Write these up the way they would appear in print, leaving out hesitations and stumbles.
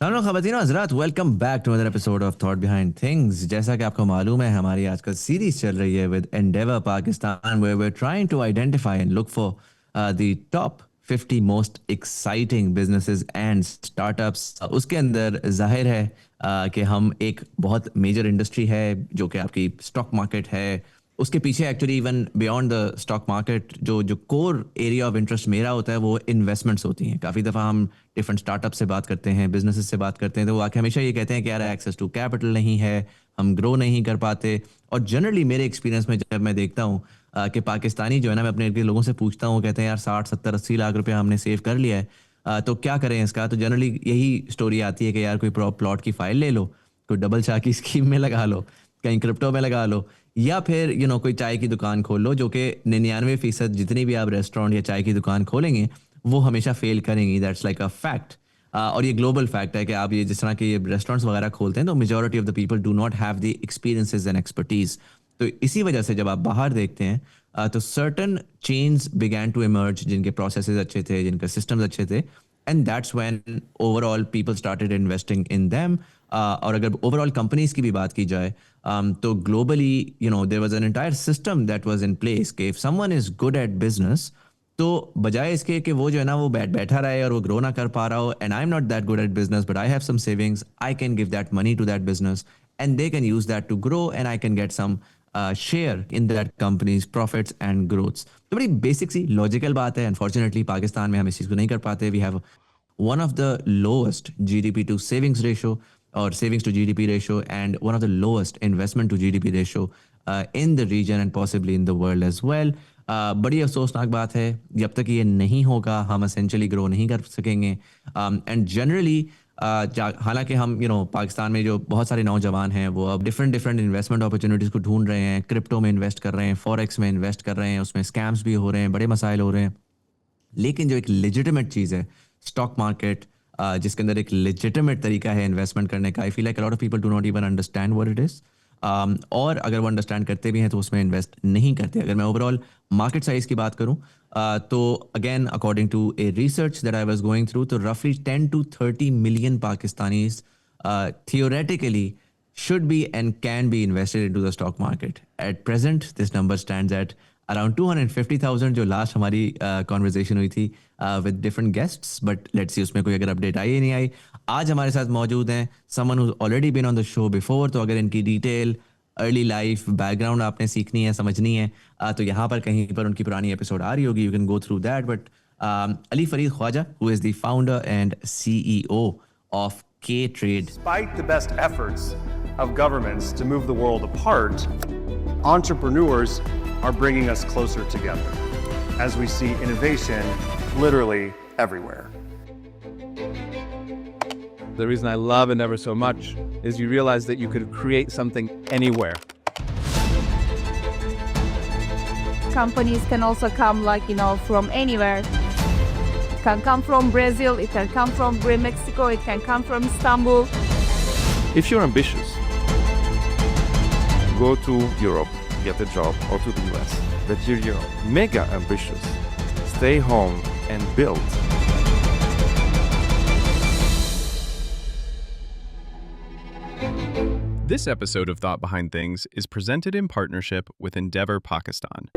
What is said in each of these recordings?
Hello ख़वातीन हज़रात, welcome back to another episode of thought behind things. जैसा कि आपको मालूम है, हमारी आजकल सीरीज चल रही है with Endeavor Pakistan, where we are trying to identify and look for the top 50 most exciting businesses and startups. उसके अंदर जाहिर है कि हम एक बहुत मेजर इंडस्ट्री है जो कि आपकी स्टॉक मार्केट है। उसके पीछे actually even beyond the stock market जो कोर एरिया ऑफ इंटरेस्ट मेरा होता है वो इन्वेस्टमेंट्स होती हैं। काफ़ी दफ़ा हम डिफरेंट स्टार्टअप से बात करते हैं, बिजनेसेस से बात करते हैं, तो वो आके हमेशा ये कहते हैं कि यार एक्सेस टू कैपिटल नहीं है, हम ग्रो नहीं कर पाते। और जनरली मेरे एक्सपीरियंस में जब मैं देखता हूँ कि पाकिस्तानी जो है ना, मैं अपने इर्द गिर्द लोगों से पूछता हूँ, कहते हैं यार 60 70 80 लाख रुपया हमने सेव कर लिया है, तो क्या करें इसका। तो जनरली यही स्टोरी आती है कि यार कोई प्लॉट की फाइल ले लो, कोई डबल चाह की स्कीम में लगा लो, कहीं क्रिप्टो में लगा लो, या फिर कोई चाय की दुकान खोल लो। जो कि 99% जितनी भी आप रेस्टोरेंट या चाय की दुकान खोलेंगे वो हमेशा फेल करेंगी। That's like a fact. और ये ग्लोबल फैक्ट है कि आप ये जिस तरह के ये रेस्टोरेंट्स वगैरह खोलते हैं तो majority of the people do not have the experiences and expertise. तो इसी वजह से जब आप बाहर देखते हैं तो certain chains began to emerge जिनके प्रोसेसेस अच्छे थे, जिनके सिस्टम्स अच्छे थे, and that's when overall people started investing in them. और अगर ओवरऑल कंपनीज की भी बात की जाए, तो globally there was an entire system that was in place कि if someone is good at business, तो बजाय इसके कि वो जो है ना वो बैठा रहे और वो ग्रो ना कर पा रहा हो, and I am not that good at business but I have some savings, I can give that money to that business and they can use that to grow and I can get some share in that companies profits and growths. तो बड़ी basic सी logical बात है। Unfortunately Pakistan में हम इस चीज़ को नहीं कर पाते। We have one of the lowest GDP to savings ratio or savings to GDP ratio, and one of the lowest investment to GDP ratio in the region and possibly in the world as well. बड़ी अफसोसनाक बात है। जब तक ये नहीं होगा हम essentially ग्रो नहीं कर सकेंगे। एंड जनरली हालांकि हम पाकिस्तान में जो बहुत सारे नौजवान हैं वो अब डिफरेंट इन्वेस्टमेंट अपॉर्चुनिटीज़ को ढूंढ रहे हैं, क्रिप्टो में इन्वेस्ट कर रहे हैं, फॉरेक्स में इन्वेस्ट कर रहे हैं, उसमें स्कैम्स भी हो रहे हैं, बड़े मसाइल हो रहे हैं। लेकिन जो एक लेजिटिमेट चीज़ है स्टॉक मार्केट, जिसके अंदर एक लेजिटिमेट तरीका है इन्वेस्टमेंट करने का, I feel like a lot of people do not even understand what it is. और अगर वो अंडरस्टैंड करते भी हैं तो उसमें इन्वेस्ट नहीं करते। अगर मैं ओवरऑल मार्केट साइज़ की बात करूं, तो again according to a research that I was going through, तो रफली 10 to 30 million Pakistanis theoretically should be and can be invested into the stock market. At present, this number stands at around 250,000, जो last हमारी conversation हुई थी with different guests. But let's see उसमें कोई अगर update आई नहीं आई। आज हमारे साथ मौजूद हैं someone who already been on the show before, तो अगर इनकी डिटेल अर्ली लाइफ बैकग्राउंड आपने सीखनी है, समझनी है, तो यहाँ पर कहीं पर उनकी पुरानी एपिसोड आ रही होगी, you can go through that. But Ali Fareed Khwaja, who is the founder and CEO of K-Trade. Despite the best efforts of governments to move the world apart, entrepreneurs are bringing us closer together as we see innovation literally everywhere. The reason I love Endeavor so much is you realize that you could create something anywhere. Companies can also come from anywhere. It can come from Brazil, it can come from Mexico, it can come from Istanbul. If you're ambitious, go to Europe, get a job, or to the US. But if you're mega ambitious, stay home and build. This episode of Thought Behind Things is presented in partnership with Endeavor Pakistan.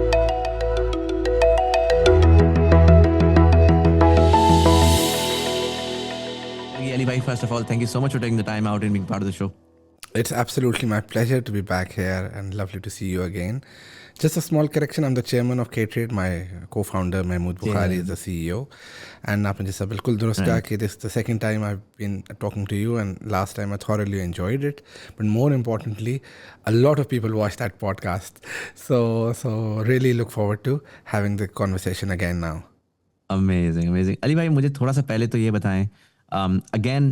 Ali bhai, first of all, thank you so much for taking the time out and being part of the show. It's absolutely my pleasure to be back here and lovely to see you again. Just a small correction, I'm the chairman of K-Trade. My co-founder Mahmood Bukhari is the CEO. And आपने जैसा बिल्कुल दुरुस्त कहा कि this is the second time I've been talking to you, and last time I thoroughly enjoyed it. But more importantly, a lot of people watched that podcast. So really look forward to having the conversation again now. Amazing. Ali bhai, मुझे थोड़ा सा पहले तो ये बताएं, again,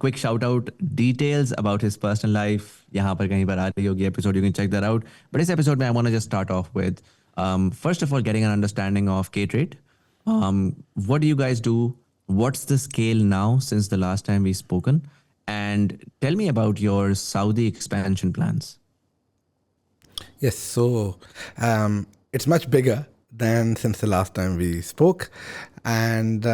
quick shout out, details about his personal life यहाँ पर कहीं पर आ रही होगी episode, you can check that out. But इस episode में I want to just start off with first of all getting an understanding of K-Trade. What do you guys do? What's the scale now since the last time we've spoken? And tell me about your Saudi expansion plans. Yes, so it's much bigger than since the last time we spoke. And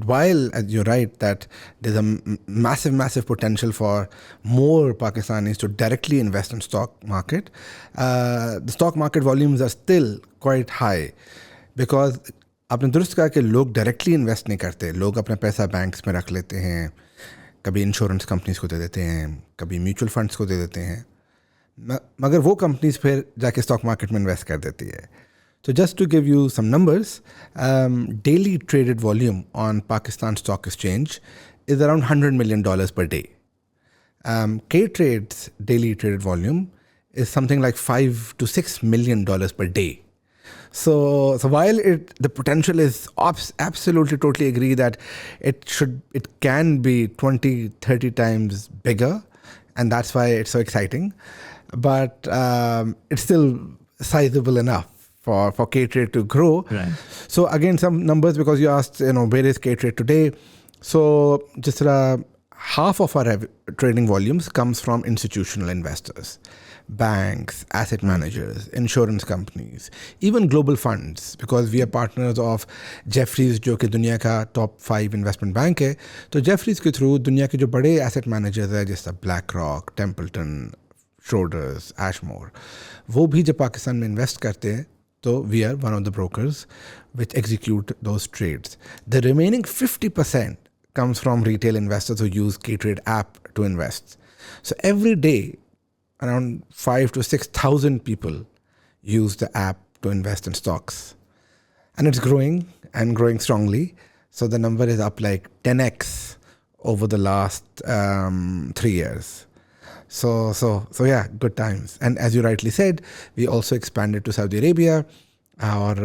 while you're right that there's a massive potential for more Pakistanis to directly invest in stock market, the stock market volumes are still quite high because आपने दुरुस्त कहा कि लोग directly invest नहीं करते, लोग अपना पैसा बैंक्स में रख लेते हैं, कभी इंश्योरेंस कंपनीज को दे देते हैं, कभी म्यूचुअल फंड्स को दे देते हैं, मगर वो कंपनीज फिर जाके स्टॉक मार्केट में इन्वेस्ट कर देती है. So just to give you some numbers, daily traded volume on Pakistan Stock Exchange is around $100 million per day. K-Trade's daily traded volume is something like $5 to $6 million per day. So while the potential is absolutely totally agree that it can be 20-30 times bigger, and that's why it's so exciting, but it's still sizable enough for K-Trade to grow. Right. So again, some numbers, because you asked, where is K-Trade today? So just half of our trading volumes comes from institutional investors, banks, asset managers, insurance companies, even global funds, because we are partners of Jefferies, जो कि दुनिया का top 5 investment bank है. तो Jefferies के through दुनिया के जो बड़े asset managers हैं, जैसे BlackRock, Templeton, Schroders, Ashmore, वो भी जब पाकिस्तान में invest करते हैं, so we are one of the brokers which execute those trades. The remaining 50% comes from retail investors who use K-Trade app to invest. So every day, around 5,000 to 6,000 people use the app to invest in stocks. And it's growing and growing strongly. So the number is up like 10x over the last 3 years. So yeah, good times. And as you rightly said, we also expanded to Saudi Arabia. और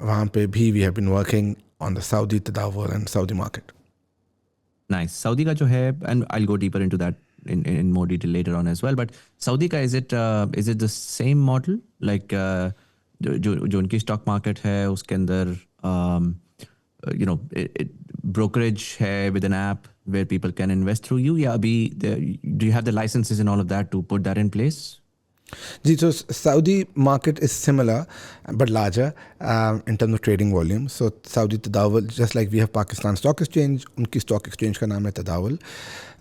वहाँ पे भी we have been working on the Saudi tadawul and Saudi market. Nice. Saudi का जो है, and I'll go deeper into that in more detail later on as well. But Saudi का is it the same model? Like जो उनकी stock market है, उसके अंदर brokerage है with an app where people can invest through you? Yeah, do you have the licenses and all of that to put that in place? So Saudi market is similar but larger in terms of trading volume. So Saudi Tadawul, just like we have Pakistan Stock Exchange, उनकी stock exchange का नाम है Tadawul.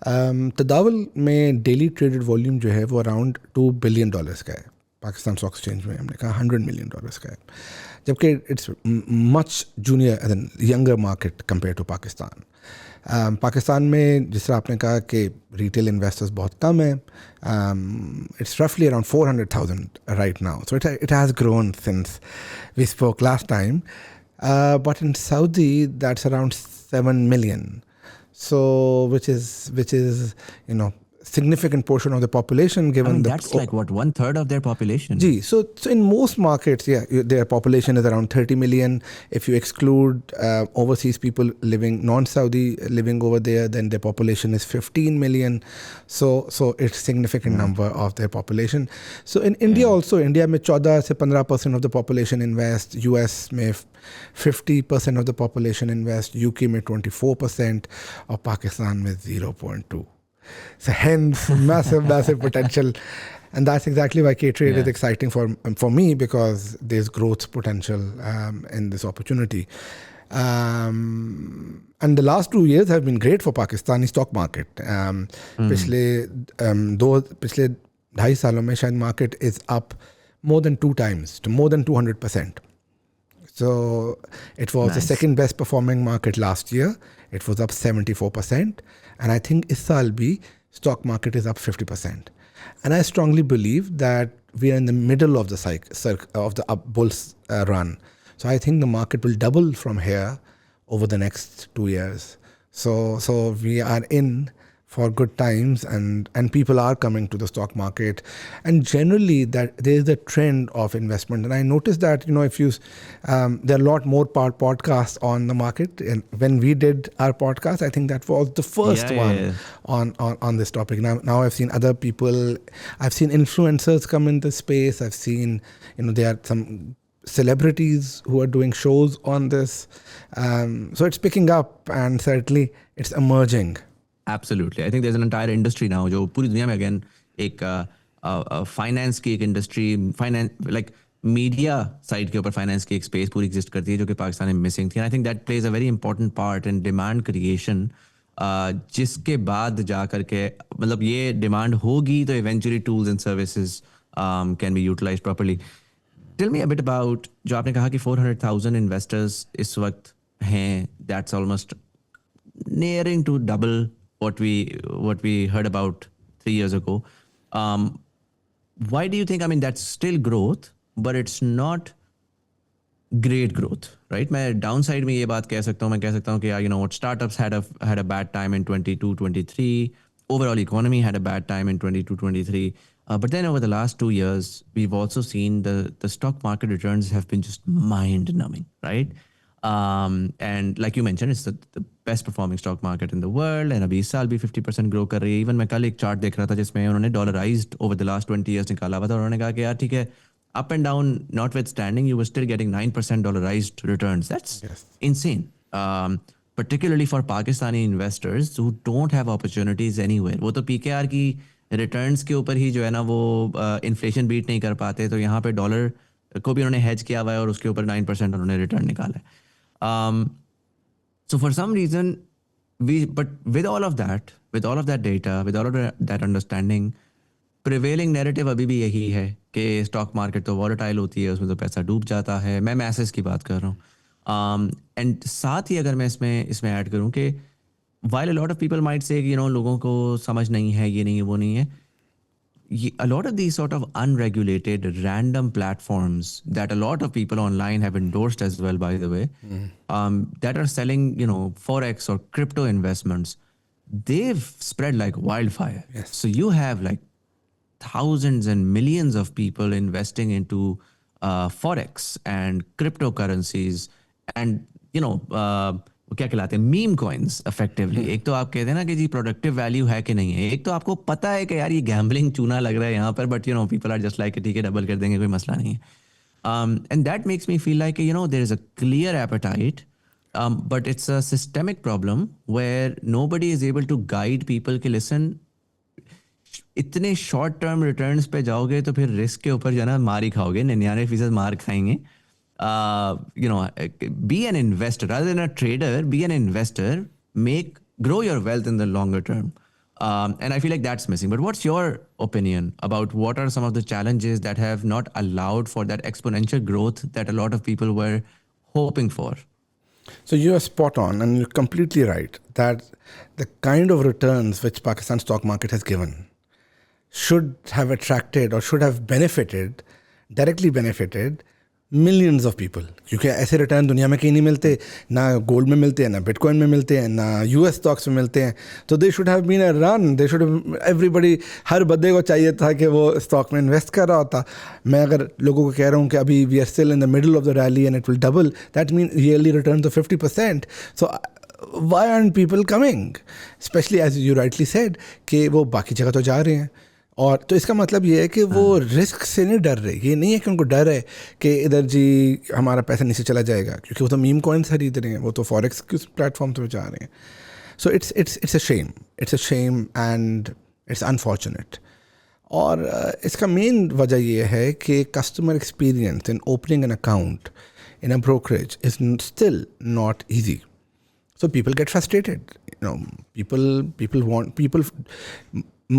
Tadawul में daily traded volume जो है वो around $2 billion का है. Pakistan Stock Exchange में हमने कहा $100 million का है. जबकि it's much junior and younger market compared to Pakistan. Pakistan में जिस तरह आपने कहा कि रिटेल इन्वेस्टर्स बहुत कम है, it's roughly around 400,000 right now. So it has grown since we spoke last time. But in Saudi, that's around 7 million. So which is significant portion of the population given that's like what, 1/3 of their population. So in most markets, their population is around 30 million. If you exclude overseas people non-Saudi living over there, then their population is 15 million. So it's significant number of their population. So in India also, India में 14 से 15% of the population invest, US में 50% of the population invest, UK में 24% और पाकिस्तान में 0.2. So hence massive potential, and that's exactly why K-Trade is exciting for me, because there's growth potential in this opportunity. And the last 2 years have been great for Pakistani stock market. पिछले 2.5 सालों में शायद market is up more than 2 times to more than 200%. So it was the second best performing market last year. It was up 74%. And I think इस साल भी stock market is up 50%. And I strongly believe that we are in the middle of the bull's run. So I think the market will double from here over the next 2 years. So we are in for good times, and people are coming to the stock market, and generally that there is a trend of investment. And I noticed that if you there are a lot more podcasts on the market, and when we did our podcast, I think that was the first one on this topic. Now I've seen other people, I've seen influencers come in this space. I've seen there are some celebrities who are doing shows on this, so it's picking up, and certainly it's emerging. Absolutely. I think there's an entire industry now जो पूरी दुनिया में again एक finance की एक industry, like media side के ऊपर finance की एक स्पेस पूरी एग्जिस्ट करती है जो कि पाकिस्तान में मिसिंग थी। I think that plays a very important part in demand creation, जिसके बाद जा करके मतलब ये डिमांड होगी तो eventually tools and services can be utilize properly. Tell me a bit about जो आपने कहा कि 400,000 इन्वेस्टर्स इस वक्त हैं, that's almost nearing to double what we heard about 3 years ago. Why do you think? I mean, that's still growth, but it's not great growth, right? मैं downside में ये बात कह सकता हूँ, मैं कह सकता हूँ कि you know what, startups had a bad time in 22-23. Overall economy had a bad time in 22-23. But then over the last 2 years, we've also seen the stock market returns have been just mind-numbing, right? And like you mentioned, it's the best performing stock market in the world, and अभी इस साल भी 50% grow कर रही है। Even मैं कल एक चार्ट देख रहा था जिसमें उन्होंने डॉलराइज्ड ओवर द लास्ट 20 years निकाला हुआ था, उन्होंने कहा कि यार ठीक है, up and down notwithstanding, you were still getting 9% dollarised returns. That's insane, particularly for Pakistani investors who don't have opportunities anywhere. वो तो PKR की रिटर्न्स के ऊपर ही जो है ना वो इन्फ्लेशन बीट नहीं कर पाते, तो यहाँ पे डॉलर को भी उन्होंने हेज किया हुआ है और उसके ऊपर 9% उन्होंने रिटर्न निकाला है। So for some reason, but with all of that data, with all of that understanding, prevailing narrative अभी भी यही है कि स्टॉक मार्केट तो वॉलेटाइल होती है, उसमें तो पैसा डूब जाता है। मैं मैसेज की बात कर रहा हूँ। एंड साथ ही अगर मैं इसमें ऐड करूँ कि while a lot of people might say कि लोगों को समझ नहीं है, ये नहीं है, वो नहीं है, a lot of these sort of unregulated random platforms that a lot of people online have endorsed as well, by the way, that are selling forex or crypto investments, they've spread like wildfire. Yes. So you have like thousands and millions of people investing into forex and cryptocurrencies and वो क्या कहलाते हैं, meme coins effectively. एक तो आप कहते हैं ना कि जी प्रोडक्टिव वैल्यू है कि नहीं है, एक तो आपको पता है कि यार ये गैम्बलिंग चूना लग रहा है यहाँ पर, but people are just like ठीक है डबल कर देंगे, कोई मसला नहीं है। And that makes me feel like there is a clear appetite, but it's a systemic problem where nobody is able to guide people कि लिसन, इतने शॉर्ट टर्म रिटर्न्स पे जाओगे तो फिर रिस्क के ऊपर जो है ना मार ही खाओगे, 99% मार खाएंगे। Be an investor rather than a trader. Be an investor. Grow your wealth in the longer term, and I feel like that's missing. But what's your opinion about what are some of the challenges that have not allowed for that exponential growth that a lot of people were hoping for? So you are spot on, and you're completely right that the kind of returns which Pakistan stock market has given should have attracted or should have directly benefited millions of people. क्योंकि ऐसे return दुनिया में कहीं नहीं मिलते, ना gold में मिलते हैं, ना बिटकॉइन में मिलते हैं, ना यूएस स्टॉक्स में मिलते हैं। तो they should have been a run, they should everybody, हर बंदे को चाहिए था कि वो स्टॉक में इन्वेस्ट कर रहा होता। मैं अगर लोगों को कह रहा हूँ कि अभी we are still in the middle of the rally and it will double, that mean yearly return of 50%. So why aren't people coming? Especially as you rightly said कि वो बाकी जगह तो जा रहे हैं, और तो इसका मतलब ये है कि वो रिस्क से नहीं डर रहे। ये नहीं है कि उनको डर है कि इधर जी हमारा पैसा नीचे चला जाएगा, क्योंकि वो तो मीम कॉइन्स खरीद रहे हैं, वो तो फॉरेक्स के प्लेटफॉर्म पे जा रहे हैं। So it's a shame and it's unfortunate. और इसका मेन वजह ये है कि customer experience in opening an account in a brokerage is still not easy. So people get frustrated.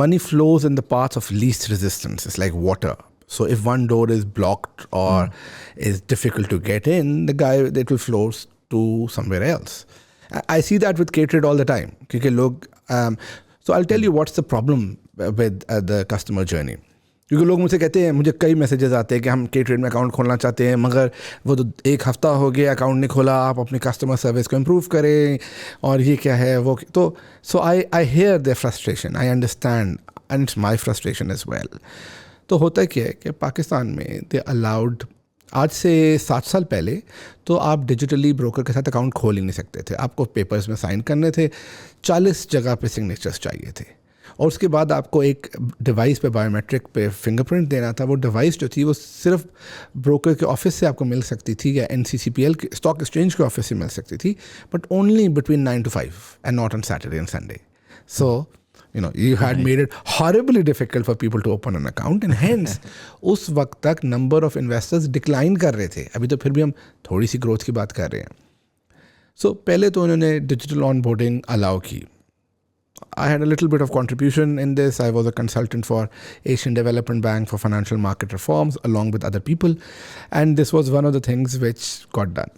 Money flows in the paths of least resistance. It's like water. So if one door is blocked or is difficult to get in, it will flow to somewhere else. I see that with K-Trade all the time. So I'll tell you what's the problem with the customer journey. क्योंकि लोग मुझसे कहते हैं, मुझे कई messages आते हैं कि हम K-Trade में अकाउंट खोलना चाहते हैं, मगर वो तो 1 हफ्ता हो गया अकाउंट नहीं खोला, आप अपनी कस्टमर सर्विस को इम्प्रूव करें, और ये क्या है वो। तो so I hear their frustration, I understand, and it's my frustration as well. तो होता क्या है कि पाकिस्तान में दे अलाउड, आज से 7 साल पहले तो आप डिजिटली ब्रोकर के साथ अकाउंट खोल ही नहीं सकते थे, आपको पेपर्स में साइन करने थे, 40 जगह पे सिग्नेचर्स चाहिए थे, और उसके बाद आपको एक डिवाइस पे बायोमेट्रिक पे फिंगरप्रिंट देना था. वो डिवाइस जो थी वो सिर्फ ब्रोकर के ऑफिस से आपको मिल सकती थी, या NCCPL के स्टॉक एक्सचेंज के ऑफिस से मिल सकती थी, but only between 9 to 5 and not on Saturday and Sunday. So you had made it horribly difficult for people to open an account, and hence उस वक्त तक number of investors decline कर रहे थे. अभी तो फिर भी हम थोड़ी सी growth की बात कर रहे हैं. So पहले तो उन्होंने digital onboarding allow की. I had a little bit of contribution in this. I was a consultant for Asian Development Bank for financial market reforms along with other people, and this was one of the things which got done.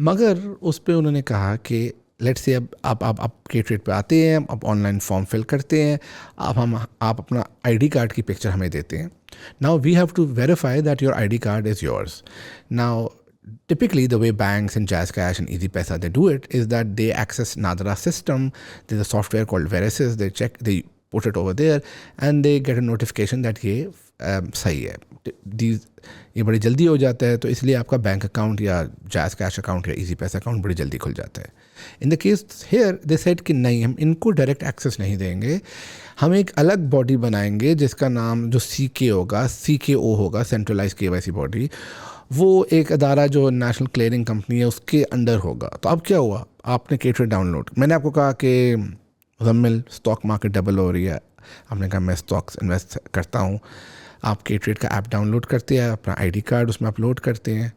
मगर उस पे उन्होंने कहा कि let's say अब आप K-Trade पे आते हैं, आप ऑनलाइन फॉर्म फिल करते हैं, आप अपना ID कार्ड की पिक्चर हमें देते हैं. Now we have to verify that your ID card is yours. Now typically the way banks and JazzCash and EasyPaisa they do it is that they access Nadra system. There's a software called Verisys. They put it over there and they get a notification that ये सही है. ये बड़ी जल्दी हो जाता है, तो इसलिए आपका बैंक अकाउंट या JazzCash अकाउंट या EasyPaisa अकाउंट बड़ी जल्दी खुल जाता है. In the case hair they said कि नहीं, हम इनको डायरेक्ट एक्सेस नहीं देंगे, हम एक अलग बॉडी बनाएंगे जिसका नाम जो CK होगा, CKO होगा, सेंट्रलाइज KYC बॉडी. वो एक अदारा जो नेशनल क्लियरिंग कंपनी है उसके अंडर होगा. तो अब क्या हुआ, आपने K-Trade डाउनलोड, मैंने आपको कहा कि मुज़म्मिल स्टॉक मार्केट डबल हो रही है, आपने कहा मैं स्टॉक्स इन्वेस्ट करता हूँ. आप K-Trade का ऐप डाउनलोड करते हैं, अपना ID कार्ड उसमें अपलोड करते हैं.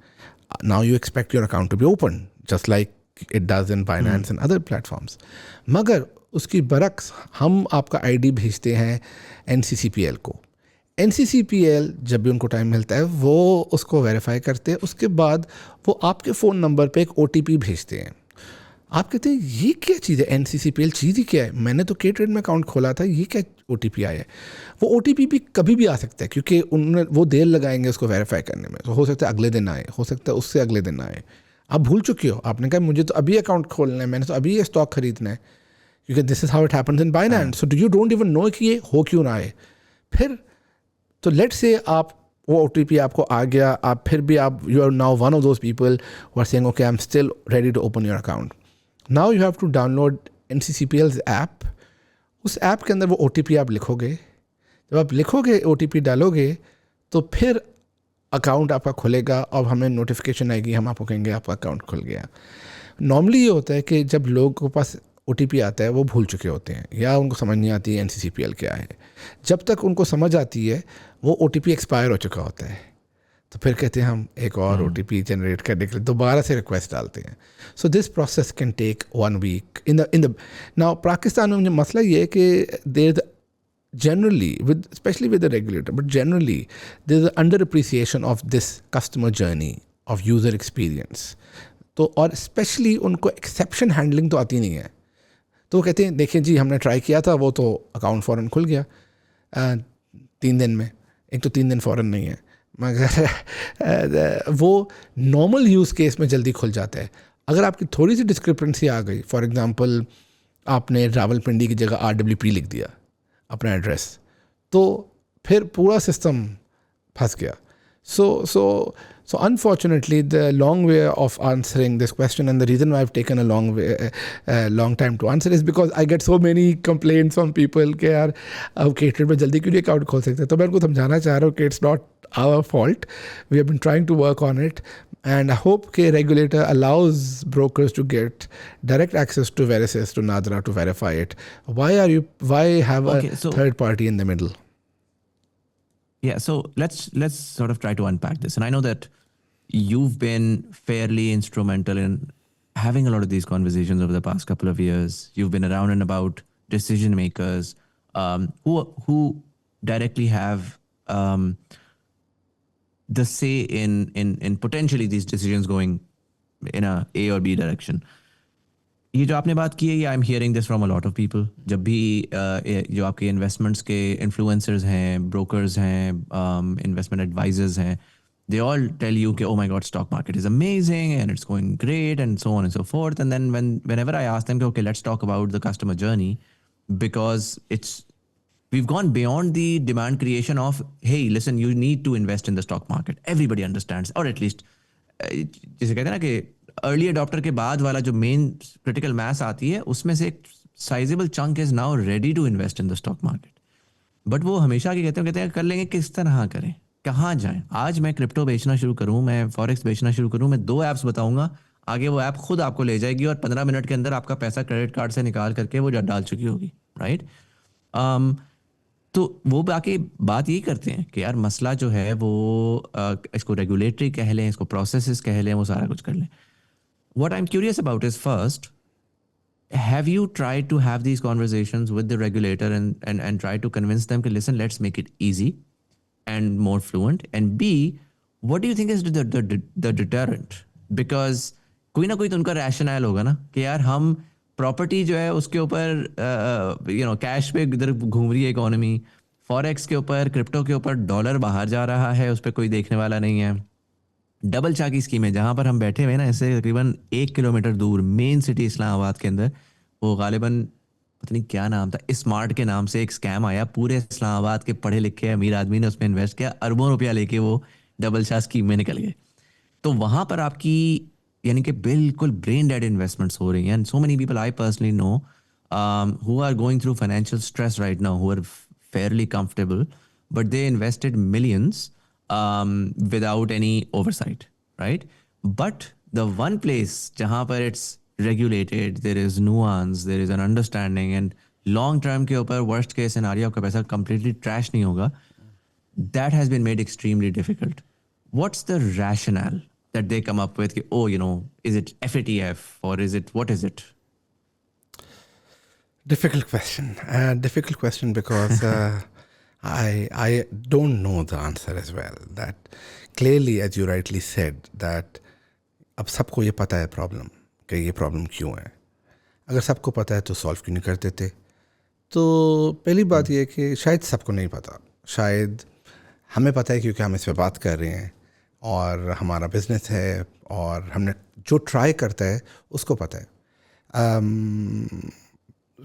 Now you expect your account to be open just like it does in Binance and other platforms. मगर उसकी बरक्स हम आपका ID भेजते हैं NCCPL को. NCCPL जब भी उनको टाइम मिलता है वो उसको वेरीफाई करते हैं. उसके बाद वो आपके फ़ोन नंबर पे एक OTP भेजते हैं. आप कहते हैं ये क्या चीज़ है, NCCPL चीज़ ही क्या है, मैंने तो K-Trade में अकाउंट खोला था, ये क्या OTP आया है. वो OTP भी कभी भी आ सकता है क्योंकि उन्होंने वो देर लगाएंगे उसको वेरीफाई करने में. तो हो सकता है अगले दिन आए, हो सकता है उससे अगले दिन आए. आप भूल चुके हो, आपने कहा मुझे तो अभी अकाउंट खोलना है, मैंने तो अभी ये स्टॉक खरीदना है, क्योंकि this is how it happens in Binance. So you don't even know कि ये हो क्यों ना आए. फिर तो लेट्स से आप वो OTP आपको आ गया, आप फिर भी आप you are now one of those people who are saying okay I am still ready to open your account. Now you have to download NCCPL's app. उस ऐप के अंदर वो OTP आप लिखोगे. जब आप लिखोगे OTP डालोगे तो फिर अकाउंट आपका खुलेगा और हमें नोटिफिकेशन आएगी, हम आपको कहेंगे आपका अकाउंट खुल गया. नॉर्मली ये होता है कि जब लोगों के पास OTP आता है वो भूल चुके होते हैं या उनको समझ नहीं आती है NCCPL क्या है. जब तक उनको समझ आती है वो OTP एक्सपायर हो चुका होता है, तो फिर कहते हैं हम एक और OTP जनरेट करने के लिए दोबारा से रिक्वेस्ट डालते हैं. So this process can take 1 week in the now. Pakistan में मुझे मसला ये है कि there generally with especially with the regulator, but generally there's an under appreciation of this customer journey of user experience. तो और स्पेशली उनको एक्सेप्शन हैंडलिंग तो आती नहीं है. तो वो कहते हैं देखिए जी हमने ट्राई किया था, वो तो अकाउंट फ़ौरन खुल गया 3 दिन में. एक तो 3 दिन फ़ौरन नहीं है, मगर वो नॉर्मल यूज़ केस में जल्दी खुल जाता है. अगर आपकी थोड़ी सी डिस्क्रिपेंसी आ गई, फॉर एग्जांपल आपने रावलपिंडी की जगह RWP लिख दिया अपना एड्रेस, तो फिर पूरा सिस्टम फंस गया. So unfortunately, the long way of answering this question, and the reason why I've taken a long time to answer is because I get so many complaints from people कि यार अब K-Trade में जल्दी क्यों नहीं account खोल सकते. तो मैं उनको समझाना चाह रहा हूँ कि it's not our fault. We have been trying to work on it, and I hope कि regulator allows brokers to get direct access to Verisys, to Nadra to verify it. Why have a third party in the middle? Yeah, so let's sort of try to unpack this. And I know that you've been fairly instrumental in having a lot of these conversations over the past couple of years. You've been around and about decision makers who directly have the say in potentially these decisions going in a A or B direction. ये जो आपने बात की है, आई am hearing this from a lot of people. जब भी जो आपके इन्वेस्टमेंट्स के इन्फ्लुएंसर्स हैं, ब्रोकर्स हैं, इन्वेस्टमेंट एडवाइजर्स हैं, they all tell you कि oh my god, stock market is amazing and it's going great and so on and so forth. And then whenever I ask them okay, let's talk about the customer journey, because we've gone beyond the demand creation of hey listen, you need to invest in the stock market. Everybody understands, or at least जैसे कहते हैं ना कि early adopter के बाद वाला जो main critical mass आती है उसमें से एक sizable chunk is now ready to invest in the stock market. But वो हमेशा के कहते हैं कर लेंगे, किस तरह करें, कहाँ जाएं. आज मैं क्रिप्टो बेचना शुरू करूँ, मैं फॉरेक्स बेचना शुरू करूँ, मैं 2 ऐप्स बताऊंगा, आगे वो ऐप खुद आपको ले जाएगी और 15 मिनट के अंदर आपका पैसा क्रेडिट कार्ड से निकाल करके वो डाल चुकी होगी, राइट. तो वो बाकी बात यही करते हैं कि यार मसला जो है वो इसको रेगुलेटरी कह लें, इसको प्रोसेसेस कह लें, वो सारा कुछ कर लें. What I'm curious about is first, have you tried to have these conversations with the regulator and try to convince them to listen, let's make it easy and more fluent? And B, what do you think is the deterrent? Because कोई ना कोई तो उनका rational होगा ना कि यार हम प्रॉपर्टी जो है उसके ऊपर कैश पे इधर घूम रही है इकोनॉमी, फॉरेक्स के ऊपर, क्रिप्टो के ऊपर डॉलर बाहर जा रहा है, उस पर कोई देखने वाला नहीं है. डबल शाह की स्कीम है जहाँ पर हम बैठे हुए ना, इससे तकरीबन 1 किलोमीटर दूर मेन सिटी इस्लामाबाद के अंदर, वो गालिबन पता नहीं क्या नाम था, स्मार्ट के नाम से एक स्कैम आया. पूरे इस्लामाबाद के पढ़े लिखे अमीर आदमी ने उसमें इन्वेस्ट किया, अरबों रुपया लेके वो डबल शाह स्कीम में निकल गए. तो वहाँ पर आपकी यानी कि बिल्कुल ब्रेन डेड इन्वेस्टमेंट्स हो रही हैं. And so many people I personally know who are going through financial stress right now, who are fairly comfortable, but they invested millions without any oversight, right? But the one place jahan par it's regulated, there is nuance, there is an understanding, and long term ke upar worst case scenario aapka paisa completely trash nahi hoga, that has been made extremely difficult. What's the rationale that they come up with? Oh, is it FATF or is it, what is it? Difficult question because I don't know the answer as well. That clearly, as you rightly said, that अब सबको ये पता है problem कि ये problem क्यों है. अगर सबको पता है तो सॉल्व क्यों नहीं करते थे? तो पहली बात ये है कि शायद सबको नहीं पता. शायद हमें पता है क्योंकि हम इस पर बात कर रहे हैं और हमारा बिजनेस है और हमने जो ट्राई करता है उसको पता है.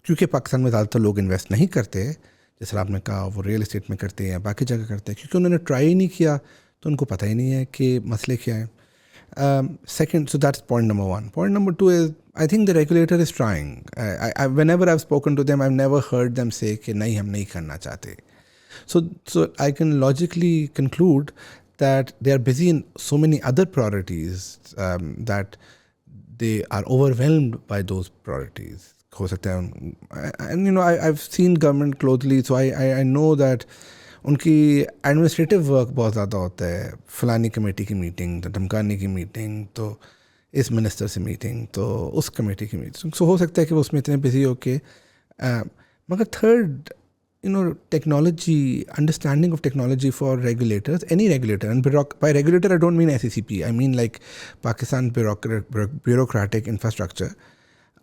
क्योंकि पाकिस्तान में ज़्यादातर लोग इन्वेस्ट नहीं करते, जैसे आपने कहा वो रियल एस्टेट में करते हैं, बाकी जगह करते हैं, क्योंकि उन्होंने ट्राई ही नहीं किया तो उनको पता ही नहीं है कि मसले क्या हैं. Second, so that's point number one. Point number two is, I think the regulator is trying. Whenever I've spoken to them, I've never heard them say कि नहीं हम नहीं करना चाहते. So I can logically conclude that they are busy in so many other priorities that they are overwhelmed by those priorities. हो सकता है. And I've seen government closely, so I know that उनकी एडमिनिस्ट्रेटिव वर्क बहुत ज़्यादा होता है. फलानी committee की मीटिंग तो धमकाने की मीटिंग, तो इस मिनिस्टर से मीटिंग, तो उस कमेटी की मीटिंग. सो हो सकता है कि वो उसमें इतने बिजी हो के मगर third technology, understanding of technology for regulators, any regulator, and by regulator I don't mean SECP, I mean like Pakistan bureaucratic infrastructure.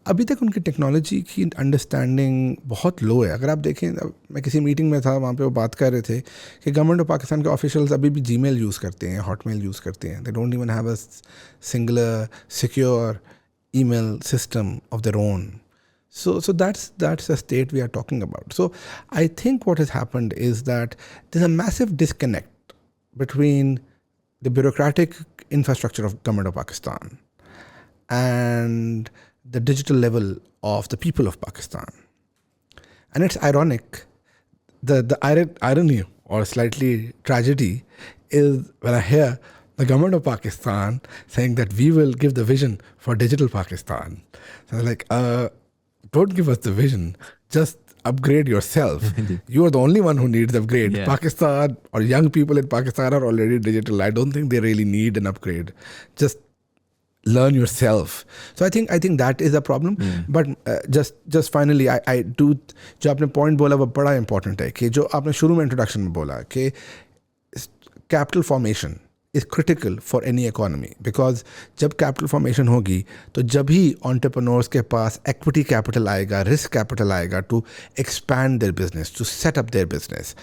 अभी तक उनकी टेक्नोलॉजी की अंडरस्टैंडिंग बहुत लो है. अगर आप देखें, मैं किसी मीटिंग में था, वहाँ पे वो बात कर रहे थे कि गवर्नमेंट ऑफ पाकिस्तान के ऑफिशियल्स अभी भी जीमेल यूज़ करते हैं, हॉटमेल यूज़ करते हैं. They don't even have a singular secure email system of their own. So that's the state we are talking about. So I think what has happened is that there's a massive disconnect between the bureaucratic infrastructure of government of Pakistan and the digital level of the people of Pakistan. And it's ironic, the irony or slightly tragedy is when I hear the government of Pakistan saying that we will give the vision for digital Pakistan. So they're like, don't give us the vision, just upgrade yourself. You are the only one who needs the upgrade. Yeah. Pakistan or young people in Pakistan are already digital. I don't think they really need an upgrade. Just learn yourself. So I think that is a problem. But just finally, I do, जो आपने point बोला वो बड़ा important है कि जो आपने शुरू में introduction में बोला कि capital formation is critical for any economy, because जब capital formation होगी तो जब ही entrepreneurs के पास equity capital आएगा, risk capital आएगा to expand their business, to set up their business.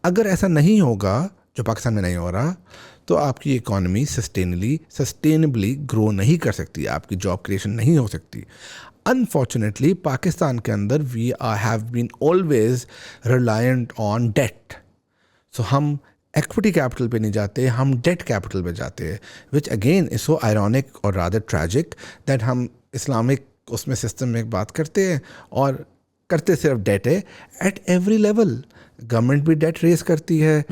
अगर ऐसा नहीं होगा, जो पाकिस्तान में नहीं हो रहा, तो आपकी इकोनॉमी सस्टेनेबली ग्रो नहीं कर सकती, आपकी जॉब क्रिएशन नहीं हो सकती. अनफॉर्चुनेटली पाकिस्तान के अंदर we have been always reliant on debt. So हम एक्विटी कैपिटल पे नहीं जाते, हम डेट कैपिटल पे जाते हैं, which again is so ironic और रादर ट्रैजिक दैट हम इस्लामिक उसमें सिस्टम में एक बात करते हैं और करते सिर्फ डेट है. एट एवरी लेवल गवर्नमेंट भी डेट रेस करती है,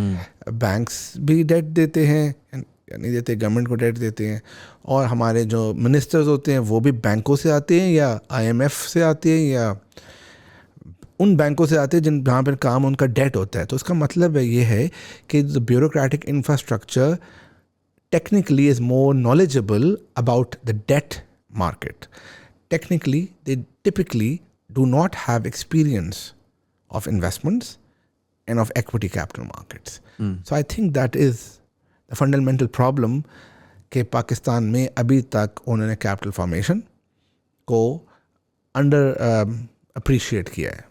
बैंक्स भी डेट देते हैं, नहीं देते, गवर्नमेंट को डेट देते हैं, और हमारे जो मिनिस्टर्स होते हैं वो भी बैंकों से आते हैं या IMF से आते हैं या उन बैंकों से आते हैं जहाँ पर काम उनका डेट होता है. तो उसका मतलब ये है कि the bureaucratic infrastructure technically is more knowledgeable about the debt market. Technically, they typically do not have experience of investments and of equity capital markets. So I think that is the fundamental problem कि पाकिस्तान में अभी तक उन्होंने capital formation को under appreciate किया है.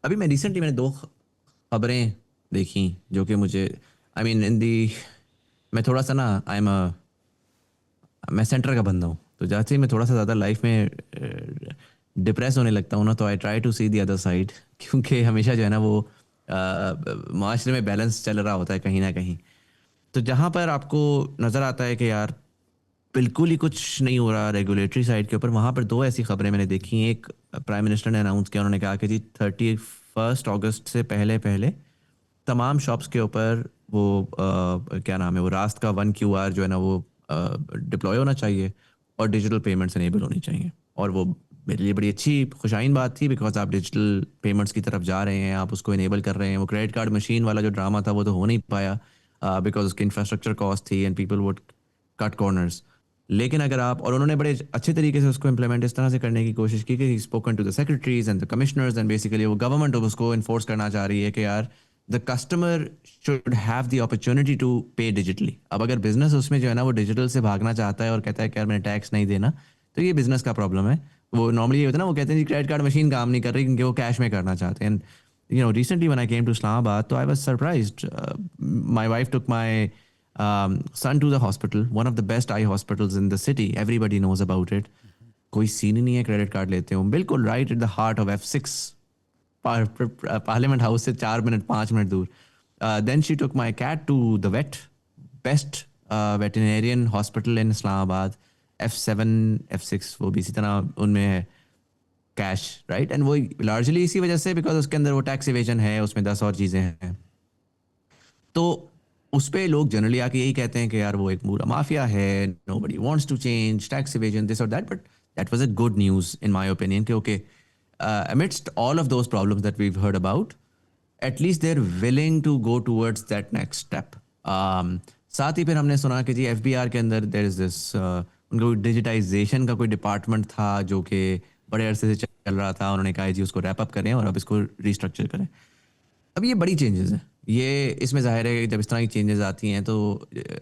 अभी मैंने 2 खबरें देखी जो कि मुझे मैं थोड़ा सा ना मैं सेंटर का बंदा हूँ, तो जैसे ही मैं थोड़ा सा ज़्यादा लाइफ में डिप्रेस होने लगता हूँ ना, तो I try to see the other side, क्योंकि हमेशा जो है ना वो माशरे में बैलेंस चल रहा होता है कहीं ना कहीं. तो जहाँ पर आपको नज़र आता है कि यार बिल्कुल ही कुछ नहीं हो रहा रेगुलेटरी साइड के ऊपर, वहाँ पर 2 ऐसी खबरें मैंने देखी. एक प्राइम मिनिस्टर ने अनाउंस किया, उन्होंने कहा कि जी 31 अगस्त से पहले तमाम शॉप्स के ऊपर वो क्या नाम है, वो रास्त का 1 QR जो है ना वो डिप्लॉय होना चाहिए और डिजिटल पेमेंट्स इनेबल होनी चाहिए. और वो मेरे लिए बड़ी अच्छी खुशाइन बात थी, बिकॉज आप डिजिटल पेमेंट्स की तरफ जा रहे हैं, आप उसको इनेबल कर रहे हैं. वो क्रेडिट कार्ड मशीन वाला जो ड्रामा था वो तो हो नहीं पाया बिकॉज उसकी इंफ्रास्ट्रक्चर कॉस्ट थी and people would cut corners. लेकिन अगर आप, और उन्होंने बड़े अच्छे तरीके से उसको इम्प्लीमेंट इस तरह से करने की कोशिश की कि spoken to the secretaries and the commissioners and basically वो गवर्नमेंट उसको इन्फोर्स करना चाह रही है कि यार the customer should have the opportunity to pay digitally. अब अगर बिजनेस उसमें जो है ना वो डिजिटल से भागना चाहता है और कहता है कि यार मैंने टैक्स नहीं देना, तो ये बिजनेस का प्रॉब्लम है. वो नॉर्मली ये होता है ना, वो कहते हैं क्रेडिट कार्ड मशीन काम नहीं कर रही क्योंकि वो कैश में करना चाहते हैं. And recently when I came to Islamabad, तो I was surprised. My wife took my son to the hospital, one of the best eye hospitals in the city. Everybody knows about it. कोई scene ही नहीं है credit card लेते हो, बिल्कुल right at the heart of F6 parliament house से 4-5 minute दूर. Then she took my cat to the best veterinarian hospital in Islamabad. F7, F6 वो भी इसी तरह उनमें है कैश, राइट. एंड वो लार्जली इसी वजह से बिकॉज उसके अंदर वो टैक्स इवेजन है, उसमें 10 और चीज़ें हैं. तो उस पर लोग जनरली आके यही कहते हैं कि यार वो एक पूरा माफिया है, nobody wants to change, tax evasion, this or that. But that was a good news in my opinion कि okay, amidst all of those problems that we've heard about, at least they're willing to go towards that next step. साथ ही फिर हमने सुना कि जी FBR के अंदर there is this उनका digitisation का कोई डिपार्टमेंट था जो कि बड़े अरसे से चल रहा था. उन्होंने कहा जी उसको रैप अप करें और अब इसको रिस्ट्रक्चर करें. अब ये बड़ी चेंजेस हैं, ये इसमें जाहिर है कि जब इस तरह की चेंजेस आती हैं तो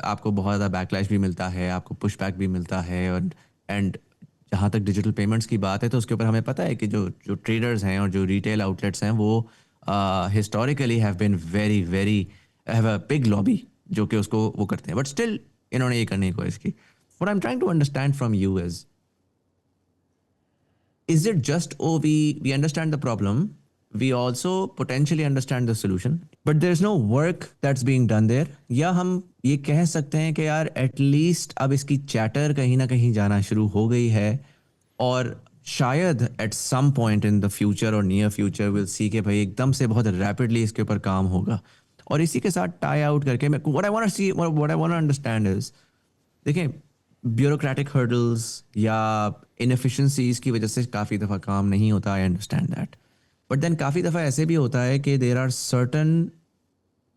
आपको बहुत ज़्यादा बैकलैश भी मिलता है, आपको पुश बैक भी मिलता है. और एंड जहाँ तक डिजिटल पेमेंट्स की बात है तो उसके ऊपर हमें पता है कि जो ट्रेडर्स हैं और जो रिटेल आउटलेट्स हैं वो historically have been very have a big lobby जो कि उसको वो करते हैं. बट स्टिल इन्होंने ये करने की कोशिश की. What I am trying to understand from you is it just we understand the problem, we also potentially understand the solution, but there's no work that's being done there. या हम ये कह सकते हैं कि यार एटलीस्ट अब इसकी चैटर कहीं ना कहीं जाना शुरू हो गई है और शायद at some point in the future और नियर फ्यूचर विल सी के भाई एकदम से बहुत रैपिडली इसके ऊपर काम होगा. और इसी के साथ टाई आउट करके मैं what I want to understand is, देखें ब्यूरोक्रेटिक हर्डल्स या इनएफिशिएंसीज की वजह से काफ़ी दफ़ा काम नहीं होता. I understand that. But then काफ़ी दफ़ा ऐसे भी होता है कि there are certain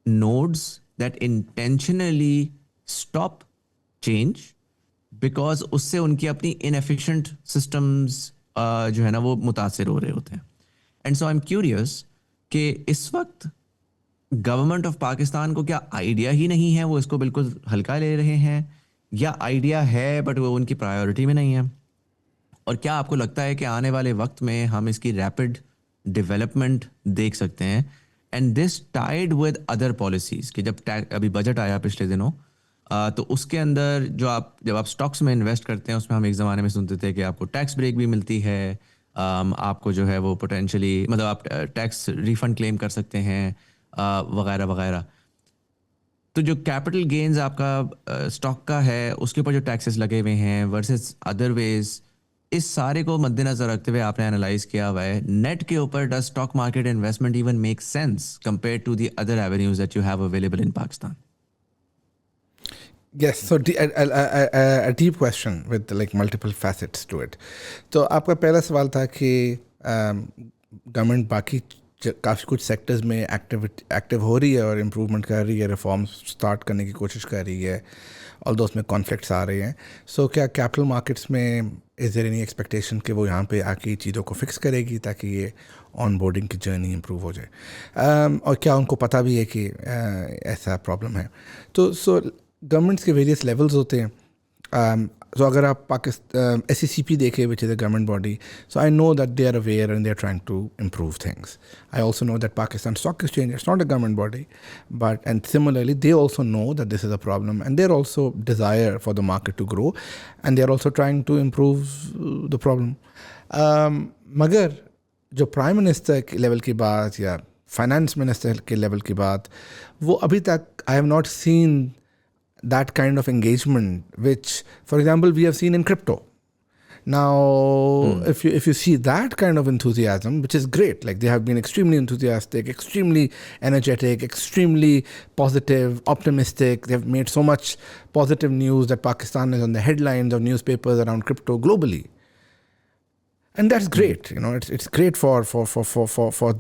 nodes that intentionally stop change because उससे उनकी अपनी इनएफिशिएंट सिस्टम्स जो है ना वो मुतासिर हो रहे होते हैं. And so I am curious कि इस वक्त गवर्नमेंट ऑफ पाकिस्तान को क्या आइडिया ही नहीं है, वो इसको बिल्कुल हल्का ले रहे हैं, या आइडिया है बट वो उनकी प्रायोरिटी में नहीं है. और क्या आपको लगता है कि आने वाले वक्त में हम इसकी रैपिड डेवलपमेंट देख सकते हैं? And this tied with other policies कि जब अभी बजट आया पिछले दिनों तो उसके अंदर जब आप स्टॉक्स में इन्वेस्ट करते हैं उसमें हम एक ज़माने में सुनते थे कि आपको टैक्स ब्रेक भी मिलती है, आपको जो है वो पोटेंशली मतलब आप टैक्स रिफंड क्लेम कर सकते हैं वगैरह वगैरह. तो जो कैपिटल गेन्स आपका स्टॉक का है उसके ऊपर जो टैक्सेस लगे हुए हैं वर्सेस अदर वेज, इस सारे को मद्देनजर रखते हुए आपने एनालाइज किया हुआ है नेट के ऊपर, does stock market investment even make sense compared to the other avenues that you have available in Pakistan? Yes, so a deep question with like multiple facets to it. तो आपका पहला सवाल था कि गवर्नमेंट बाकी काफ़ी कुछ सेक्टर्स में एक्टिव हो रही है और इम्प्रूवमेंट कर रही है, रिफॉर्म्स स्टार्ट करने की कोशिश कर रही है, और दो उसमें कॉन्फ्लिक्ट्स आ रहे हैं. सो क्या कैपिटल मार्केट्स में इज़ देयर एनी एक्सपेक्टेशन कि वो यहाँ पे आके चीज़ों को फिक्स करेगी ताकि ये ऑन बोर्डिंग की जर्नी इम्प्रूव हो जाए? और क्या उनको पता भी है कि ऐसा प्रॉब्लम है? तो सो गवर्नमेंट्स के वेरियस लेवल्स होते हैं. So अगर आप पाकिस्तान SECP देखें, which is a government body, so I know that they are aware and they are trying to improve things. I also know that Pakistan Stock Exchange is not a government body, and similarly they also know that this is a problem, and they're also desire for the market to grow, and they're also trying to improve the problem. मगर जो prime minister के level की बात या finance minister के level की बात, वो अभी तक I have not seen that kind of engagement, which, for example, we have seen in crypto. Now, if you see that kind of enthusiasm, which is great, like they have been extremely enthusiastic, extremely energetic, extremely positive, optimistic. They've made so much positive news that Pakistan is on the headlines of newspapers around crypto globally. And that's great, you know, it's great for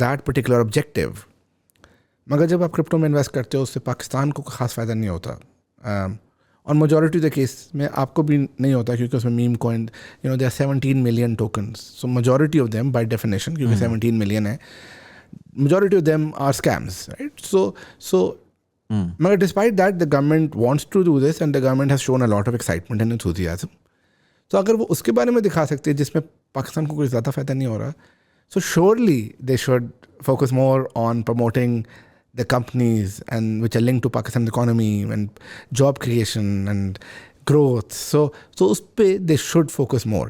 that particular objective. मगर जब आप crypto में invest करते हो, उससे पाकिस्तान को खास फ़ायदा नहीं होता. और मेजॉरिटी द केस में आपको भी नहीं होता, क्योंकि उसमें meme coin, you know, there 17 million tokens. So majority of them by definition, क्योंकि 17 मिलियन है, majority of them are scams, right? So मगर despite that the government wants to do this, and the government has shown a lot of excitement and enthusiasm. तो अगर वो उसके बारे में दिखा सकते हैं जिसमें पाकिस्तान को कोई ज़्यादा फ़ायदा नहीं हो रहा, सो surely they should focus more on promoting the companies and which are linked to Pakistan's economy and job creation and growth. So उस पे they should focus more.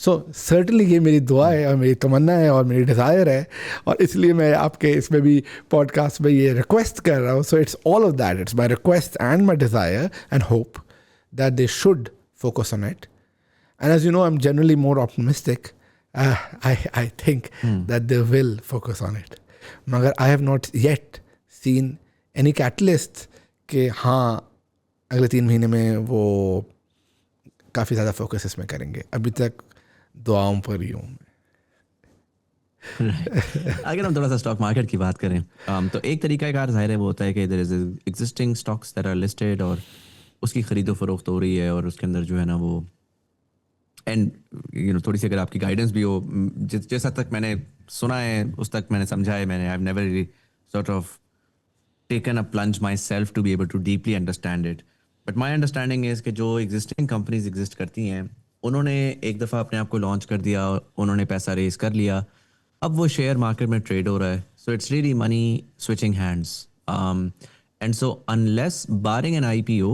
So certainly ये मेरी दुआ है और मेरी तमन्ना है और मेरी डिज़ायर है, और इसलिए मैं आपके इसमें भी पॉडकास्ट में ये रिक्वेस्ट कर रहा हूँ. So it's all of that. It's my request and my desire and hope that they should focus on it. And as you know, I'm generally more optimistic. I think that they will focus on it. मगर I have not yet seen any catalyst कि हाँ अगले 3 महीने में वो काफ़ी ज़्यादा focus इसमें करेंगे. अभी तक दुआओं पर ही हूँ. अगर हम थोड़ा सा स्टॉक मार्केट की बात करें, तो एक तरीका कार जाहिर है वो होता है कि there is existing stocks that are listed और उसकी खरीदो फरोख्त हो रही है, और उसके अंदर जो है ना वो, एंड यू नो, थोड़ी सी अगर आपकी गाइडेंस भी हो, जैसा तक मैंने सुना है उस तक मैंने समझा है, मैंने I have never really sort of taken a plunge myself to be able to deeply understand it. But my understanding is कि जो existing companies exist करती हैं, उन्होंने एक दफ़ा अपने आप को लॉन्च कर दिया, उन्होंने पैसा रेज कर लिया, अब वो शेयर मार्केट में ट्रेड हो रहा है. So it's really money switching hands. And so unless barring an IPO,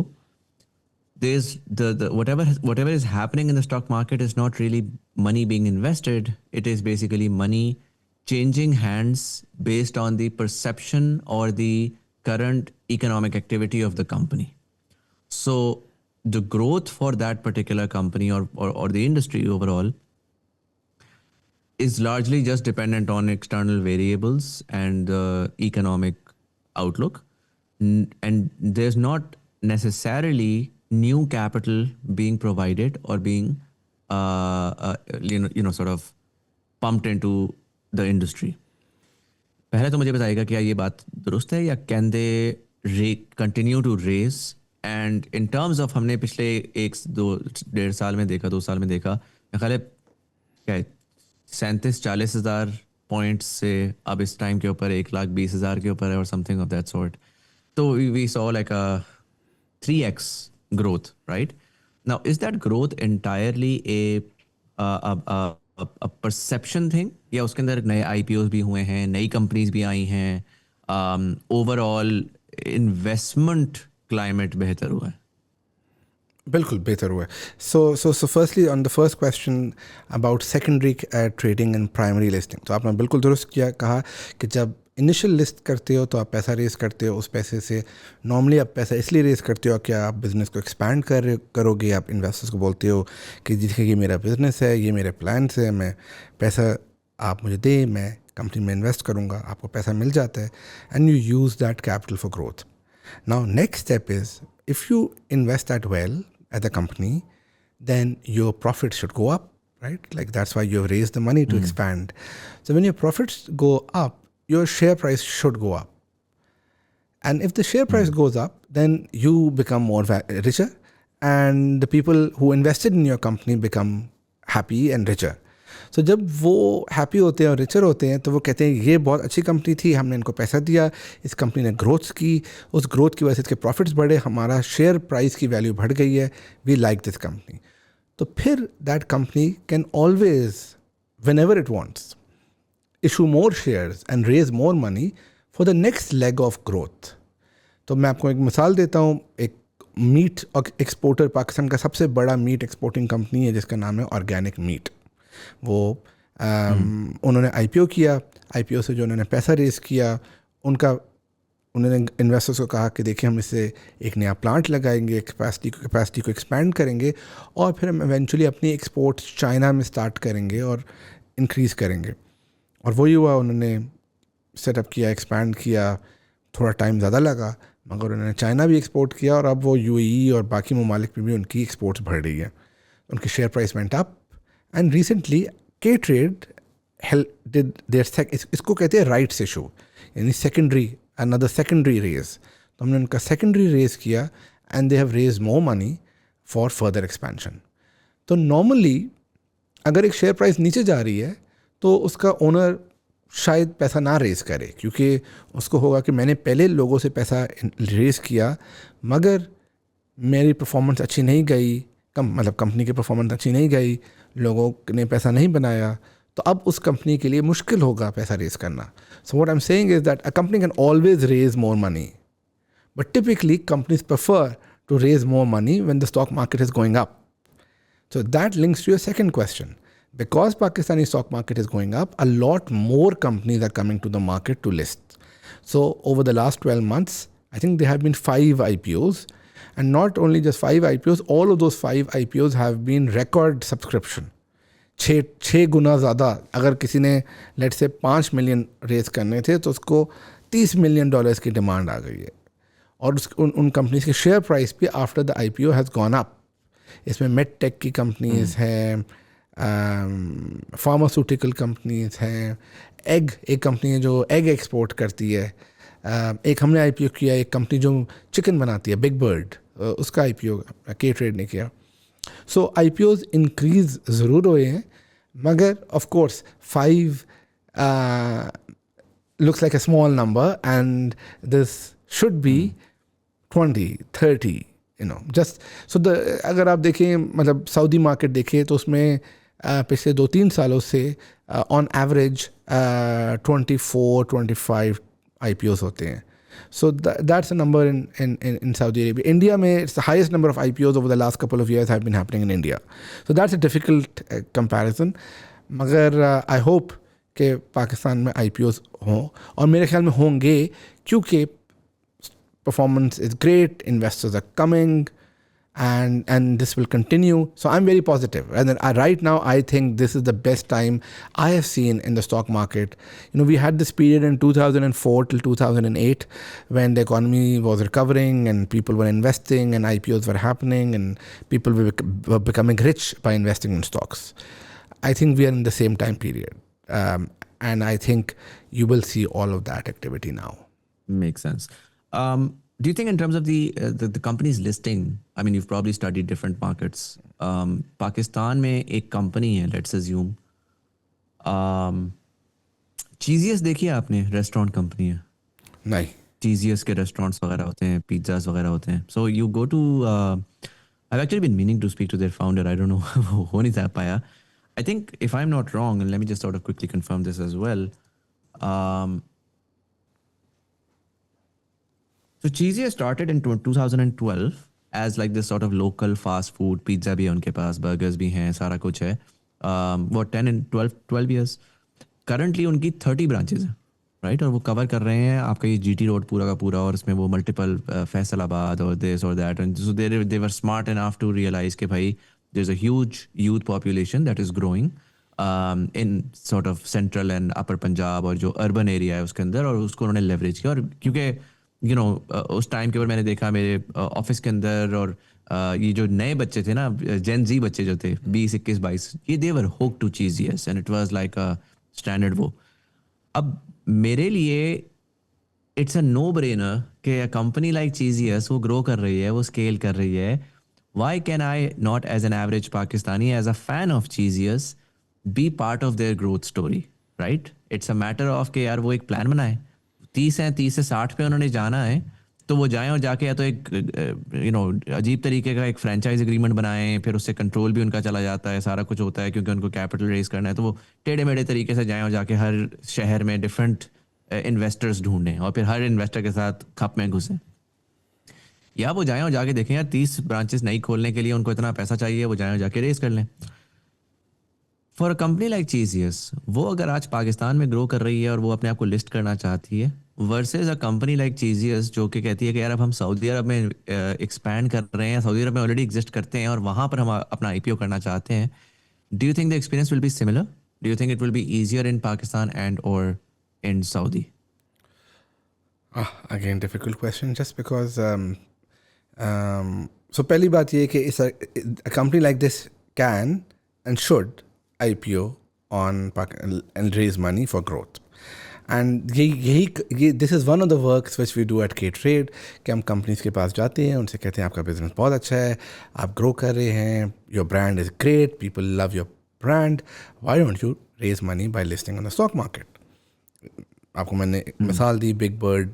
there's the whatever is happening in the stock market is not really money being invested. It is basically money changing hands based on the perception or the current economic activity of the company. So the growth for that particular company or the industry overall is largely just dependent on external variables and the economic outlook. And there's not necessarily new capital being provided or being sort of pumped into the industry. पहले तो मुझे बताइएगा क्या ये बात दुरुस्त है, या can they continue to raise? And in terms of, हमने पिछले 1-2 साल में देखा, 2 साल में देखा, मेरे ख्याल है क्या 37-40 हज़ार पॉइंट्स से अब इस टाइम के ऊपर 1,20,000 के ऊपर है, और समथिंग ऑफ दैट सॉर्ट. तो we saw like a 3x growth, right? Now, is that growth entirely a perception thing, या उसके अंदर नए IPOs भी हुए हैं, नई कंपनीज भी आई हैं, ओवरऑल इन्वेस्टमेंट क्लाइमेट बेहतर हुआ है? बिल्कुल बेहतर हुआ है. So firstly on the first question about secondary trading and primary listing, तो आपने बिल्कुल दुरुस्त किया, कहा कि जब इनिशियल लिस्ट करते हो तो आप पैसा रेज़ करते हो, उस पैसे से नॉर्मली आप पैसा इसलिए रेज़ करते हो कि आप बिज़नेस को एक्सपैंड करोगे. आप इन्वेस्टर्स को बोलते हो कि देखिए ये मेरा बिज़नेस है, ये मेरे प्लान्स है, मैं पैसा आप मुझे दें, मैं कंपनी में इन्वेस्ट करूँगा, आपको पैसा मिल जाता है, and you use that capital for growth. Now next step is, if you invest that well at the company, then your profit should go up, right? Like that's why you have raised the money to expand. So when your profits go up, your share price should go up. And if the share price goes up, then you become more richer, and the people who invested in your company become happy and richer. So जब वो happy होते हैं और richer होते हैं तो वो कहते हैं ये बहुत अच्छी कंपनी थी, हमने इनको पैसा दिया, इस कंपनी ने ग्रोथ की, उस ग्रोथ की वजह से इसके प्रॉफिट्स बढ़े, हमारा शेयर प्राइस की वैल्यू बढ़ गई है, वी लाइक दिस कंपनी. तो फिर that company can always whenever it wants issue more shares and raise more money for the next leg of growth. तो मैं आपको एक मिसाल देता हूँ. एक मीट एक्सपोर्टर, पाकिस्तान का सबसे बड़ा मीट एक्सपोर्टिंग कंपनी है जिसका नाम है ऑर्गेनिक मीट. वो उन्होंने IPO किया. IPO से जो उन्होंने पैसा रेज किया, उन्होंने इन्वेस्टर्स को कहा कि देखिए हम इससे एक नया प्लांट लगाएंगे, कैपेसिटी को एक्सपैंड करेंगे और फिर हम इवेंचुअली अपनी एक्सपोर्ट्स चाइना में स्टार्ट करेंगे और इंक्रीज़ करेंगे. और वही हुआ, उन्होंने सेटअप किया, एक्सपैंड किया, थोड़ा टाइम ज़्यादा लगा, मगर उन्होंने चाइना भी एक्सपोर्ट किया और अब वो UAE और बाकी ममालिक में भी उनकी एक्सपोर्ट्स बढ़ रही है. उनकी share price went up. And recently K-Trade did there, इसको कहते हैं राइट्स इशू, यानी सेकेंडरी, another secondary raise. तो हमने उनका secondary raise किया and they have raised more money for further expansion. तो normally अगर एक शेयर प्राइस नीचे जा रही है तो उसका ओनर शायद पैसा ना रेज़ करे, क्योंकि उसको होगा कि मैंने पहले लोगों से पैसा रेज़ किया मगर मेरी परफॉर्मेंस अच्छी नहीं गई, मतलब कंपनी की परफॉर्मेंस अच्छी नहीं गई, लोगों ने पैसा नहीं बनाया, तो अब उस कंपनी के लिए मुश्किल होगा पैसा रेज़ करना. So what I'm saying is that a company can always raise more money. But typically companies prefer to raise more money when the stock market is going up. So that links to your second question. Because Pakistani stock market is going up, a lot more companies are coming to the market to list. So over the last 12 months, I think there have been 5 IPOs. And not only just 5 IPOs, all of those 5 IPOs have been record subscription. 6 गुना ज़्यादा. अगर किसी ने let's say 5 million raise करने थे तो उसको $30 million की demand आ गई है. और उन कंपनीज के शेयर प्राइस भी after the IPO has gone up. इसमें मेड टेक की कंपनीज हैं, फार्मास्यूटिकल कंपनीज हैं, एक कंपनी है जो एग एक्सपोर्ट करती है, एक हमने IPO किया, एक कंपनी जो चिकन बनाती है, बिग बर्ड, उसका IPO K-Trade ने किया. So IPOs increase ज़रूर हुए हैं, मगर of course 5 looks like a small number and this should be 20, 30, just so अगर आप देखें, मतलब सऊदी मार्केट देखें तो उसमें पिछले 2-3 सालों से on average 24-25 IPOs होते हैं. So that's a number in Saudi Arabia. India mein, it's the highest number of IPOs over the last couple of years have been happening in India. So that's a difficult comparison. Magar I hope कि पाकिस्तान में IPOs हों, और मेरे ख्याल में होंगे, क्योंकि performance is great, investors are coming, and this will continue. So I'm very positive. And then right now, I think this is the best time I have seen in the stock market. We had this period in 2004 till 2008 when the economy was recovering and people were investing and IPOs were happening and people were becoming rich by investing in stocks. I think we are in the same time period. And I think you will see all of that activity now. Makes sense. Do you think in terms of the company's listing, I mean, you've probably studied different markets. Pakistan में एक company है, let's assume. Cheesiest देखिए आपने, restaurant company है. नहीं. Cheesiest के restaurants वगैरह होते हैं, pizzas वगैरह होते हैं. So you go to, I've actually been meaning to speak to their founder. I don't know, हो नहीं था पाया. I think if I'm not wrong, and let me just sort of quickly confirm this as well. So Cheesy started in 2012 as like this sort of local fast food. Pizza भी है उनके पास, burgers भी हैं, सारा कुछ है. What 10 and 12 years. Currently उनकी 30 branches हैं, right? और वो cover कर रहे हैं आपका ये GT road पूरा का पूरा, और इसमें वो multiple फैसलाबाद और this or that. And so they were smart enough to realize कि भाई there's a huge youth population that is growing in sort of central and upper Punjab और जो urban area है उसके अंदर, और उसको उन्होंने leverage किया. और क्योंकि उस टाइम के ऊपर मैंने देखा मेरे ऑफिस के अंदर और ये जो नए बच्चे थे ना, जेन जी बच्चे जो थे 20, 21, 22, ये देवर होक टू चीज़ियस and it was like a standard वो. अब मेरे लिए इट्स अ नो ब्रेनर कि अ कंपनी लाइक चीज़ियस वो ग्रो कर रही है, वो स्केल कर रही है. Why can I not, as an average Pakistani, as a fan of Cheesius, be part of their growth story, right? It's a matter of कि यार वो एक प्लान बनाए, 30 है, 30 से 60 पे उन्होंने जाना है, तो वो जाएं और जाके या तो एक अजीब तरीके का एक फ्रेंचाइज एग्रीमेंट बनाएं, फिर उससे कंट्रोल भी उनका चला जाता है, सारा कुछ होता है क्योंकि उनको कैपिटल रेज करना है, तो वो टेढ़े मेढ़े तरीके से जाएं और जाके हर शहर में डिफरेंट इन्वेस्टर्स ढूंढें और फिर हर इन्वेस्टर के साथ खप में घुसें. या वो जाएं और जाके देखें यार 30 ब्रांचेस नहीं खोलने के लिए उनको इतना पैसा चाहिए, वो जाएं और जाके रेस कर लें. For a company like Cheezious, वो अगर आज पाकिस्तान में ग्रो कर रही है और वो अपने आप को लिस्ट करना चाहती है, versus a company like Cheezious जो कि कहती है कि यार अब हम सऊदी अरब में एक्सपैंड कर रहे हैं, सऊदी अरब में ऑलरेडी एग्जिस्ट करते हैं और वहाँ पर हम अपना IPO करना चाहते हैं. Do you think the experience will be similar? Do you think it will be easier in Pakistan and और in Saudi? Again, difficult question. Just because so पहली बात ये है कि a company like this can and should IPO on and raise money for growth. And this is one of the works which we do at K-Trade कि हम companies के पास जाते हैं, उनसे कहते हैं आपका business बहुत अच्छा है, आप grow कर रहे हैं, your brand is great, people love your brand, why don't you raise money by listing on the stock market? आपको मैंने मिसाल दी, बिग बर्ड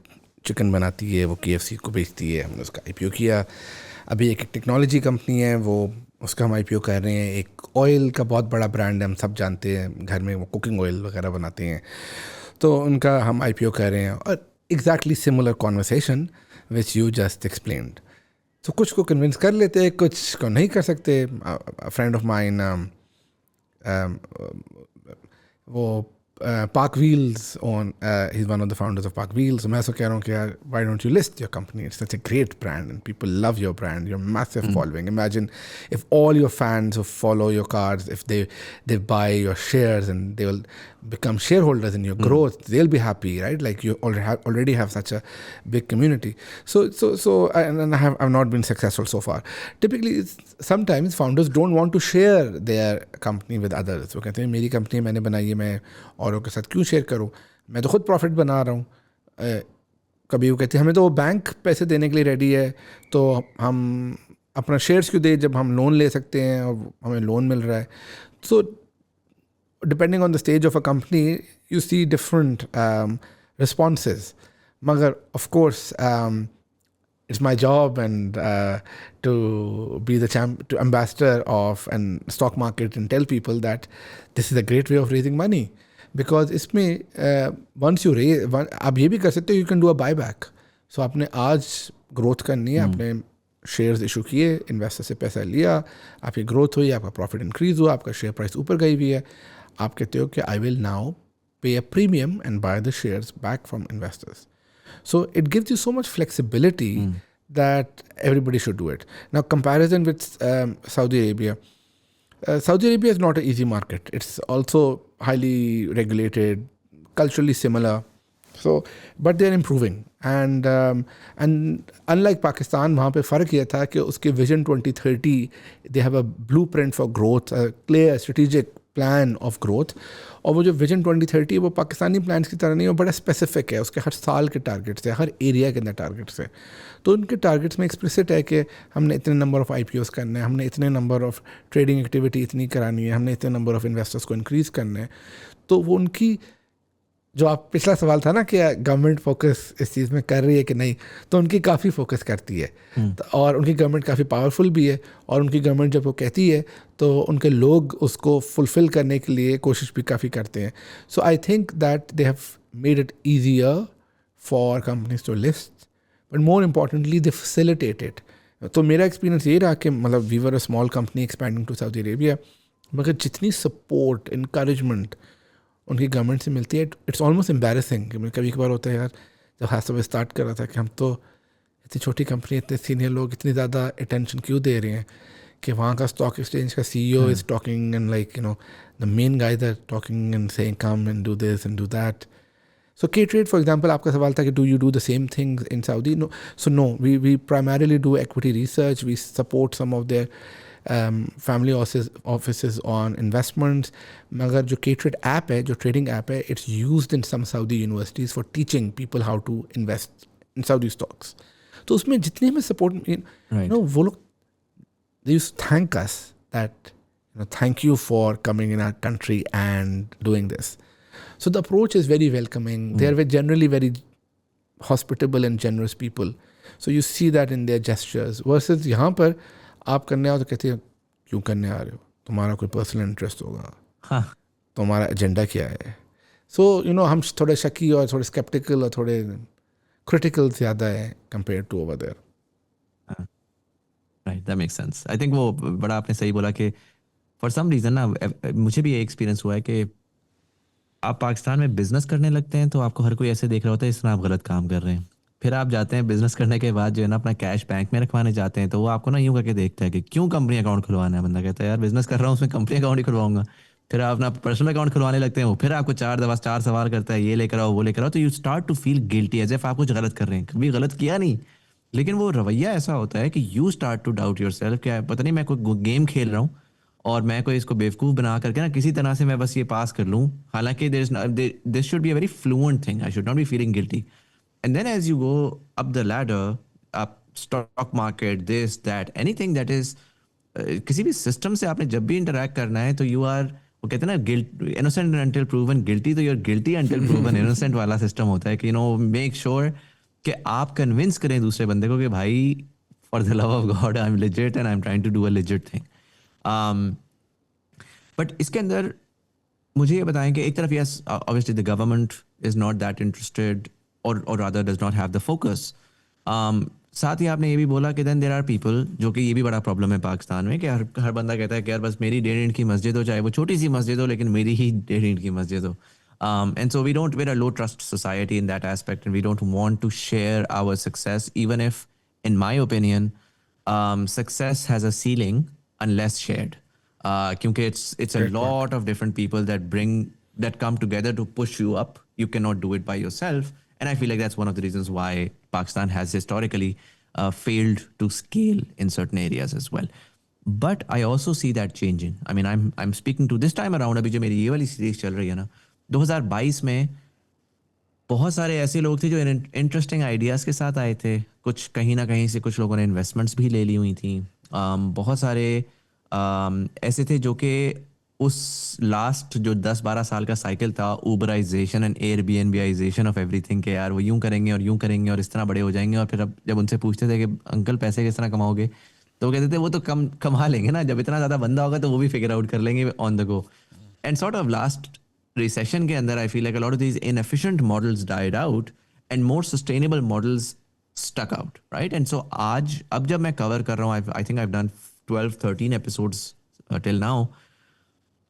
चिकन बनाती है, वो KFC को बेचती है, हमने उसका IPO किया. अभी एक टेक्नोलॉजी कंपनी है, वो उसका हम IPO कर रहे हैं. एक ऑयल का बहुत बड़ा ब्रांड है, हम सब जानते हैं, घर में वो कुकिंग ऑयल वगैरह बनाते हैं, तो उनका हम IPO कर रहे हैं. और exactly similar conversation which you just explained. तो कुछ को कन्विंस कर लेते हैं, कुछ को नहीं कर सकते. फ्रेंड ऑफ माइन वो Park Wheels he's one of the founders of Park Wheels. मैं ऐसा कह रहा हूँ कि यार why don't you list your company? It's such a great brand and people love your brand. Your massive following. Imagine if all your fans who follow your cards, if they buy your shares and they will become shareholders in your growth, they'll be happy, right? Like you already have such a big community. So and I've not been successful so far. Typically, sometimes founders don't want to share their company with others. वो कहते हैं मेरी company मैंने बनाई है, मैं औरों के साथ क्यों शेयर करूं, मैं तो खुद प्रॉफिट बना रहा हूं. कभी वो कहते हैं हमें तो वो बैंक पैसे देने के लिए रेडी है, तो हम अपना शेयर्स क्यों दे जब हम लोन ले सकते हैं और हमें लोन मिल रहा है. सो depending on the stage of a company, you see different responses. Magar, of course, it's my job and to be the to ambassador of an stock market and tell people that this is a great way of raising money. Because इसमें once you raise, आप ये भी कर सकते हो, you can do a buyback. So आपने आज growth करनी है, आपने शेयर्स इशू किए, इन्वेस्टर से पैसा लिया, आपकी ग्रोथ हुई, आपका प्रॉफिट इंक्रीज हुआ, आपका शेयर प्राइस ऊपर गई हुई है, आप कहते हो कि आई विल नाउ पे a premium and by the shares back from investors. So it gives you so much flexibility that everybody should do it. Now, comparison with Saudi Arabia. Saudi Arabia is not an easy market. It's also highly regulated, culturally similar. So, but they're improving. And unlike Pakistan, वहाँ पे फ़र्क यह था कि उसके Vision 2030, they have a blueprint for growth, a clear strategic plan of growth. और वो जो Vision 2030 है वो पाकिस्तानी प्लान्स की तरह नहीं, वो बड़ा स्पेसिफिक है, उसके हर साल के टारगेट्स है, हर एरिया के अंदर टारगेट्स है. तो उनके टारगेट्स में एक्सप्लिसिट है कि हमने इतने नंबर ऑफ IPOs करने हैं, हमने इतने नंबर ऑफ ट्रेडिंग एक्टिविटी इतनी करानी है, हमने इतने नंबर ऑफ इन्वेस्टर्स को इंक्रीज़ करना है. तो वो उनकी जो आप पिछला सवाल था ना कि गवर्नमेंट फोकस इस चीज़ में कर रही है कि नहीं, तो उनकी काफ़ी फोकस करती है. और उनकी गवर्नमेंट काफ़ी पावरफुल भी है, और उनकी गवर्नमेंट जब वो कहती है तो उनके लोग उसको फुलफ़िल करने के लिए कोशिश भी काफ़ी करते हैं. So I think that they have made it easier for companies to list, but more importantly they facilitate it. तो मेरा एक्सपीरियंस ये रहा कि मतलब we were a small company expanding to Saudi Arabia, मगर जितनी सपोर्ट इनकरेजमेंट उनकी government से मिलती है, इट्स ऑलमोस्ट एम्बैरेसिंग. कि कभी कभार होता है यार, जब हाथ स्टार्ट कर रहा था कि हम तो इतनी छोटी कंपनी, इतने सीनियर लोग इतनी ज़्यादा अटेंशन क्यों दे रहे हैं, कि वहाँ का स्टॉक एक्सचेंज का CEO is talking and like the main guys are talking and saying come and do this and do that. So K-Trade, for example, आपका सवाल था कि do you do the same things in Saudi? No. So no, we primarily do equity research. We support some of their family offices on investments. मगर जो K-Trade app है, जो trading app है, it's used in some Saudi universities for teaching people how to invest in Saudi stocks. तो उसमें जितने हमें support, Right. वो लोग they used to thank us that thank you for coming in our country and doing this. So the approach is very welcoming. They're generally very hospitable and generous people. So you see that in their gestures. Versus यहाँ पर आप करने आओ तो कहते हैं क्यों करने आ रहे हो, तुम्हारा कोई पर्सनल इंटरेस्ट होगा, हाँ. तुम्हारा एजेंडा क्या है. सो हम थोड़े शकी और थोड़े स्केप्टिकल और थोड़े क्रिटिकल ज़्यादा है compare to over there. Right, that makes sense. I think वो बड़ा आपने सही बोला कि फॉर सम रीज़न ना मुझे भी ये एक्सपीरियंस हुआ है कि आप पाकिस्तान में बिजनेस करने लगते हैं तो आपको हर कोई ऐसे देख रहा होता है इस तरह आप गलत काम कर रहे हैं. फिर आप जाते हैं बिजनेस करने के बाद जो है ना अपना कैश बैंक में रखवाने जाते हैं तो वो आपको ना यूं करके देखता है कि क्यों कंपनी अकाउंट खुलवाना है. बंदा कहता है यार बिजनेस कर रहा हूँ उसमें कंपनी अकाउंट ही खुलवाऊंगा. फिर आप अपना पर्सनल अकाउंट खुलवाने लगते हैं, वो फिर आपको चार सवाल करता है, ये लेकर आओ वो लेकर आओ. तो you start to feel guilty as if आप कुछ गलत कर रहे हैं. कभी गलत किया नहीं, लेकिन वो रवैया ऐसा होता है कि you start to doubt your self. क्या पता नहीं मैं कोई गेम खेल रहा हूँ और मैं कोई इसको बेवकूफ़ बना करके ना किसी तरह से मैं बस ये पास कर लूँ. हालांकि this should be a very fluent thing. I should not be feeling guilty. And then as you go up the ladder, up stock market, this that, anything that is किसी भी सिस्टम से आपने जब भी इंटरेक्ट करना है तो you are, वो कहते हैं ना guilt, innocent until proven guilty, तो you're guilty until proven innocent वाला सिस्टम होता है कि मेक श्योर कि आप कन्विंस करें दूसरे बंदे को कि भाई for the love of God I am legit and I am trying to do a legit thing. But इसके अंदर मुझे ये बताएं कि एक तरफ yes obviously the government is not that interested और rather does not have the focus. साथ ही आपने ये भी बोला कि देन देयर आर पीपल, जो कि ये भी बड़ा प्रॉब्लम है पाकिस्तान में कि हर बंदा कहता है कि यार बस मेरी 1.5 ईंट की मस्जिद हो, चाहे वो छोटी सी मस्जिद हो लेकिन मेरी ही 1.5 ईंट की मस्जिद हो. And so we're a low trust society in that aspect, and we don't want to share our success, even if, in my opinion, success has a ceiling unless shared. Because it's a lot of different people that come together to push you up. You cannot do it by yourself, and I feel like that's one of the reasons why Pakistan has historically failed to scale in certain areas as well. But I also see that changing. I mean, I'm speaking to this time around. अभी जो मेरी ये वाली series चल रही है ना, 2022 में बहुत सारे ऐसे लोग थे जो इंटरेस्टिंग आइडियाज़ के साथ आए थे. कुछ कहीं ना कहीं से कुछ लोगों ने इन्वेस्टमेंट्स भी ले ली हुई थी. बहुत सारे ऐसे थे जो कि उस लास्ट जो 10-12 साल का साइकिल था, ऊबराइजेशन एंड एयरबीएनबीआइजेशन ऑफ एवरीथिंग, के यार वो यूं करेंगे और इस तरह बड़े हो जाएंगे. और फिर अब जब उनसे पूछते थे कि अंकल पैसे किस तरह कमाओगे, तो वो कहते थे वो तो कमा लेंगे ना, जब इतना ज़्यादा बंदा होगा तो वो भी फिगर आउट कर लेंगे on the go. And sort of last recession के अंदर I feel like a lot of these inefficient models died out and more sustainable models stuck out, right? And so अब जब मैं cover कर रहा हूँ, I think I've done 12-13 episodes till now,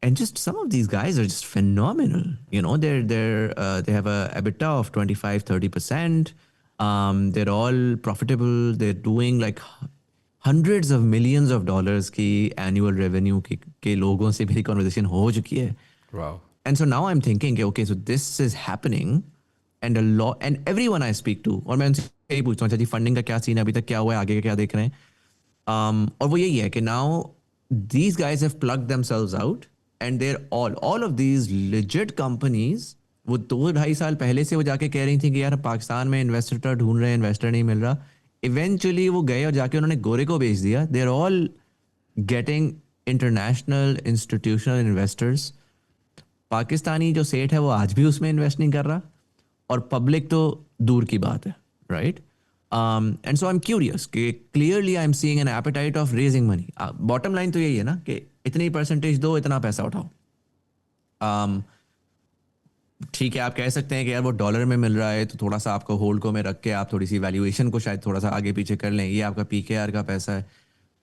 and just some of these guys are just phenomenal. They have a EBITDA of 25-30%. They're all profitable. They're doing like hundreds of millions of dollars की annual revenue के लोगों से मेरी conversation हो चुकी है. Wow. And so now I'm thinking, okay, so this is happening, and everyone I speak to, और मैं उनसे यही पूछता हूँ, अच्छा जी फंडिंग का क्या सीन है, अभी तक क्या हुआ है, आगे का क्या देख रहे हैं. और वो यही है कि now these guys have plugged themselves out, and they're all of these legit companies. वो 2-2.5 साल पहले से वो जाके कह रही थी कि यार पाकिस्तान में इन्वेस्टर ढूंढ रहे हैं, इन्वेस्टर नहीं मिल रहा. इवेंचुअली वो गए और जाके उन्होंने गोरे को बेच दिया. They're all getting international institutional investors. Pakistani जो सेठ है वो आज भी उसमें इन्वेस्ट नहीं कर रहा, और पब्लिक तो दूर की बात है, right? And so I am curious कि clearly I am seeing an appetite of raising money. Bottom line तो यही है ना कि इतनी परसेंटेज दो, इतना पैसा उठाओ. ठीक है, आप कह सकते हैं कि यार वो डॉलर में मिल रहा है तो थोड़ा सा आपको होल्ड को में रख के आप थोड़ी सी वैल्यूएशन को शायद थोड़ा सा आगे पीछे कर लें, ये आपका PKR का पैसा है.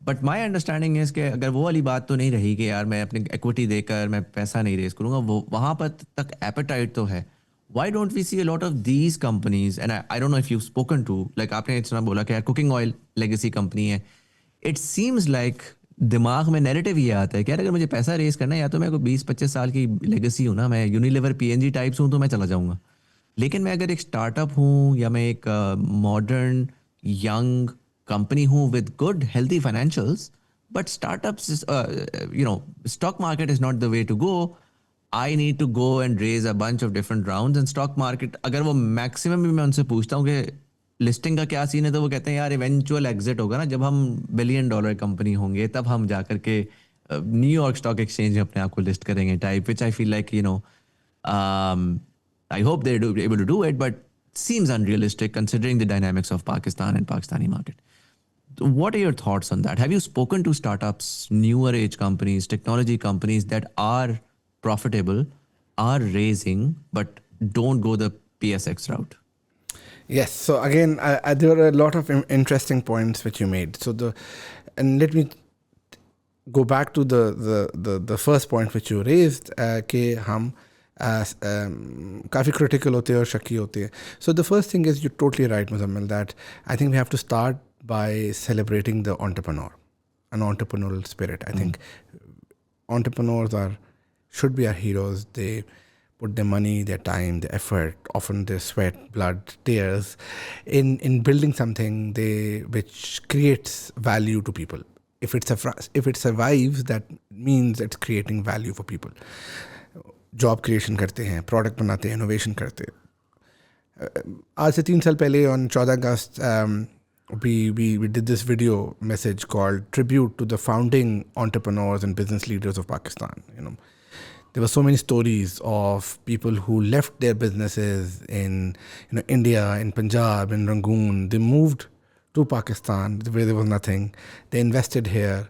बट माई अंडरस्टैंडिंग इज कि अगर वो वाली बात तो नहीं रही कि यार मैं अपनी इक्विटी देकर मैं पैसा नहीं रेज करूँगा, वो वहाँ पर तक एपेटाइट तो है. Why don't we see a lot of these companies? And I don't know if you spoken to, like आपने इतना बोला कि यार कुकिंग ऑयल लेगेसी कंपनी है. इट सीम्स लाइक दिमाग में नैरेटिव ये आता है कि यार अगर मुझे पैसा रेज करना है, या तो मैं कोई 20-25 साल की लेगेसी हूँ ना, मैं यूनिलीवर PNG टाइप्स हूँ तो मैं चला जाऊँगा. लेकिन मैं अगर एक स्टार्टअप हूँ या मैं एक मॉडर्न यंग कंपनी हूँ with good healthy financials, but startups stock market is not the way to go. I need to go and raise a bunch of different rounds and stock market, अगर वो maximum भी मैं उनसे पूछता हूँ कि listing का क्या सीन है, तो वो कहते हैं यार इवेंचुअल एग्जिट होगा ना, जब हम $1 billion कंपनी होंगे तब हम जा करके न्यूयॉर्क स्टॉक एक्सचेंज में अपने आप को लिस्ट करेंगे type, which I feel like I hope they're able to do it, but seems unrealistic considering the dynamics of Pakistan and Pakistani market. What are your thoughts on that? Have you spoken to startups, newer age companies, technology companies that are profitable, are raising, but don't go the PSX route? Yes. So again, there are a lot of interesting points which you made. And let me go back to the first point which you raised, कि हम काफ़ी critical होते हैं और shaky होते हैं. So the first thing is, you're totally right, Muzammil, that I think we have to start by celebrating the entrepreneur, an entrepreneurial spirit. I think entrepreneurs should be our heroes. They put their money, their time, their effort, often their sweat, blood, tears in building something which creates value to people. If it survives, that means it's creating value for people. Job creation करते हैं, product बनाते हैं, innovation करते हैं. आज से 3 साल पहले on 14 August we did this video message called Tribute to the Founding Entrepreneurs and Business Leaders of Pakistan. There were so many stories of people who left their businesses in India, in Punjab, in Rangoon. They moved to Pakistan where there was nothing. They invested here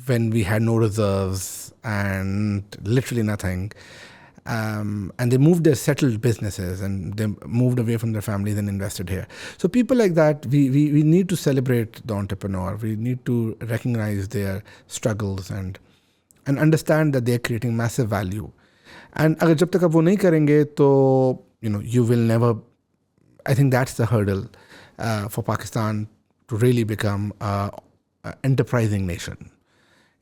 when we had no reserves and literally nothing. And they moved their settled businesses and they moved away from their families and invested here. So people like that, we need to celebrate the entrepreneur. We need to recognize their struggles and understand that they're creating massive value. And अगर जब तक आप वो नहीं करेंगे तो you will never, I think that's the hurdle for Pakistan to really become an enterprising nation.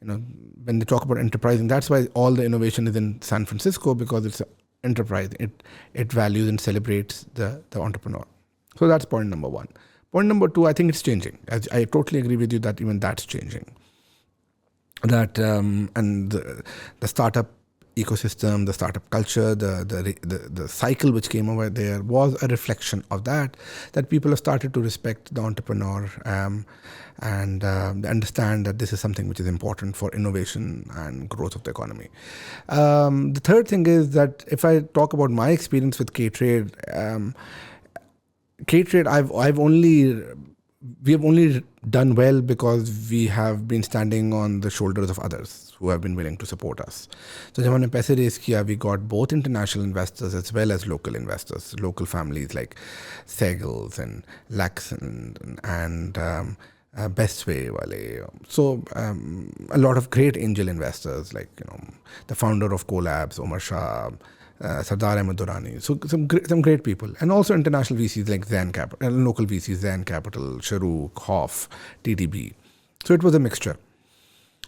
When they talk about enterprising, that's why all the innovation is in San Francisco, because it's enterprise. It values and celebrates the entrepreneur. So that's point number 1. Point number 2, I think it's changing. I totally agree with you that even that's changing. That and the startup ecosystem, the startup culture, the cycle which came over there was a reflection of that people have started to respect the entrepreneur and understand that this is something which is important for innovation and growth of the economy. The third thing is that if I talk about my experience with K-Trade, we have only done well because we have been standing on the shoulders of others who have been willing to support us. So जब हमने पैसे raise किया, we got both international investors as well as local investors, local families like Segals and Laxon and Bestway wale. So a lot of great angel investors like the founder of Collabs, Omar Shah, Sardar Ahmed Durrani. So some great people, and also international VCs like Zen Capital, local VCs Zen Capital, Sharook, Hoff, TDB. So it was a mixture.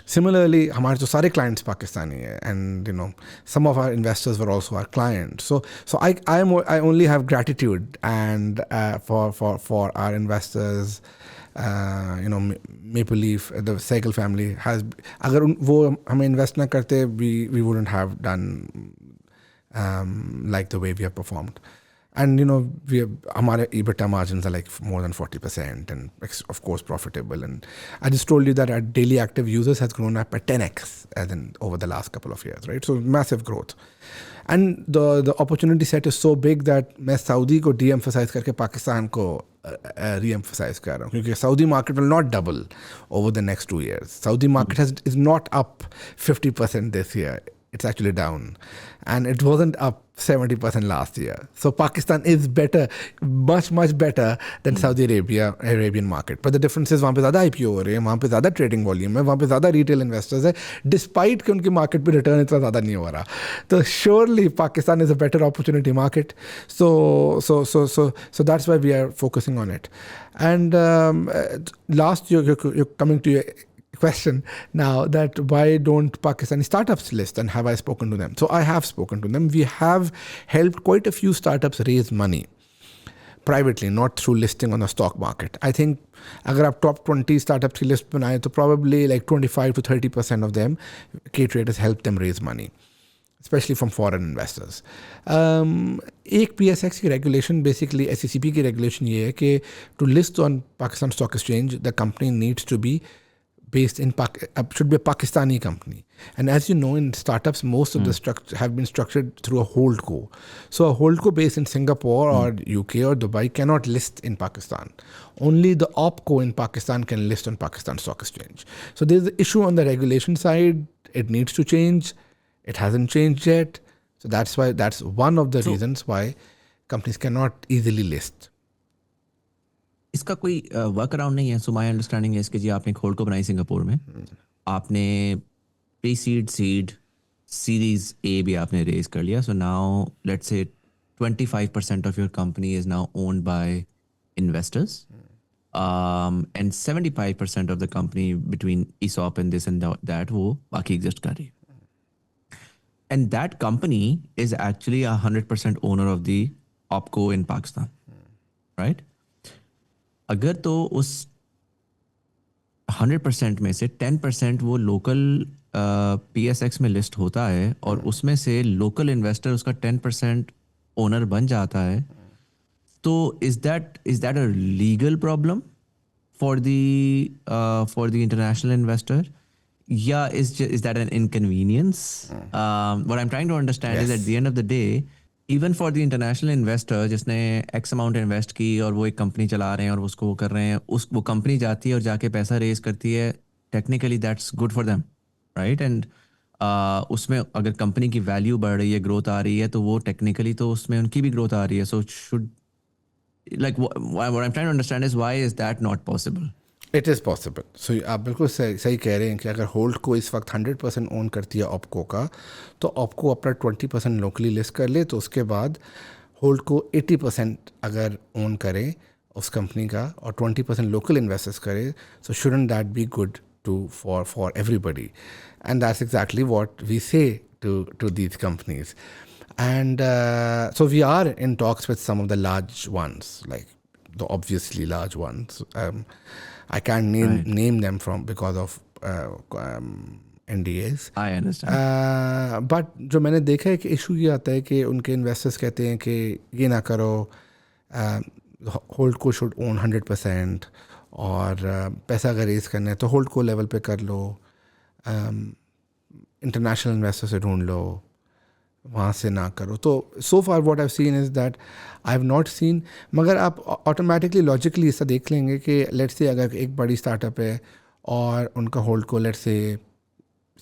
Similarly, हमारे तो सारे clients Pakistani हैं, and some of our investors were also our clients. So I only have gratitude and for our investors. Maple Leaf, the Segal family has. अगर वो हमें invest ना करते, we wouldn't have done like the way we have performed. And our EBITDA margins are like more than 40% and of course profitable. And I just told you that our daily active users has grown up at 10x as in over the last couple of years, right? So massive growth. And the opportunity set is so big that मैं Saudi को de-emphasize करके Pakistan को re-emphasize कर रहा हूँ, क्योंकि Saudi market will not double over the next 2 years. Saudi market is not up 50% this year. It's actually down. And it wasn't up 70% last year. So Pakistan is better, much, much better than Saudi Arabian market. But the difference is वहाँ पे ज़्यादा IPO हो रहे हैं, वहाँ पे ज़्यादा trading volume है, वहाँ पे ज़्यादा retail investors है, despite कि उनकी market पे return इतना ज़्यादा नहीं हो रहा. So surely Pakistan is a better opportunity market. So that's why we are focusing on it. And last, you're coming to your question now that why don't Pakistani startups list, and have I spoken to them? So I have spoken to them. We have helped quite a few startups raise money privately, not through listing on the stock market. I think अगर आप top 20 startups की list बनाए तो probably like 25 to 30% of them, K-Trade has helped them raise money, especially from foreign investors. एक PSX की regulation, basically SECP की regulation ये है कि to list on Pakistan Stock Exchange, the company needs to be based in should be a Pakistani company. And as you know, in startups, most of the structure have been structured through a holdco. So a holdco based in Singapore or UK or Dubai cannot list in Pakistan. Only the opco in Pakistan can list on Pakistan Stock Exchange. So there's the issue on the regulation side. It needs to change. It hasn't changed yet. So that's one of the reasons why companies cannot easily list. इसका कोई work around नहीं है. So my understanding है इसके जी आपने एक hold को बनाई सिंगापुर में, आपने प्री सीड सीरीज ए भी आपने रेज कर लिया. So now let's say 25% of your company is now owned by investors and 75% of the company between ESOP and this and that वो बाकी एग्जिस्ट कर रही है. And that company is actually 100% owner of the opco in Pakistan, right? अगर तो उस 100% में से 10% वो लोकल PSX में लिस्ट होता है और उसमें से लोकल इन्वेस्टर उसका 10% ओनर बन जाता है, तो is that a legal problem for the international investor, या is that an inconvenience? What I am trying to understand is at the end of the day, even for the international investor जिसने X amount invest की और वो एक company चला रहे हैं और उसको वो कर रहे हैं, वो कंपनी जाती है और जाके पैसा रेज करती है, technically that's good for them, right? And उसमें अगर कंपनी की वैल्यू बढ़ रही है, ग्रोथ आ रही है, तो वो टेक्निकली तो उसमें उनकी भी ग्रोथ आ रही है. So should like what I am trying to understand is why is that not possible? It is possible. So आप बिल्कुल सही कह रहे हैं कि अगर होल्ड को इस वक्त 100% ओन करती है ऑपको का, तो ऑपको अपना 20% लोकली लिस्ट कर ले, तो उसके बाद होल्ड को 80% अगर ओन करे उस कंपनी का और 20% लोकल इन्वेस्टर्स करे, so shouldn't that be good too for everybody? And that's exactly what we say to these companies. And so we are in talks with some of the large ones, like the obviously large ones. I can't name them because of NDAs. I understand. But जो मैंने देखा है कि issue ये आता है कि उनके इन्वेस्टर्स कहते हैं कि ये ना करो, होल्ड को शुड ओन 100%, और पैसा अगर रेज करना है तो होल्ड को लेवल पे कर लो, इंटरनेशनल इन्वेस्टर से ढूंढ लो, वहाँ से ना करो. तो so far what I have seen is that I have not seen. मगर आप ऑटोमेटिकली लॉजिकली ऐसा देख लेंगे कि लेट्स से अगर एक बड़ी स्टार्टअप है और उनका होल्ड को लेट्स से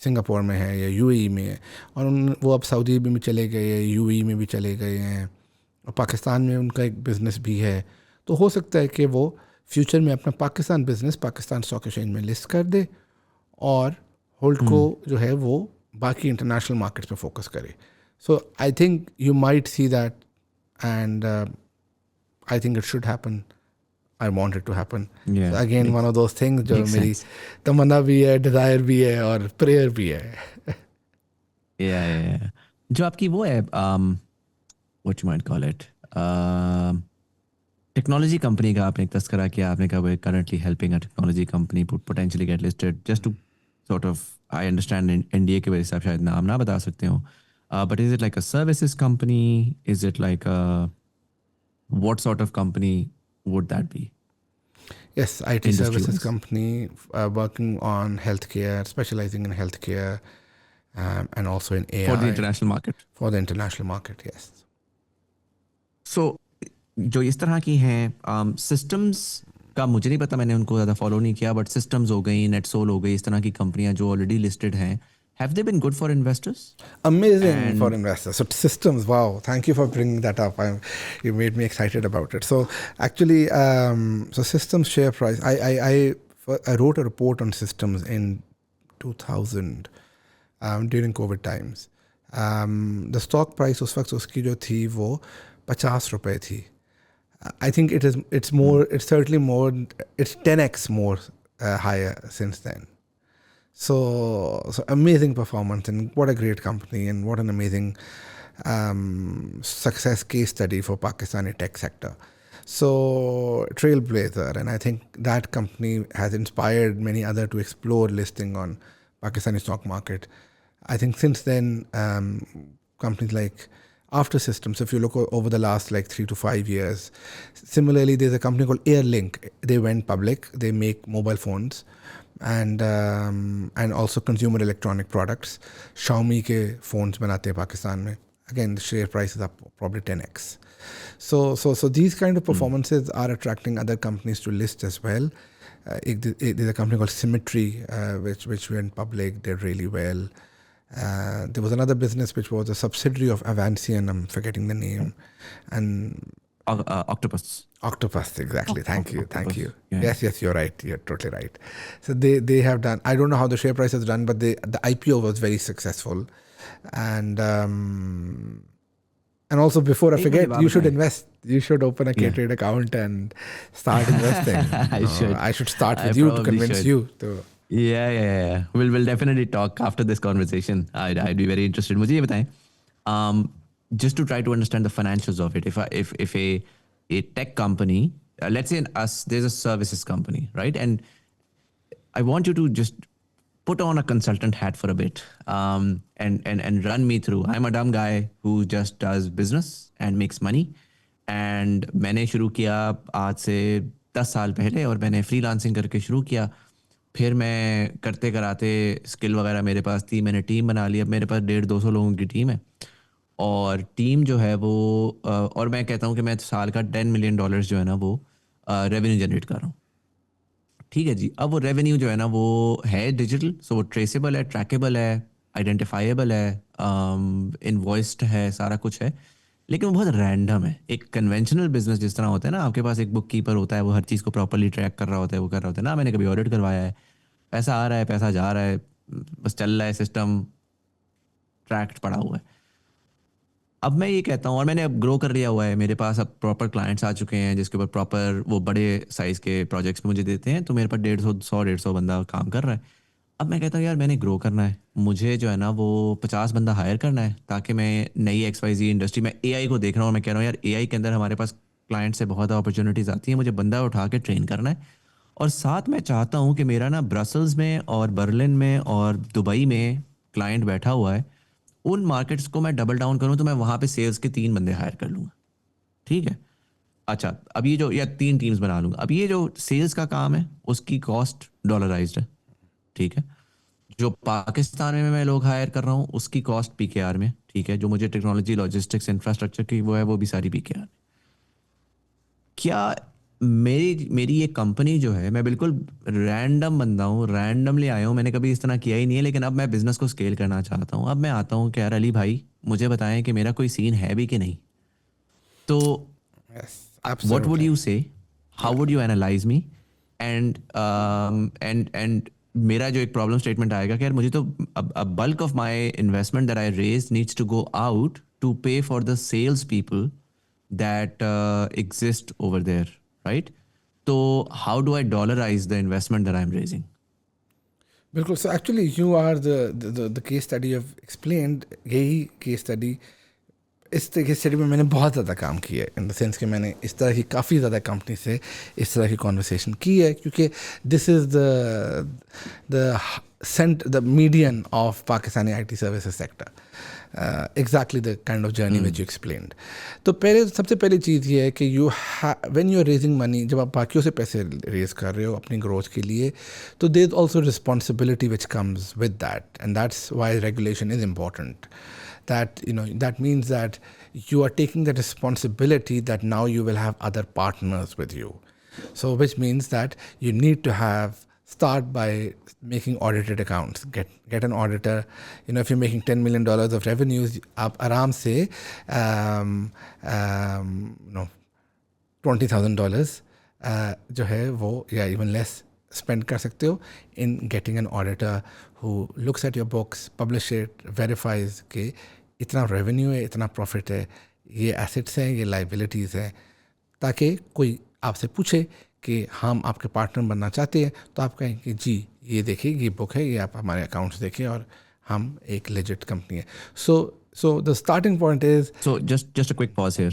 सिंगापुर में है या UAE में है, और वो अब सऊदी में भी चले गए हैं, UAE में भी चले गए हैं, और पाकिस्तान में उनका एक बिज़नेस भी है, तो हो सकता है कि वो फ्यूचर में अपना Pakistan business Pakistan stock exchange में लिस्ट कर दे और होल्ड को जो है वो बाकी इंटरनेशनल मार्केट्स पे फोकस करे. So I think you might see that, and I think it should happen. I want it to happen. Yeah, so again, one of those things जो मेरी तमन्ना भी है, desire भी है और prayer भी है. Yeah. जो आपकी वो है, what you might call it, technology company का आपने एक तस्करा किया, आपने कहा we're currently helping a technology company potentially get listed. Just to sort of, I understand NDA की वजह से आप शायद नाम ना बता सकते हो. But is it like a services company? Is it like what sort of company would that be? Yes, IT services company working on healthcare, specializing in healthcare, and also in AI. For the international market? For the international market, yes. So, जो इस तरह की हैं systems का मुझे नहीं पता, मैंने उनको ज़्यादा फॉलो नहीं किया, बट systems हो गई, NetSol हो गई, इस तरह की कंपनियां जो ऑलरेडी लिस्टेड हैं, have they been good for investors? Amazing for investors. So systems, wow. Thank you for bringing that up. You made me excited about it. So actually, so systems share price. I wrote a report on systems in 2000 during COVID times. The stock price उस वक्त उसकी जो थी वो 50 रुपए थी. I think it's certainly more, it's 10x more higher since then. So amazing performance, and what a great company, and what an amazing success case study for Pakistani tech sector. So trailblazer, and I think that company has inspired many other to explore listing on Pakistani stock market. I think since then, companies like After Systems, if you look over the last like 3 to 5 years, similarly, there's a company called Airlink. They went public. They make mobile phones and also consumer electronic products. Xiaomi के phones बनाते हैं पाकिस्तान में. Again, the share price is up probably 10x. So these kind of performances are attracting other companies to list as well. There's a company called Symmetry, which went public, did really well. There was another business which was a subsidiary of Avancian, I'm forgetting the name. And Octopus. Octopus, exactly. Thank you. Yeah. Yes, you're right. You're totally right. So they have done, I don't know how the share price has done, but the IPO was very successful. And also, before I forget, you should invest. You should open a K-Trade account and start investing. I should start with you to convince you. Yeah. We'll definitely talk after this conversation. I'd be very interested. मुझे ये बताएं, just to try to understand the financials of it. If a tech company, let's say there's a services company, right? And I want you to just put on a consultant hat for a bit, and run me through. I'm a dumb guy who just does business and makes money. And मैंने शुरू किया आज से 10 साल पहले, और मैंने freelancing करके शुरू किया. फिर मैं करते कराते स्किल वगैरह मेरे पास थी, मैंने टीम बना ली. अब मेरे पास 150-200 लोगों की टीम है, और टीम जो है वो और मैं कहता हूँ कि मैं साल का $10 मिलियन जो है ना वो रेवेन्यू जनरेट कर रहा हूँ. ठीक है जी. अब वो रेवेन्यू जो है ना वो है डिजिटल, सो वो ट्रेसेबल है, ट्रैकेबल है, आइडेंटिफाइबल है, इनवॉइस्ड है, सारा कुछ है. लेकिन वो बहुत रैंडम है. एक कन्वेंशनल बिजनेस जिस तरह होता है ना, आपके पास एक बुक कीपर होता है, वो हर चीज़ को प्रॉपरली ट्रैक कर रहा होता है, वो कर रहा होता है ना. मैंने कभी ऑडिट करवाया है, पैसा आ रहा है, पैसा जा रहा है, बस चल रहा है, सिस्टम ट्रैक्ट पड़ा हुआ है. अब मैं ये कहता हूँ, और मैंने अब ग्रो कर लिया हुआ है, मेरे पास अब प्रॉपर क्लाइंट्स आ चुके हैं जिसके ऊपर प्रॉपर वो बड़े साइज़ के प्रोजेक्ट्स मुझे देते हैं, तो मेरे पास 150 बंदा काम कर रहा है. अब मैं कहता हूँ यार मैंने ग्रो करना है, मुझे जो है ना वो 50 बंदा हायर करना है, ताकि मैं नई XYZ इंडस्ट्री में AI को देख रहा हूँ. मैं कह रहा हूँ यार AI के अंदर हमारे पास क्लाइंट से बहुत अपॉर्चुनिटीज़ आती हैं, मुझे बंदा उठा के ट्रेन करना है. और साथ मैं चाहता हूँ कि मेरा ना ब्रसल्स में और बर्लिन में और दुबई में क्लाइंट बैठा हुआ है, उन मार्केट्स को मैं डबल डाउन करूँ, तो मैं वहाँ पे सेल्स के 3 बंदे हायर कर लूँगा. ठीक है. अच्छा, अब ये जो, या 3 टीम्स बना लूँगा. अब ये जो सेल्स का काम है उसकी कॉस्ट डॉलराइज्ड है. ठीक है. जो पाकिस्तान में मैं लोग हायर कर रहा हूँ उसकी कॉस्ट PKR में. ठीक है. जो मुझे टेक्नोलॉजी, लॉजिस्टिक्स, इंफ्रास्ट्रक्चर की वो है, वो भी सारी PKR. क्या मेरी ये कंपनी जो है, मैं बिल्कुल रैंडम बंदा हूँ, रैंडमली आया हूँ, मैंने कभी इस तरह किया ही नहीं है, लेकिन अब मैं बिजनेस को स्केल करना चाहता हूँ. अब मैं आता हूँ कि यार अली भाई मुझे बताएं कि मेरा कोई सीन है भी कि नहीं. तो व्हाट वुड यू से, how would you analyse me, and मेरा जो एक प्रॉब्लम स्टेटमेंट आएगा कि यार मुझे तो bulk of my investment that I raise needs to go out to pay for the sales people that exist over there, right? So how do I dollarize the investment that I'm raising? बिल्कुल. So actually you are the case study you've explained. यही case study, इस case study में मैंने बहुत ज़्यादा काम किया है, इन द सेंस कि मैंने इस तरह की काफ़ी ज़्यादा कंपनी से इस तरह की कॉन्वर्सेशन की है, क्योंकि this is the median of Pakistani IT services sector. Exactly the kind of journey which you explained. तो सबसे पहली चीज़ ये है कि when you are raising money, जब आप बाकियों से पैसे रेज कर रहे हो अपनी ग्रोथ के लिए, तो there is also responsibility which comes with that, and that's why regulation is important. That means that you are taking the responsibility that now you will have other partners with you. So which means that you need to start by making audited accounts. Get an auditor. If you're making $10 million of revenues, आप आराम से $20,000 जो है वो, या even less spend कर सकते हो in getting an auditor who looks at your books, publish it, verifies कि इतना revenue है, इतना profit है, ये assets हैं, ये liabilities हैं, ताकि कोई आपसे पूछे कि हम आपके पार्टनर बनना चाहते हैं, तो आप कहें कि जी ये देखिए ये बुक है, ये आप हमारे अकाउंट्स देखिए और हम एक लेजिट कंपनी है. So the starting point is So just a quick pause here.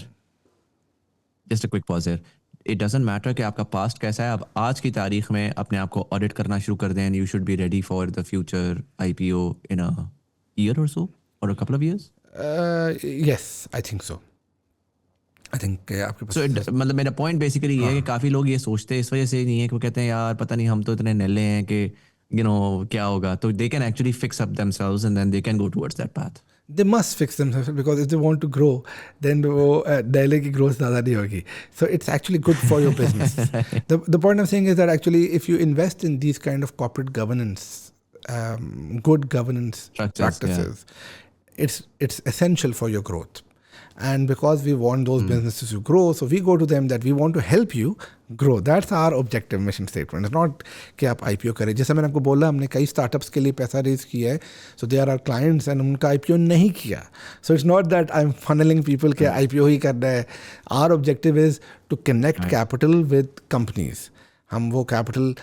Just a quick pause here. It doesn't matter कि आपका past कैसा है. आप आज की तारीख में अपने आप को audit करना शुरू कर दें and you should be ready for the future IPO in a year or so or a couple of years. yes, I think so. I think आपके पास So मतलब मेरा point basically ये है कि काफ़ी लोग ये सोचते हैं, इस वजह से नहीं है कि वो कहते हैं यार पता नहीं हम तो इतने नल्ले हैं कि क्या होगा. तो they can actually fix up themselves and then they can go towards that path. they must fix themselves because if they want to grow then वो daily की growth ज़्यादा नहीं होगी. So it's actually good for your business. The point I'm saying is that actually if you invest in these kind of corporate governance, good governance Structures, practices, it's essential for your growth. And because we want those businesses to grow, so we go to them that we want to help you grow. That's our objective mission statement. It's not कि आप IPO करें. जैसा मैंने आपको बोला, हमने कई startups के लिए पैसा रेज किया है. So they are our clients and उनका IPO नहीं किया. So it's not that I'm funneling people कि IPO ही करना है. Our objective is to connect capital with companies. हम वो capital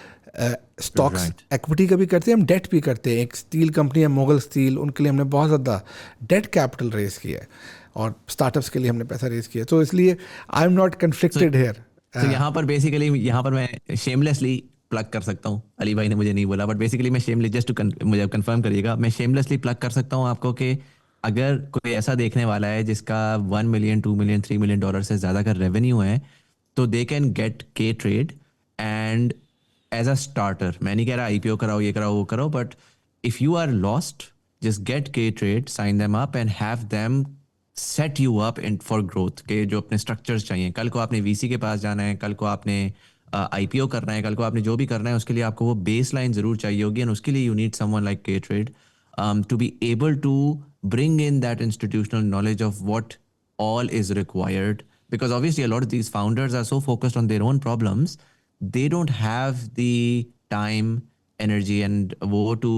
स्टॉक्स इक्विटी का भी करते हैं, हम डेट भी करते हैं. एक स्टील कंपनी है मोगल स्टील, उनके लिए हमने बहुत ज़्यादा डेट कैपिटल रेज किया है और स्टार्टअप्स के लिए हमने पैसा रेज किया. तो इसलिए आई एम नॉट कन्फ्लिक्टेड हियर. तो यहाँ पर बेसिकली मैं शेमलेसली प्लग कर सकता हूँ. अली भाई ने मुझे नहीं बोला बट बेसिकली मैं शेमलेस जस्ट टू मुझे कंफर्म करिएगा, मैं शेमलेसली प्लग कर सकता हूँ आपको कि अगर कोई ऐसा देखने वाला है जिसका 1 मिलियन 2 मिलियन 3 मिलियन डॉलर से ज़्यादा का रेवेन्यू है तो दे कैन गेट के Trade and as a starter. मैं नहीं कह रहा IPO कराओ ये कराओ वो कराओ, but if you are lost just get के trade, sign them up and have them set you up in for growth के जो अपने स्ट्रक्चर्स चाहिए. कल को आपने VC के पास जाना है, कल को आपने IPO करना है, कल को आपने जो भी करना है उसके लिए आपको वो बेस लाइन ज़रूर चाहिए होगी एंड उसके लिए you need someone like K Trade to be able to bring in that institutional knowledge of what all is required, because obviously a lot of these founders are so focused on their own problems they don't have the time, energy and wo to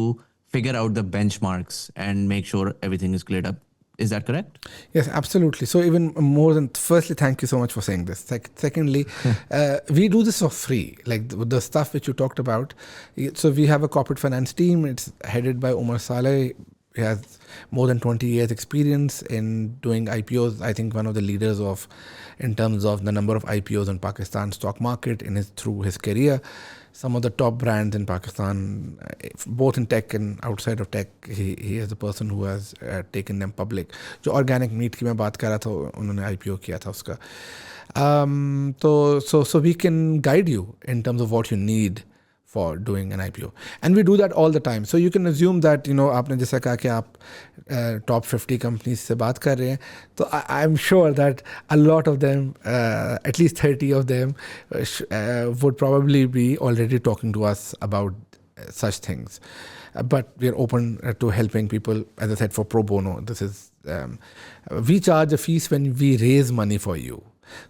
figure out the benchmarks and make sure everything is cleared up. Is that correct? Yes, absolutely. So even more than, firstly, thank you so much for saying this. Secondly, we do this for free, like the stuff which you talked about. So we have a corporate finance team. It's headed by Umar Saleh. He has more than 20 years experience in doing IPOs. I think one of the leaders in terms of the number of IPOs in Pakistan stock market through his career. Some of the top brands in Pakistan, both in tech and outside of tech, he is the person who has taken them public. जो organic meat की मैं बात कर रहा था, उन्होंने IPO किया था उसका. So we can guide you in terms of what you need for doing an IPO, and we do that all the time. So you can assume that आपने जैसा कहा कि आप top 50 companies से बात कर रहे हैं, तो I'm sure that a lot of them, at least 30 of them, would probably be already talking to us about such things. But we are open to helping people, as I said, for pro bono. This is we charge a fees when we raise money for you.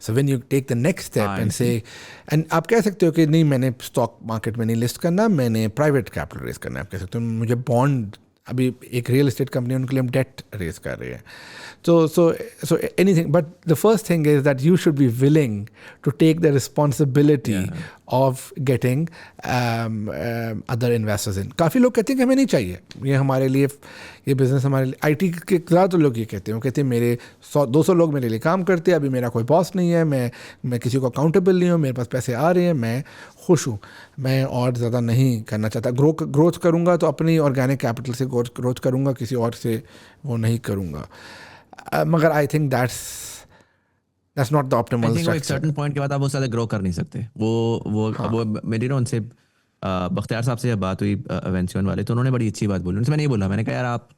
So when you take the next step and say, and आप कह सकते हो कि नहीं मैंने stock market में नहीं list करना, मैंने प्राइवेट कैपिटल रेज करना है. आप कह सकते हो मुझे बॉन्ड, अभी एक रियल एस्टेट कंपनी उनके लिए हम डेट रेज कर रहे हैं. So anything, but the first thing is that you should be willing to take the responsibility of getting other investors in. काफ़ी लोग कहते हैं कि हमें नहीं चाहिए ये हमारे लिए, ये बिजनेस हमारे लिए. IT के ज़्यादातर लोग ये कहते हैं, वो कहते हैं मेरे 100-200 लोग मेरे लिए काम करते हैं, अभी मेरा कोई बॉस नहीं है, मैं किसी को अकाउंटेबल नहीं हूँ, मेरे पास पैसे आ रहे हैं, मैं खुश हूँ, मैं और ज़्यादा नहीं करना चाहता. ग्रोथ करूँगा तो अपनी ऑर्गेनिक कैपिटल से ग्रोथ करूँगा, किसी और से वो नहीं करूँगा. मगर I think that's not the optimal structure. एक certain point के बाद आप वो ज़्यादा ग्रो कर नहीं सकते. वो मेरी उनसे बख्तियार साहब से बात हुई वेंचुअन वाले, तो उन्होंने बड़ी अच्छी बात बोली. उनसे मैं नहीं बोला, मैंने कहा यार आप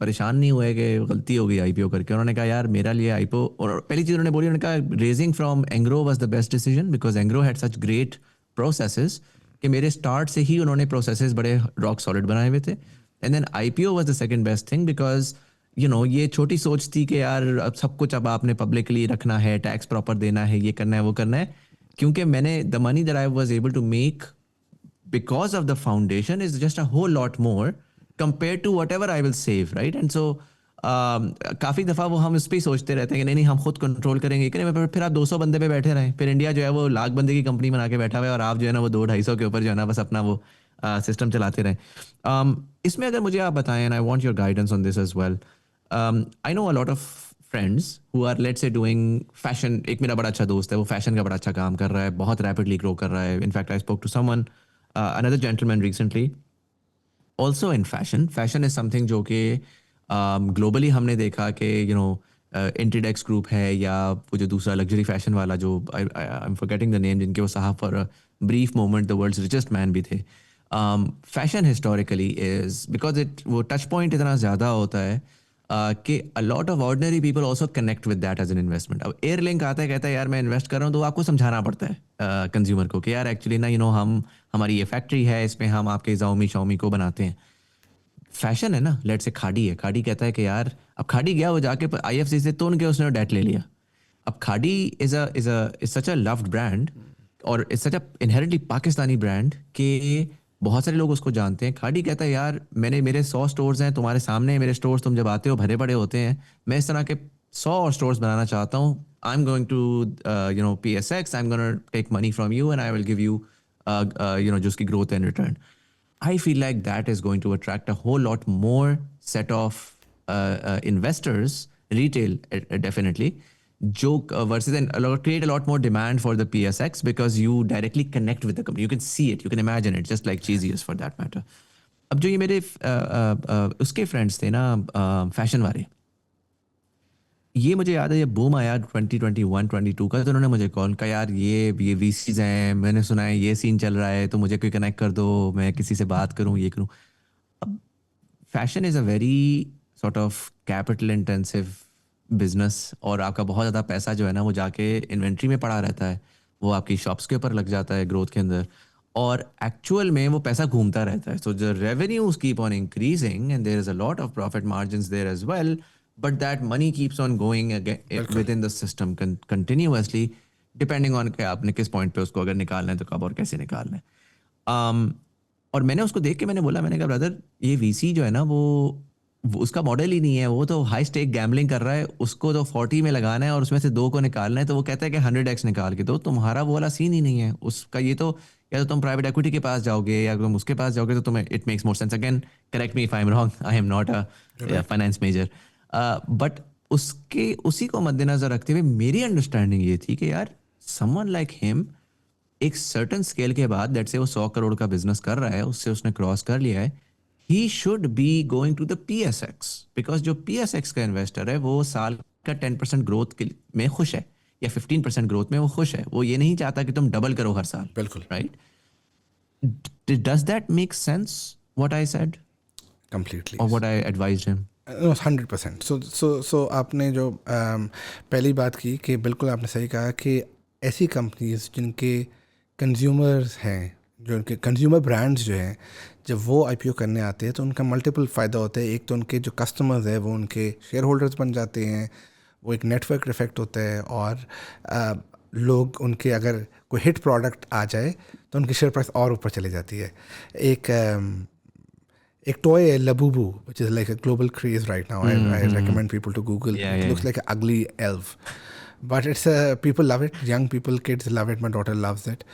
परेशान नहीं हुए कि गलती हो गई IPO करके. उन्होंने कहा यार मेरा लिए IPO, और पहली चीज़ उन्होंने बोली, उन्होंने कहा raising from Engro was the best decision because Engro had such great processes कि मेरे स्टार्ट से ही उन्होंने प्रोसेसेस बड़े रॉक सॉलिड बनाए हुए थे. And then IPO was the second best thing because ये छोटी सोच थी कि यार अब सब कुछ अब आपने पब्लिकली रखना है, टैक्स प्रॉपर देना है, ये करना है वो करना है. क्योंकि मैंने the money that I was able to make because of the foundation is just a whole lot more compare to whatever I will save, right. And so काफ़ी दफ़ा वो हम इस पर ही सोचते रहते हैं कि नहीं हम खुद कंट्रोल करेंगे, फिर आप 200 बंदे पे बैठे रहें, फिर इंडिया जो है वो लाख बंदे की कंपनी बना के बैठा हुआ है और आप जो है ना वो 200-250 के ऊपर जो है ना बस अपना वो सिस्टम चलाते रहें। इसमें अगर मुझे आप बताएं, and I want your guidance on this as well, I know a lot of friends who are let's say doing fashion. एक मेरा बड़ा अच्छा दोस्त है, वो फैशन का बड़ा अच्छा काम कर रहा है, बहुत रैपिडली ग्रो कर रहा है। In fact I spoke to someone, another gentleman recently also in fashion. Fashion is something जो कि ग्लोबली हमने देखा कि इंटीडेक्स ग्रुप है, या वो जो दूसरा लग्जरी फैशन वाला जो I am forgetting the name, जिनके वो साहब for a brief moment the world's richest man भी थे। फैशन हिस्टोरिकली इज बिकॉज वो टच पॉइंट इतना ज़्यादा होता है कि a lot of ordinary people also connect with that as an investment. अब एयरलिंक आता है, कहता है यार मैं इन्वेस्ट कर रहा हूँ, तो आपको समझाना पड़ता है कंज्यूमर को कि यार एक्चुअली ना हमारी ये फैक्ट्री है, इसमें हम आपके Xiaomi को बनाते हैं। फैशन है ना, लेट से खाड़ी है, खाड़ी कहता है कि यार, अब खाड़ी गया वो जाके IFC से तोड़ के उसने डेट ले लिया। अब Khaadi is such a loved brand, और it's such a inherently Pakistani brand कि बहुत सारे लोग उसको जानते हैं। खाड़ी कहता है यार मेरे 100 स्टोर्स हैं, तुम्हारे सामने मेरे स्टोर्स, तुम जब आते हो भरे पड़े होते हैं, मैं इस तरह के 100 और स्टोर्स बनाना चाहता हूँ। I am going to PSX, I am gonna take money from you and I will give you जिसकी growth in return. I feel like that is going to attract a whole lot more set of investors, retail definitely, versus then create a lot more demand for the PSX because you directly connect with the company. You can see it, you can imagine it, just like Cheesiest for that matter. अब जो ये मेरे उसके friends थे ना fashion वाले, ये मुझे याद है ये बूम आया 2021-22 का, तो उन्होंने मुझे कॉल किया, यार ये VCs हैं, मैंने सुना है ये सीन चल रहा है, तो मुझे कोई कनेक्ट कर दो, मैं किसी से बात करूं, ये करूं। अब fashion is a very sort of capital intensive business, और आपका बहुत ज़्यादा पैसा जो है ना वो जाके इन्वेंट्री में पड़ा रहता है, वो आपकी शॉप्स के ऊपर लग जाता है ग्रोथ के अंदर, और एक्चुअल में वो पैसा घूमता रहता है। So the revenues keep on increasing and there is a lot of profit margins there as well, but that money keeps on going again within the system continuously, depending on कि आपने किस point पे उसको अगर निकालना है तो कब और कैसे निकालना है। और मैंने उसको देख के मैंने बोला, मैंने कहा ब्रदर ये VC जो है ना वो उसका मॉडल ही नहीं है, वो तो हाई स्टेक गैम्बलिंग कर रहा है, उसको तो 40 में लगाना है और उसमें से 2 को निकालना है, तो वो कहता है कि 100x निकाल के दो। तुम्हारा वो वाला सीन ही नहीं है उसका। ये तो या तो तुम प्राइवेट इक्विटी के पास जाओगे या तुम उसके पास जाओगे, तो तुम्हें it makes more sense. Again correct me if I am wrong, I am not a finance major, but उसी को मद्देनजर रखते हुए मेरी अंडरस्टैंडिंग ये थी कि यार समवन लाइक हिम एक सर्टन स्केल के बाद, दैट से वो 100 करोड़ का बिजनेस कर रहा है, उससे उसने क्रॉस कर लिया है, he should be going to the PSX, because जो PSX का इन्वेस्टर है वो साल का 10% ग्रोथ में खुश है, या 15% ग्रोथ में वो खुश है। वो ये नहीं चाहता कि तुम डबल करो हर साल। बिल्कुल right. Does that make sense what I said completely और व्हाट आई एडवाइज्ड हिम? 100%। सो आपने जो पहली बात की कि बिल्कुल आपने सही कहा कि ऐसी कंपनीज जिनके कंज्यूमर्स हैं, जो उनके कंज्यूमर ब्रांड्स जो हैं, जब वो IPO करने आते हैं तो उनका मल्टीपल फ़ायदा होता है। एक तो उनके जो कस्टमर्स हैं वो उनके शेयर होल्डर्स बन जाते हैं, वो एक नेटवर्क इफेक्ट होता है, और लोग उनके अगर कोई हिट प्रोडक्ट आ जाए तो उनकी शेयर प्राइस और ऊपर चली जाती है। एक टॉय है Labubu, which is like a global craze right now. I recommend people to Google. It looks like an ugly elf, but it's people love it. Young people, kids love it. My daughter loves it.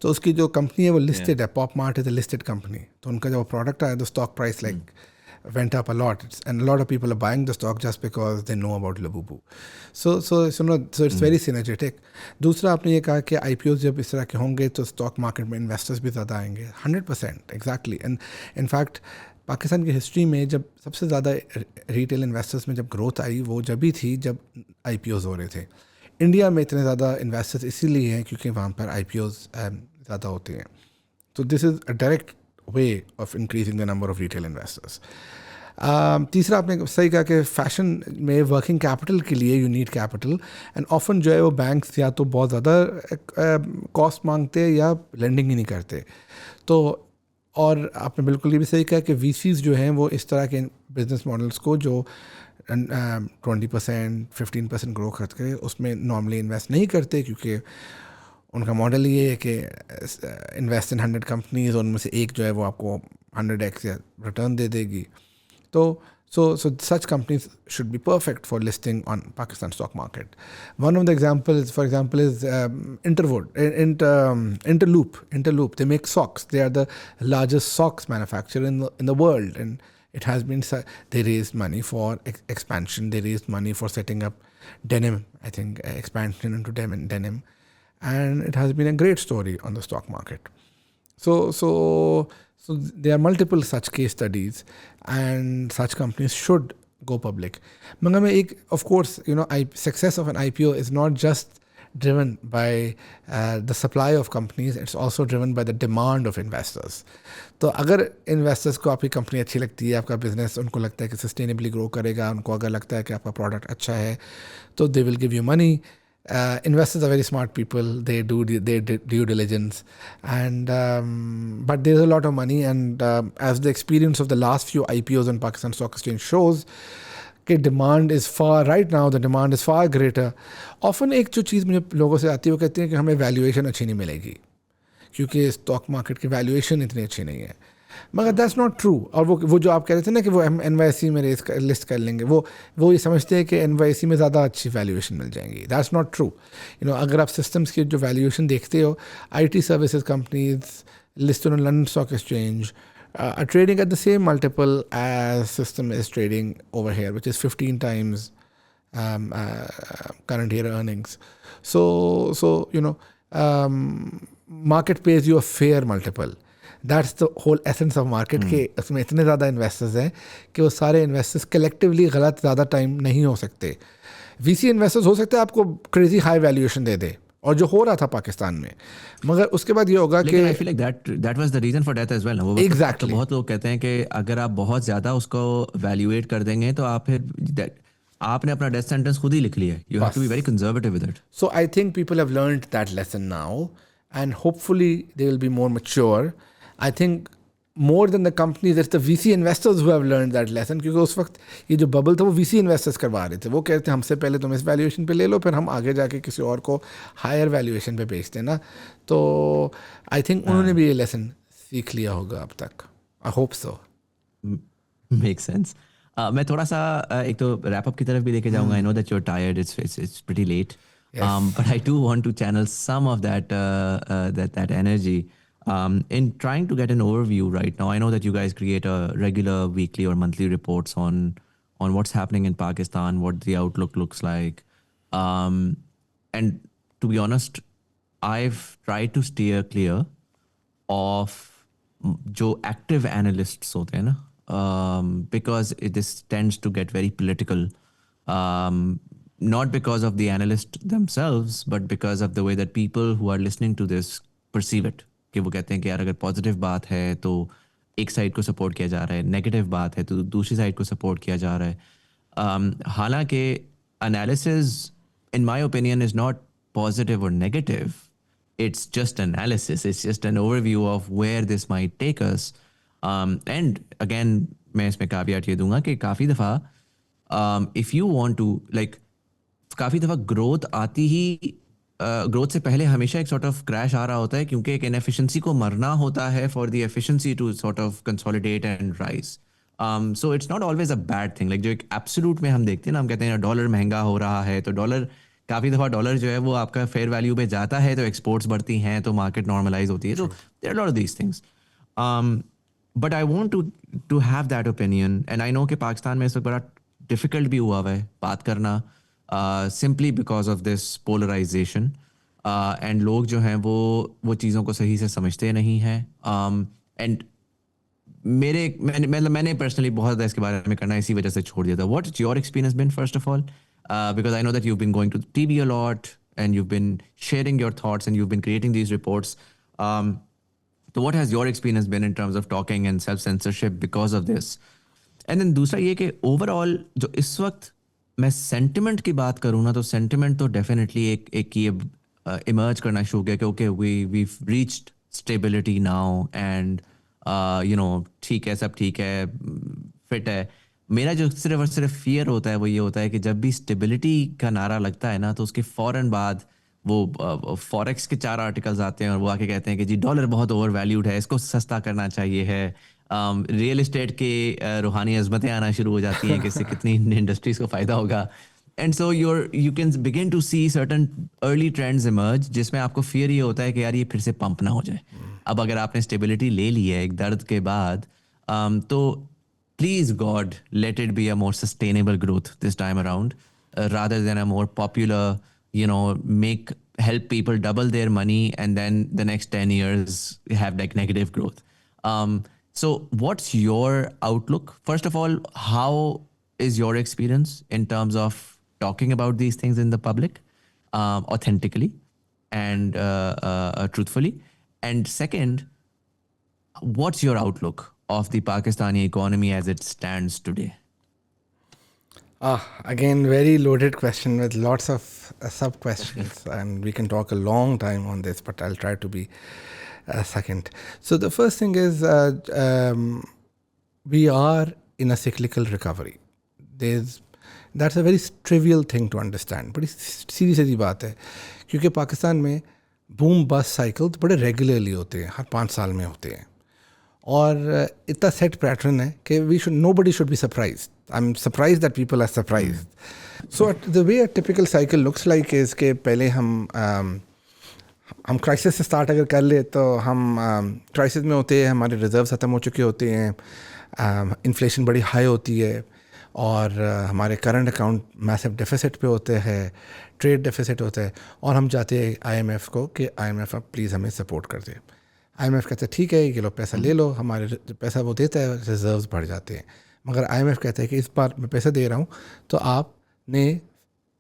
तो उसकी जो company है वो listed है, pop mart is a listed company. तो उनका जब product आया तो stock price went up a lot, and a lot of people are buying the stock just because they know about Labubu. So it's very synergetic. दूसरा आपने ये कहा कि IPOs जब इस तरह के होंगे तो स्टॉक मार्केट में इन्वेस्टर्स भी ज़्यादा आएंगे। 100% एग्जैक्टली। एंड इनफैक्ट पाकिस्तान की हिस्ट्री में जब सबसे ज़्यादा रिटेल इन्वेस्टर्स में जब ग्रोथ आई वो जब भी थी जब IPOs हो रहे थे। इंडिया में इतने ज़्यादा इन्वेस्टर्स इसीलिए हैं क्योंकि वहाँ पर IPOs ज़्यादा होते हैं। तो this is a direct way of increasing the number of retail investors. तीसरा आपने सही कहा कि फैशन में वर्किंग कैपिटल के लिए you need capital, and often जो है वो बैंक्स या तो बहुत ज़्यादा कॉस्ट मांगते हैं या लेंडिंग ही नहीं करते। तो और आपने बिल्कुल ये भी सही कहा कि VCs जो हैं वो इस तरह के बिजनेस मॉडल्स को जो 20% 15% ग्रो करके उसमें नॉर्मली इन्वेस्ट नहीं करते, क्योंकि उनका मॉडल ये है कि इन्वेस्ट इन 100 कंपनीज, उनमें से एक जो है वो आपको 100x या रिटर्न दे देगी। तो So such companies should be perfect for listing on Pakistan stock market. One of the examples, for example, is Interloop. They make socks. They are the largest socks manufacturer in the world, and it has been. They raised money for expansion. They raised money for setting up denim. I think expansion into denim, and it has been a great story on the stock market. So there are multiple such case studies, and such companies should go public. मगर मैं of course, success of an IPO is not just driven by the supply of companies, it's also driven by the demand of investors. तो अगर investors को आपकी company अच्छी लगती है, आपका business उनको लगता है कि sustainably grow करेगा, उनको अगर लगता है कि आपका product अच्छा है, तो they will give you money. Investors are very smart people. They do their due diligence, and but there's a lot of money. And as the experience of the last few IPOs on Pakistan Stock Exchange shows, कि demand is far greater. Often एक जो चीज़ मुझे लोगों से आती है वो कहते हैं कि हमें valuation अच्छी नहीं मिलेगी क्योंकि stock market की valuation इतनी अच्छी नहीं है. मगर that's not true. और वो जो आप कह रहे थे ना कि वो हम NYSE में लिस्ट कर लेंगे, वो ये समझते हैं कि NYSE में ज़्यादा अच्छी वैल्यूएशन मिल जाएंगी. That's not true. अगर आप सिस्टम्स की जो वैल्यूएशन देखते हो, IT services companies listed on London Stock Exchange are trading at the same multiple as system is trading over here, which is 15 times current year earnings. So market pays you a fair multiple. That's the whole essence of market के उसमें इतने ज़्यादा investors हैं कि वो सारे investors collectively गलत ज़्यादा टाइम नहीं हो सकते. VC इन्वेस्टर्स हो सकते हैं आपको क्रेजी हाई वैल्यूएशन दे दे, और जो हो रहा था पाकिस्तान में, मगर उसके बाद ये होगा कि I feel like that was the reason for death as well. Exactly. बहुत लोग कहते हैं कि अगर आप बहुत ज़्यादा उसको वैल्यूएट कर देंगे तो आप फिर आपने अपना डेथ सेंटेंस खुद ही लिख लिया. You have to be very conservative with it. So I think people have learned that lesson now, and hopefully they will be more mature. I think more than the companies, it's the VC investors who have learned that lesson, क्योंकि उस वक्त ये जो bubble था वो VC investors करवा रहे थे. वो कहते हैं हमसे पहले तुम इस वैल्यूएशन पे ले लो, फिर हम आगे जाके किसी और को हायर वैल्यूएशन पे बेचते हैं ना. तो आई थिंक उन्होंने भी ये लेसन सीख लिया होगा अब तक. I hope so. Make sense. मैं थोड़ा सा एक तो रैप अप की तरफ भी लेके जाऊंगा. I know that you are tired, it's pretty late, but I do want to channel some of that energy in trying to get an overview right now. I know that you guys create a regular weekly or monthly reports on what's happening in Pakistan, what the outlook looks like, and to be honest, I've tried to steer clear of जो active analysts होते हैं ना, because this tends to get very political, not because of the analysts themselves, but because of the way that people who are listening to this perceive it. कि वो कहते हैं कि यार अगर पॉजिटिव बात है तो एक साइड को सपोर्ट किया जा रहा है, नेगेटिव बात है तो दूसरी साइड को सपोर्ट किया जा रहा है. हालांकि analysis in my opinion is not positive और negative. It's just analysis. It's just an overview of where this might take us. And again, मैं इसमें caveat ये दूंगा कि काफ़ी दफ़ा if you want to like काफ़ी दफ़ा growth आती ही growth से पहले हमेशा एक sort of crash आ रहा होता है क्योंकि एक inefficiency को मरना होता है for the efficiency to sort of consolidate and rise. So it's not always a bad thing. Like जो एक absolute में हम देखते हैं ना, हम कहते हैं डॉलर महंगा हो रहा है तो डॉलर काफ़ी दफ़ा डॉलर जो है वो आपका फेयर वैल्यू पे जाता है तो एक्सपोर्ट्स बढ़ती हैं तो मार्केट नॉर्मलाइज होती है. तो there are lot of these things. But I want to have that opinion and I know कि पाकिस्तान में इस वक्त बड़ा डिफ़िकल्ट भी हुआ है बात करना simply because of this polarisation. And लोग जो हैं वो चीज़ों को सही से समझते नहीं हैं. एंड मैंने पर्सनली बहुत ज़्यादा इसके बारे में करना इसी वजह से छोड़ दिया था. What is your experience been first of all? Because I know that you've been going to TV a lot and you've been sharing your thoughts and you've been creating these reports. So what has your experience been in terms of talking and self-censorship because of this? And then दूसरा ये कि overall जो इस वक्त मैं sentiment की बात करूँ ना तो sentiment तो definitely एक ये emerge करना शुरू किया कि okay we've reached stability now and you know ठीक है, सब ठीक है, fit है. मेरा जो सिर्फ और सिर्फ फियर होता है वो ये होता है कि जब भी स्टेबिलिटी का नारा लगता है ना तो उसके फ़ौरन बाद वो फॉरेक्स के 4 आर्टिकल्स आते हैं और वो आके कहते हैं कि जी डॉलर बहुत ओवर वैल्यूड है, इसको सस्ता करना चाहिए है, रियल एस्टेट के रूहानी अजमतें आना शुरू हो जाती हैं कि इससे कितनी इंडस्ट्रीज को फ़ायदा होगा. And so you can begin to see certain early trends emerge जिसमें आपको फियर ये होता है कि यार ये फिर से पंप ना हो जाए. अब अगर आपने स्टेबिलिटी ले ली है एक दर्द के बाद, तो please God let it be a more sustainable growth this time around rather than a more popular, help people double their money and then the next 10 years have like negative growth. So what's your outlook? First of all, how is your experience in terms of talking about these things in the public, authentically and truthfully? And second, what's your outlook of the Pakistani economy as it stands today? Again, very loaded question with lots of sub-questions, and we can talk a long time on this, but I'll try to be second. So the first thing is we are in a cyclical recovery. That's a very trivial thing to understand. बड़ी सीधी सीधी बात है, क्योंकि पाकिस्तान में boom bast cycle तो बड़े regularly होते हैं, हर 5 साल में होते हैं, और इतना सेट पैटर्न है कि nobody should be surprised. I'm surprised that people are surprised. So the way a typical cycle looks like is कि पहले हम क्राइसिस से स्टार्ट अगर कर ले तो हम क्राइसिस में होते हैं, हमारे रिजर्व्स ख़त्म हो चुके होते हैं, इन्फ्लेशन बड़ी हाई होती है, और हमारे करंट अकाउंट मैसिव डेफिसिट पे होते हैं, ट्रेड डेफिसिट होता है, और हम जाते हैं IMF को कि IMF आप प्लीज़ हमें सपोर्ट कर दे. IMF कहते हैं ठीक है, ये लो पैसा ले लो, हमारे जो पैसा वो देता है रिजर्व्स बढ़ जाते हैं. मगर IMF कहता है कि इस बार मैं पैसा दे रहा हूँ तो आपने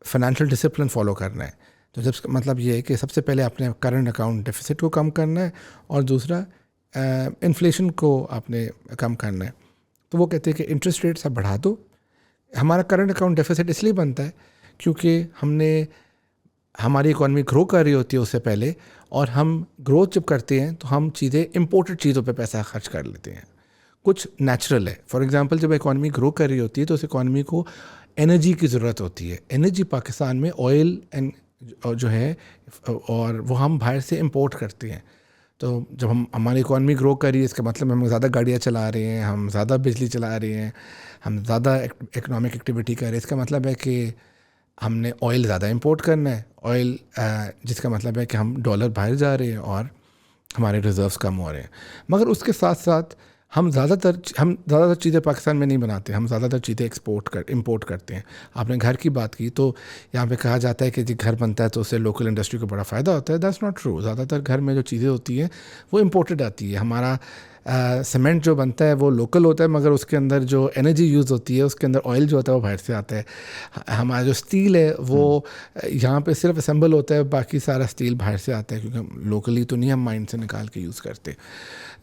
फाइनेंशियल डिसिप्लिन फॉलो करना है. तो जब मतलब ये है कि सबसे पहले आपने करंट अकाउंट डेफिसिट को कम करना है, और दूसरा इन्फ्लेशन को आपने कम करना है. तो वो कहते हैं कि इंटरेस्ट रेट्स आप बढ़ा दो. हमारा करंट अकाउंट डेफिसिट इसलिए बनता है क्योंकि हमारी इकॉनमी ग्रो कर रही होती है उससे पहले, और हम ग्रोथ जब करते हैं तो हम चीज़ें इम्पोर्टेड चीज़ों पे पैसा खर्च कर लेते हैं. कुछ नेचुरल है. फॉर एग्जांपल, जब इकॉनमी ग्रो कर रही होती है तो उस इकॉनमी को एनर्जी की ज़रूरत होती है. एनर्जी पाकिस्तान में ऑयल एंड जो है, और वो हम बाहर से इंपोर्ट करते हैं. तो जब हमारी इकॉनमी ग्रो कर रही है, इसका मतलब हम ज़्यादा गाड़ियाँ चला रहे हैं, हम ज़्यादा बिजली चला रहे हैं, हम ज़्यादा इकोनॉमिक एक्टिविटी कर रहे हैं. इसका मतलब है कि हमने ऑयल ज़्यादा इंपोर्ट करना है, ऑयल जिसका मतलब है कि हम डॉलर बाहर जा रहे हैं और हमारे रिजर्व्स कम हो रहे हैं. मगर उसके साथ साथ हम ज़्यादातर चीज़ें पाकिस्तान में नहीं बनाते, हम ज़्यादातर चीज़ें इंपोर्ट करते हैं. आपने घर की बात की, तो यहाँ पे कहा जाता है कि जी घर बनता है तो उससे लोकल इंडस्ट्री को बड़ा फ़ायदा होता है. That's not true. ज़्यादातर घर में जो चीज़ें होती हैं वो इम्पोर्टेड आती है. हमारा सीमेंट जो बनता है वो लोकल होता है, मगर उसके अंदर जो एनर्जी यूज़ होती है, उसके अंदर ऑयल जो होता है वो बाहर से आता है. हमारा जो स्टील है वो यहाँ पे सिर्फ असेंबल होता है, बाकी सारा स्टील बाहर से आता है, क्योंकि लोकली तो नहीं हम माइंड से निकाल के यूज़ करते.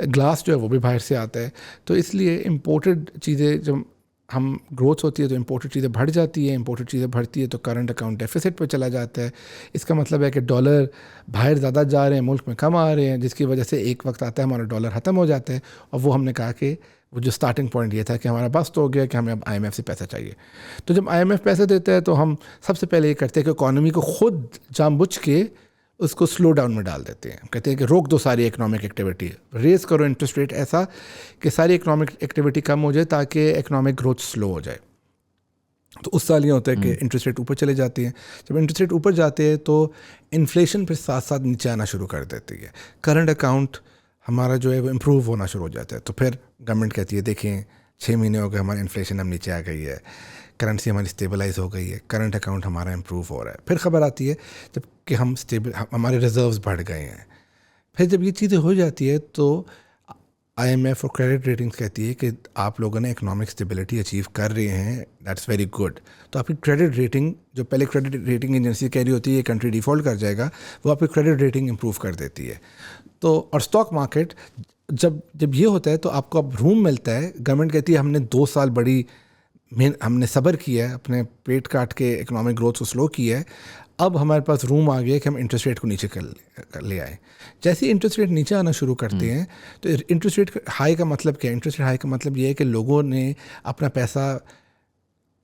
ग्लास जो है वो भी बाहर से आता है. तो इसलिए इम्पोर्टेड चीज़ें, जब हम ग्रोथ होती है तो इम्पोर्टेड चीज़ें बढ़ जाती है, इम्पोर्टेड चीज़ें बढ़ती है तो करंट अकाउंट डेफिसिट पे चला जाता है. इसका मतलब है कि डॉलर बाहर ज़्यादा जा रहे हैं, मुल्क में कम आ रहे हैं, जिसकी वजह से एक वक्त आता है हमारा डॉलर ख़त्म हो जाता है. और वो हमने कहा कि वो जो स्टार्टिंग पॉइंट ये था कि हमारा बस तो हो गया कि हमें अब IMF से पैसा चाहिए. तो जब IMF पैसा देता है तो हम सबसे पहले ये करते हैं कि इकॉनमी को खुद जानबूझ के उसको स्लो डाउन में डाल देते हैं. कहते हैं कि रोक दो सारी इकोनॉमिक एक्टिविटी, रेज़ करो इंटरेस्ट रेट ऐसा कि सारी इकोनॉमिक एक्टिविटी कम हो जाए ताकि इकोनॉमिक ग्रोथ स्लो हो जाए. तो उस साल ये होता है कि इंटरेस्ट रेट ऊपर चले जाते हैं. जब इंटरेस्ट रेट ऊपर जाते हैं तो इन्फ्लेशन फिर साथ साथ नीचे आना शुरू कर देती है. करंट अकाउंट हमारा जो है वो इम्प्रूव होना शुरू हो जाता है. तो फिर गवर्नमेंट कहती है देखें 6 महीने हो गए, हमारी इन्फ्लेशन अब नीचे आ गई है, करेंसी हमारी स्टेबलाइज हो गई है, करंट अकाउंट हमारा इम्प्रूव हो रहा है. फिर खबर आती है जब कि हमारे रिजर्व्स बढ़ गए हैं. फिर जब ये चीज़ें हो जाती है तो IMF और क्रेडिट रेटिंग्स कहती है कि आप लोगों ने इकोनॉमिक स्टेबिलिटी अचीव कर रहे हैं, दैट्स वेरी गुड. तो आपकी क्रेडिट रेटिंग, जो पहले क्रेडिट रेटिंग एजेंसी कह रही होती है ये कंट्री डिफ़ॉल्ट कर जाएगा, वो आपकी क्रेडिट रेटिंग इम्प्रूव कर देती है. तो और स्टॉक मार्केट जब ये होता है तो आपको अब रूम मिलता है. गवर्नमेंट कहती है हमने 2 साल हमने सब्र किया है, अपने पेट काट के इकोनॉमिक ग्रोथ को स्लो किया है, अब हमारे पास रूम आ गया कि हम इंटरेस्ट रेट को नीचे कर ले आए. जैसे ही इंटरेस्ट रेट नीचे आना शुरू करते हैं तो इंटरेस्ट रेट हाई का मतलब क्या है? इंटरेस्ट रेट हाई का मतलब ये है कि लोगों ने अपना पैसा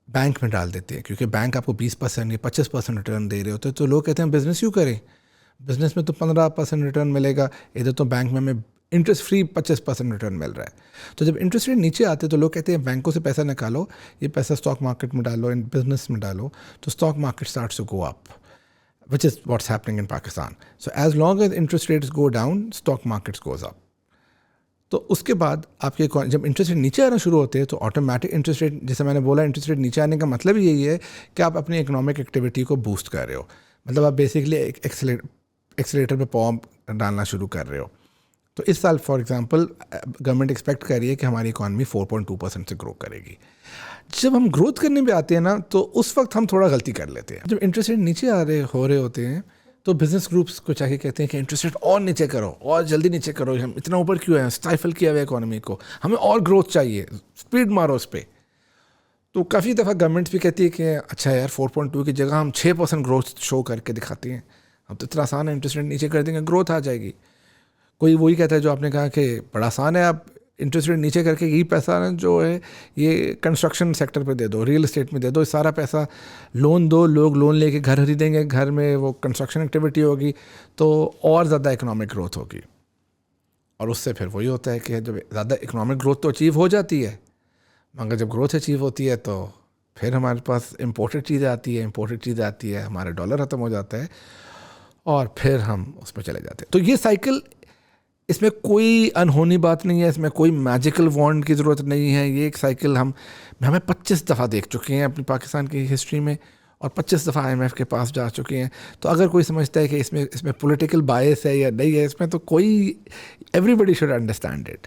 बैंक में डाल देते हैं, क्योंकि बैंक आपको 20% या 25% रिटर्न दे रहे होते हैं. तो लोग कहते हैं बिज़नेस क्यों करें, बिज़नेस में तो 15% रिटर्न मिलेगा, इधर तो बैंक में हमें इंटरेस्ट फ्री 25% रिटर्न मिल रहा है। तो जब इंटरेस्ट रेट नीचे आते हैं तो लोग कहते हैं बैंकों से पैसा निकालो, ये पैसा स्टॉक मार्केट में डालो, इन बिजनेस में डालो, तो stock market starts to go up, which is what's happening in Pakistan. So as long as interest rates go down, stock markets goes up. तो उसके बाद आपके जब इंटरेस्ट रेट नीचे आना शुरू होते हैं तो ऑटोमेटिक इंटरेस्ट रेट, जैसे मैंने बोला, इंटरेस्ट रेट नीचे आने का मतलब यही है कि आप अपनी इकोनॉमिक एक्टिविटी को बूस्ट कर रहे हो, मतलब आप बेसिकली एक एक्सीलेटर पे पाँव डालना शुरू कर रहे हो। तो इस साल फॉर एग्जांपल गवर्नमेंट एक्सपेक्ट कर रही है कि हमारी इकॉनमी 4.2% से ग्रो करेगी। जब हम ग्रोथ करने पे आते हैं ना तो उस वक्त हम थोड़ा गलती कर लेते हैं। जब इंटरेस्ट रेट नीचे हो रहे होते हैं तो बिजनेस ग्रुप्स को चाहे कहते हैं कि इंटरेस्ट रेट और नीचे करो, और जल्दी नीचे करो, हम इतना ऊपर क्यों है, स्टाइफल किया हुआ इकोनॉमी को, हमें और ग्रोथ चाहिए, स्पीड मारो उस पर। तो काफ़ी दफ़ा गवर्नमेंट्स भी कहती है कि अच्छा यार 4.2 की जगह हम 6% ग्रोथ शो करके दिखाती हैं, अब तो इतना आसान है, इंटरेस्ट रेट नीचे कर देंगे, ग्रोथ आ जाएगी। कोई वही कहता है जो आपने कहा कि बड़ा आसान है, आप इंटरेस्ट रेट नीचे करके यही पैसा जो है ये कंस्ट्रक्शन सेक्टर पे दे दो, रियल एस्टेट में दे दो, सारा पैसा लोन दो, लोग लोन लेके घर खरीदेंगे, घर में वो कंस्ट्रक्शन एक्टिविटी होगी तो और ज़्यादा इकोनॉमिक ग्रोथ होगी। और उससे फिर वही होता है कि जब ज़्यादा इकोनॉमिक ग्रोथ तो अचीव हो जाती है, मगर जब ग्रोथ अचीव होती है तो फिर हमारे पास इम्पोर्टेड चीज़ें आती है, हमारा डॉलर ख़त्म हो जाता है और फिर हम उस पर चले जाते हैं। तो ये साइकिल, इसमें कोई अनहोनी बात नहीं है, इसमें कोई मैजिकल वॉन्ड की ज़रूरत नहीं है। ये एक साइकिल हमें 25 दफ़ा देख चुके हैं अपनी पाकिस्तान की हिस्ट्री में, और 25 दफ़ा IMF के पास जा चुके हैं। तो अगर कोई समझता है कि इसमें पॉलिटिकल बायस है या नहीं है, इसमें तो कोई, everybody should understand it.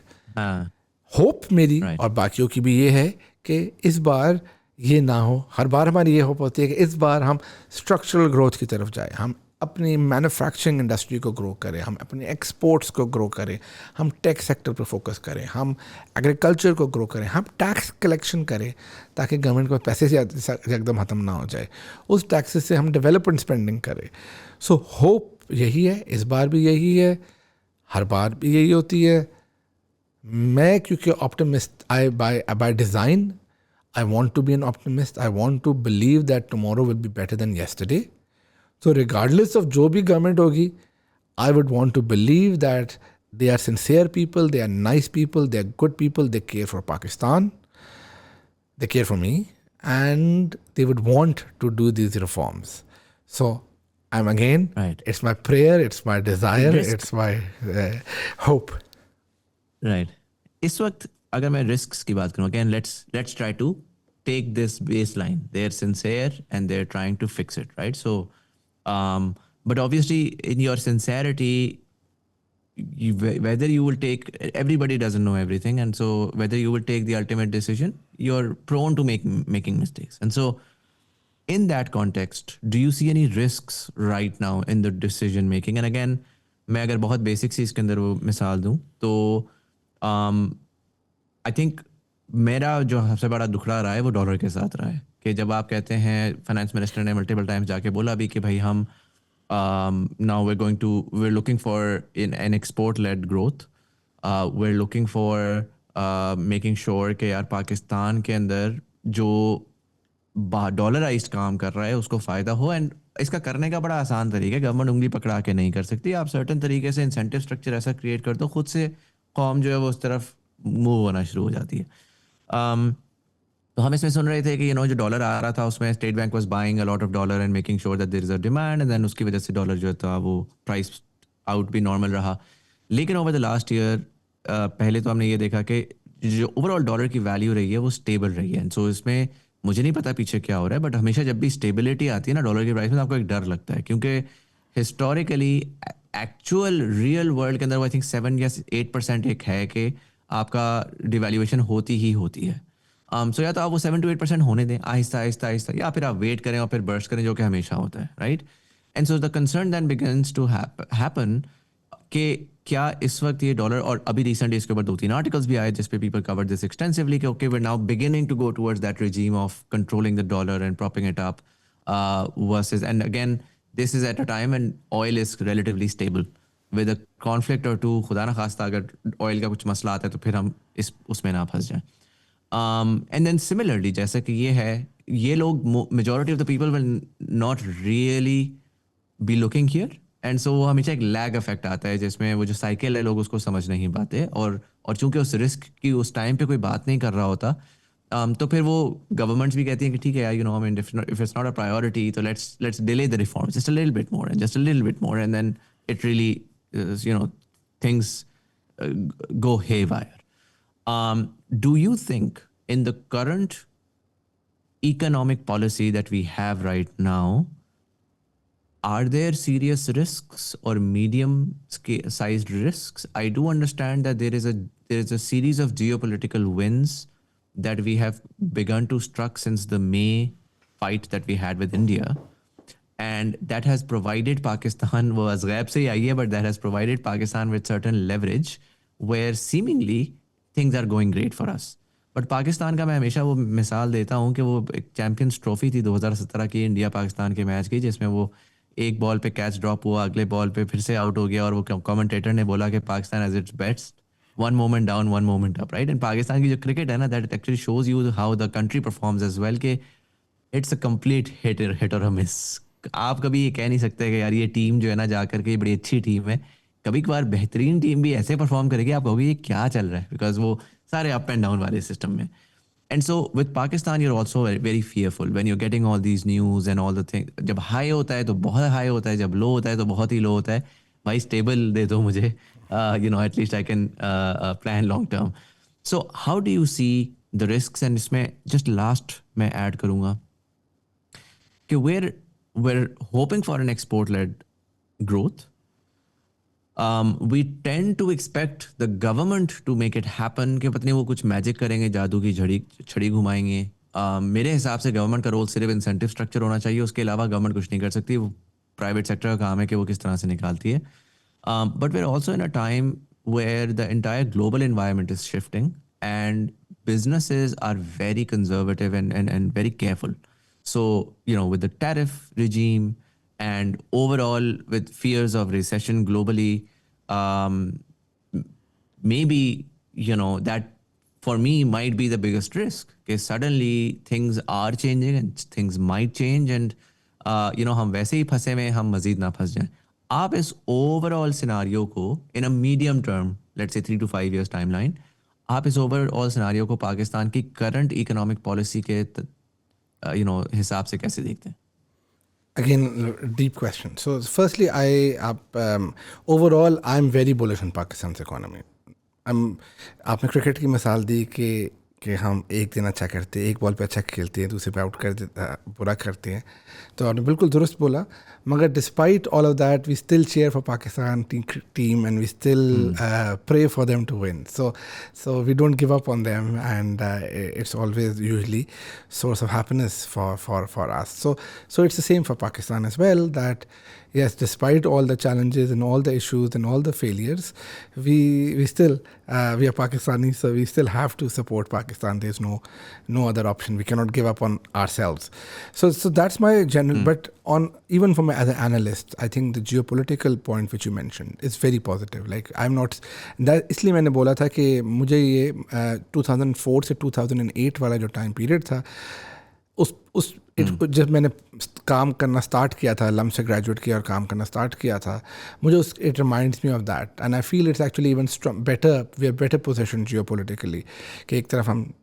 Hope मेरी और बाकियों की भी ये है कि इस बार ये ना हो। हर बार हमारी ये होप होती है कि इस बार हम स्ट्रक्चरल ग्रोथ की तरफ जाए, हम अपनी मैन्युफैक्चरिंग इंडस्ट्री को ग्रो करें, हम अपने एक्सपोर्ट्स को ग्रो करें, हम टेक सेक्टर पर फोकस करें, हम एग्रीकल्चर को ग्रो करें, हम टैक्स कलेक्शन करें ताकि गवर्नमेंट को पैसे से एकदम ख़त्म ना हो जाए, उस टैक्सेस से हम डेवलपमेंट स्पेंडिंग करें। सो होप यही है, इस बार भी यही है, हर बार भी यही होती है। मैं क्योंकि optimist, by design I want to be an optimist, I want to believe that tomorrow will be better than yesterday. So regardless of जो भी गवर्नमेंट होगी, I would want to believe that they are sincere people, they are nice people, they are good people, they care for Pakistan, they care for me, and they would want to do these reforms. So Right. it's my prayer, it's my desire, it's my hope. Right. इस वक्त अगर मैं risks की बात करूँ, again let's try to take this baseline. They're sincere and they're trying to fix it, right? So but obviously in your sincerity, whether you will take, everybody doesn't know everything, and so whether you will take the ultimate decision, you're prone to making mistakes. And so in that context, do you see any risks right now in the decision making? And again, मैं अगर बहुत basic सी इसके अंदर वो मिसाल दूँ तो I think मेरा जो सबसे बड़ा दुखड़ा रहा है वो डॉलर के साथ रहा है कि जब आप कहते हैं, फाइनेंस मिनिस्टर ने मल्टीपल टाइम्स जाके बोला भी कि भाई हम now we're looking for an export led growth, we're looking for making sure कि यार पाकिस्तान के अंदर जो डॉलराइज्ड काम कर रहा है उसको फ़ायदा हो। एंड इसका करने का बड़ा आसान तरीका है, गवर्नमेंट उंगली पकड़ा के नहीं कर सकती, आप सर्टन तरीके से इंसेंटिव स्ट्रक्चर ऐसा क्रिएट कर दो, खुद से कौम जो है वो उस तरफ मूव होना शुरू हो जाती है। तो हम इसमें सुन रहे थे कि जो डॉलर आ रहा था उसमें State Bank was buying a lot of dollar and making sure that there is a demand, and then उसकी वजह से डॉलर जो था वो प्राइस आउट भी नॉर्मल रहा। लेकिन ओवर द लास्ट ईयर पहले तो हमने ये देखा कि जो ओवरऑल डॉलर की वैल्यू रही है वो स्टेबल रही है। सो इसमें मुझे नहीं पता पीछे क्या हो रहा है, बट हमेशा जब भी स्टेबिलिटी आती है ना डॉलर की प्राइस में, आपको एक डर लगता है, क्योंकि हिस्टोरिकली एक्चुअल रियल वर्ल्ड के अंदर आई थिंक 7 या 8% एक है कि आपका डिवैल्यूएशन होती ही होती है। सो या तो आप वो 7 to 8% होने दें आहिस्ता आहिस्ता आहिस्ता, या फिर आप वेट करें और फिर बर्स्ट करें, जो कि हमेशा होता है, right. And so the concern then begins to happen कि क्या इस वक्त ये डॉलर, और अभी रिसेंटली इसके ऊपर 2-3 आर्टिकल्स भी आए जिस पे पीपल कवर दिस एक्सटेंसिवली कि okay we are now beginning to go towards that regime of controlling the dollar and propping it up versus, and again this is at a time and oil is relatively stable with a conflict or two, खुदा ना खास्ता अगर oil का कुछ मसला आता है तो फिर हम उसमें ना फंस जाएं। एंड देन सिमिलरली जैसा कि ये है, ये लोग majority of the people will not really be looking here and so वो हमेशा एक लैग इफेक्ट आता है जिसमें वो जो साइकिल है लोग उसको समझ नहीं पाते, और चूंकि उस रिस्क की उस टाइम पे कोई बात नहीं कर रहा होता, तो फिर वो गवर्नमेंट्स भी कहती हैं कि ठीक है यार, you know, I mean if it's not a priority तो let's delay the reform just a little bit more and just a little bit more, and then it really, you know, things go haywire. Do you think in the current economic policy that we have right now, are there serious risks or medium-sized risks? I do understand that there is a series of geopolitical wins that we have begun to struck since the May fight that we had with India. And that has provided Pakistan, वो अज़ग़ैब से ही आई है, but that has provided Pakistan with certain leverage where seemingly things are going great for us. But Pakistan का मैं हमेशा वो मिसाल देता हूँ कि वो एक चैम्पियंस ट्रॉफी थी 2017 की इंडिया पाकिस्तान के मैच की, जिसमें वो एक बॉल पे कैच ड्रॉप हुआ, अगले बॉल पे फिर से आउट हो गया, और वो कमेंटेटर ने बोला कि Pakistan as its best, one moment down one moment up, right? And Pakistan की जो क्रिकेट है ना, that actually shows you how the country performs as well, कि it's a complete hit or a miss. आप कभी ये कह नहीं सकते कि यार ये टीम जो है ना जाकर के बड़ी अच्छी टीम है. कभी कभार बेहतरीन टीम भी ऐसे परफॉर्म करेगी आप कहोगे ये क्या चल रहा है, बिकॉज वो सारे अप एंड डाउन वाले सिस्टम में. And so with Pakistan you are also very fearful when you getting all these news and all the thing. जब हाई होता है तो बहुत हाई होता है, जब लो होता है तो बहुत ही लो होता है. भाई स्टेबल दे दो मुझे, you know, at least I can plan long term. So how do you see the risk? And इसमें जस्ट लास्ट मैं ऐड करूँगा कि we're hoping for an export-led growth. We tend to expect the government to make it happen कि पता नहीं वो कुछ magic करेंगे, जादू की छड़ी घुमाएंगे. मेरे हिसाब से गवर्नमेंट का रोल सिर्फ इंसेंटिव स्ट्रक्चर होना चाहिए, उसके अलावा गवर्नमेंट कुछ नहीं कर सकती. वो प्राइवेट सेक्टर का काम है कि वो किस तरह से निकालती है. But we're also in a time where the entire global environment is shifting and businesses are very conservative and very careful. So, you know, with the tariff regime and overall with fears of recession globally, maybe, you know, that for me might be the biggest risk. Because suddenly things are changing and things might change and, you know, हम वैसे ही फंसे में हम मजीद ना फंस जाएं. आप इस overall scenario को in a medium term, let's say 3 to 5 years timeline, आप इस overall scenario को पाकिस्तान की current economic policy के you know, हिसाब से कैसे देखते हैं? Again, deep question. So, firstly, overall, I'm very bullish on Pakistan's economy. आपने क्रिकेट की मिसाल दी कि हम एक दिन अच्छा करते हैं, एक बॉल पे अच्छा खेलते हैं, दूसरे पे आउट कर देते, बुरा करते हैं. तो आपने बिल्कुल दुरुस्त बोला. मगर despite all of that we still cheer for Pakistan team and we still pray for them to win. So we don't give up on them and it's always usually source of happiness for us. So it's the same for Pakistan as well, that yes, despite all the challenges and all the issues and all the failures, we still we are Pakistanis, so we still have to support Pakistan. There's no other option. We cannot give up on ourselves. So that's my general. But even from as an analyst, I think the geopolitical point which you mentioned is very positive. Like I'm not that. इसलिए मैंने बोला था कि मुझे ये 2004 से 2008 वाला जो टाइम पीरियड था, जब मैंने काम करना स्टार्ट किया था, लम से ग्रेजुएट किया और काम करना स्टार्ट किया था, मुझे it reminds me of that and I feel it's actually even better, we are better position geopolitically. कि एक तरफ हम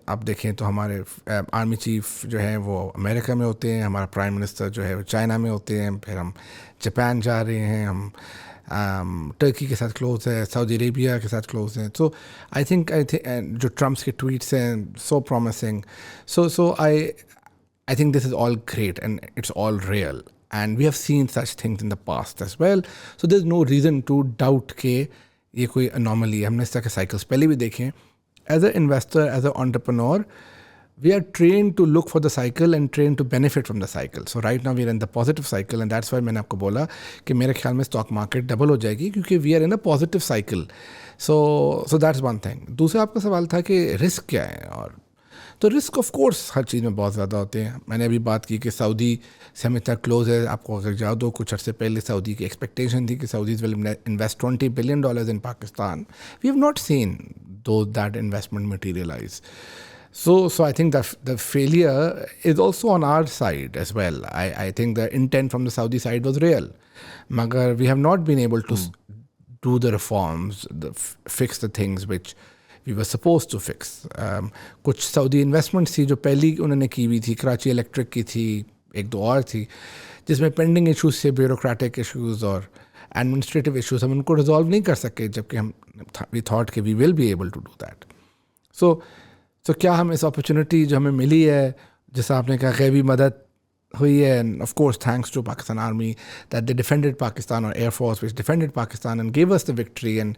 आप देखें तो हमारे आर्मी चीफ जो है वो अमेरिका में होते हैं, हमारा प्राइम मिनिस्टर जो है वो चाइना में होते हैं, फिर हम जापान जा रहे हैं, हम टर्की के साथ क्लोज है, सऊदी अरेबिया के साथ क्लोज हैं. सो आई थिंक जो ट्रम्प्स के ट्वीट्स हैं so promising. So I think this is all great and it's all real. And we have seen such things in the past as well. So there's no reason to doubt कि ये कोई anomaly है. हमने इस तरह के cycles पहले भी देखे. As an investor, as an entrepreneur, we are trained to look for the cycle and trained to benefit from the cycle. So right now we are in the positive cycle and that's why मैंने आपको बोला कि मेरे ख्याल में stock market double हो जाएगी क्योंकि we are in a positive cycle. So that's one thing. दूसरा आपका सवाल था कि risk क्या है, और तो रिस्क ऑफ कोर्स हर चीज़ में बहुत ज़्यादा होते हैं. मैंने अभी बात की कि सऊदी से हम इतना क्लोज है. आपको अगर जाओ तो कुछ अर्से पहले सऊदी की एक्सपेक्टेशन थी कि Saudis will invest $20 billion in Pakistan. We have not seen that investment materialise. So I think that the failure is also on our side as well. I think the intent from the Saudi side was real. Magar, we have not been able to do the reforms, fix the things which we were supposed to fix. कुछ Saudi investments थी जो पहली उन्होंने की हुई थी, Karachi electric की थी, एक दो और थी, जिसमें पेंडिंग इश्यूज थे, ब्यूरोक्रेटिक इश्यूज और एडमिनिस्ट्रेटिव इश्यूज, हम उनको रिजॉल्व नहीं कर सके, जबकि हम वी थॉट कि we will be able to do that. So क्या हम इस अपॉर्चुनिटी जो हमें मिली है, जैसा आपने कहा गैबी मदद हुई है, and of course thanks to Pakistan Army that they defended Pakistan, or Air Force which defended Pakistan and gave us the victory and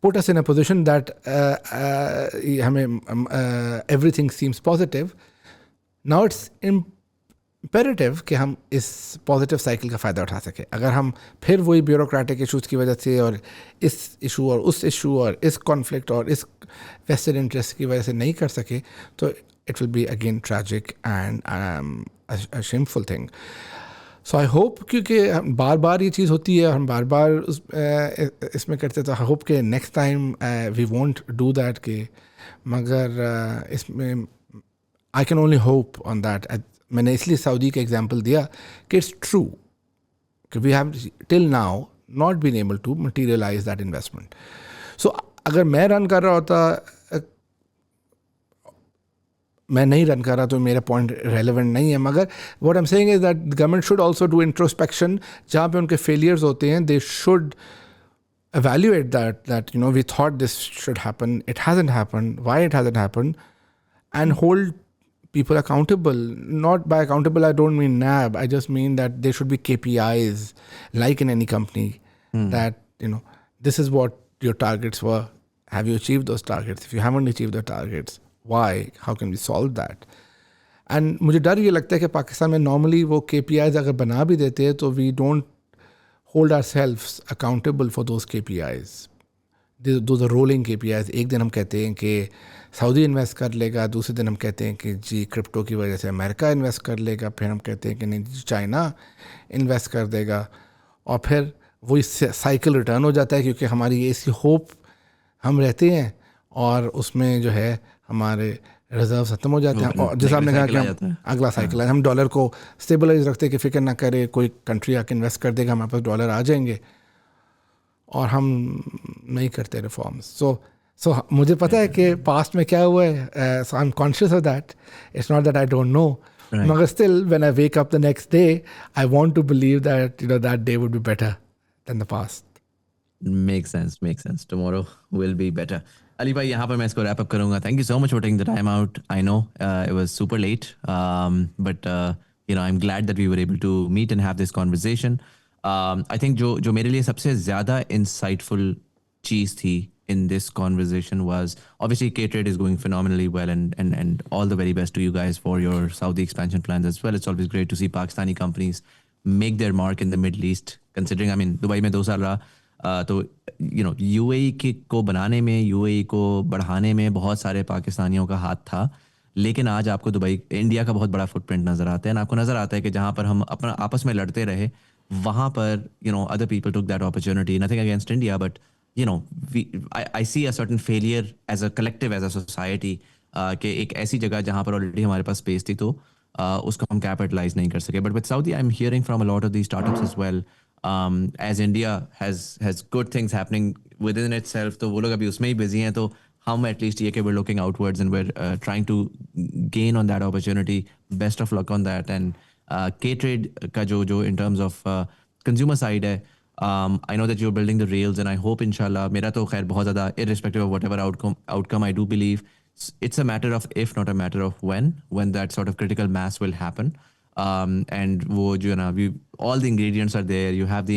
put us in a position that everything seems positive. Now it's imperative कि हम इस positive cycle का फ़ायदा उठा सकें. अगर हम फिर वही ब्यूरोक्रेटिक इशूज़ की वजह से और इस इशू और उस इशू और इस कॉन्फ्लिक्ट और इस वेस्टेड इंटरेस्ट की वजह से नहीं कर सके, तो it will be again tragic and a shameful thing. So I hope, क्योंकि बार बार ये चीज़ होती है, हम बार बार इसमें करते, तो आई होप कि next time we won't do that. के मगर इसमें I can only hope on that. मैंने इसलिए सऊदी का एग्जांपल दिया कि इट्स ट्रू कि we have till now not been able to materialise that investment. So अगर मैं रन कर रहा होता, मैं नहीं रन कर रहा, तो मेरा पॉइंट रेलेवेंट नहीं है. मगर what I am saying is that government should also do introspection. जहाँ पे उनके फेलियर्स होते हैं, they should evaluate that you know, we thought this should happen, it hasn't happened, why it hasn't happened, and hold people accountable. Not by accountable, I don't mean NAB, I just mean that there should be KPIs like in any company, that you know, this is what your targets were, have you achieved those targets, if you haven't achieved the targets, why, how can we solve that. And मुझे डर ये लगता है कि पाकिस्तान में normally वो KPIs अगर बना भी देते हैं, तो we don't hold ourselves accountable for those KPIs. Those are rolling KPIs. एक दिन हम कहते हैं कि सऊदी इन्वेस्ट कर लेगा, दूसरे दिन हम कहते हैं कि जी क्रिप्टो की वजह से अमेरिका इन्वेस्ट कर लेगा, फिर हम कहते हैं कि नहीं जी चाइना इन्वेस्ट कर देगा, और फिर वही साइकिल रिटर्न हो जाता है, क्योंकि हमारी ऐसी होप हम रहते हैं और उसमें जो है हमारे रिजर्व खत्म हो जाते हैं. और जैसा आपने कहा कि हम अगला साइकिल है, हम डॉलर को स्टेबलाइज रखते हैं कि फिक्र ना करे, कोई कंट्री आके इन्वेस्ट कर देगा, हमारे पास डॉलर आ जाएंगे, और हम नहीं करते रिफॉर्म्स. सो मुझे पता है कि पास्ट में क्या हुआ है, so I am conscious of that. It's not that I don't know, मगर still when I wake up the next day, I want to believe that you know that day would be better than the past. Makes sense. Tomorrow will be better. Ali bhai, यहाँ पर मैं इसको wrap up करूँगा. Thank you so much for taking the time out. I know it was super late, but you know, I'm glad that we were able to meet and have this conversation. I think जो मेरे लिए सबसे ज़्यादा insightful चीज़ थी in this conversation was obviously K-Trade is going phenomenally well, and all the very best to you guys for your Saudi expansion plans as well. It's always great to see Pakistani companies make their mark in the Middle East, considering I mean Dubai में 2 साल रहा, तो you know UAE को बनाने में, UAE को बढ़ाने में बहुत सारे पाकिस्तानियों का हाथ था. लेकिन आज आपको दुबई, इंडिया का बहुत बड़ा फुटप्रिंट नज़र आता है, और आपको नज़र आता है कि जहाँ पर हम अपना आपस में लड़ते रहे, वहाँ पर you know other people took that opportunity. Nothing against India, but you know I see a certain failure as a collective, as a society, कि एक ऐसी जगह जहाँ पर ऑलरेडी हमारे पास स्पेस थी, तो उसको हम कैपिटलाइज नहीं कर सके. But with Saudi I am hearing from a lot of the startups as well. As India has good things happening within itself, तो वो लोग अभी उसमें ही busy हैं, तो हम at least ये कि we're looking outwards and we're trying to gain on that opportunity. Best of luck on that. And K-Trade का जो in terms of consumer side है, I know that you're building the rails, and I hope inshallah, मेरा तो खैर बहुत ज़्यादा irrespective of whatever outcome I do believe, it's a matter of if, not a matter of when that sort of critical mass will happen. And वो जो है ना, all the ingredients are there. You have the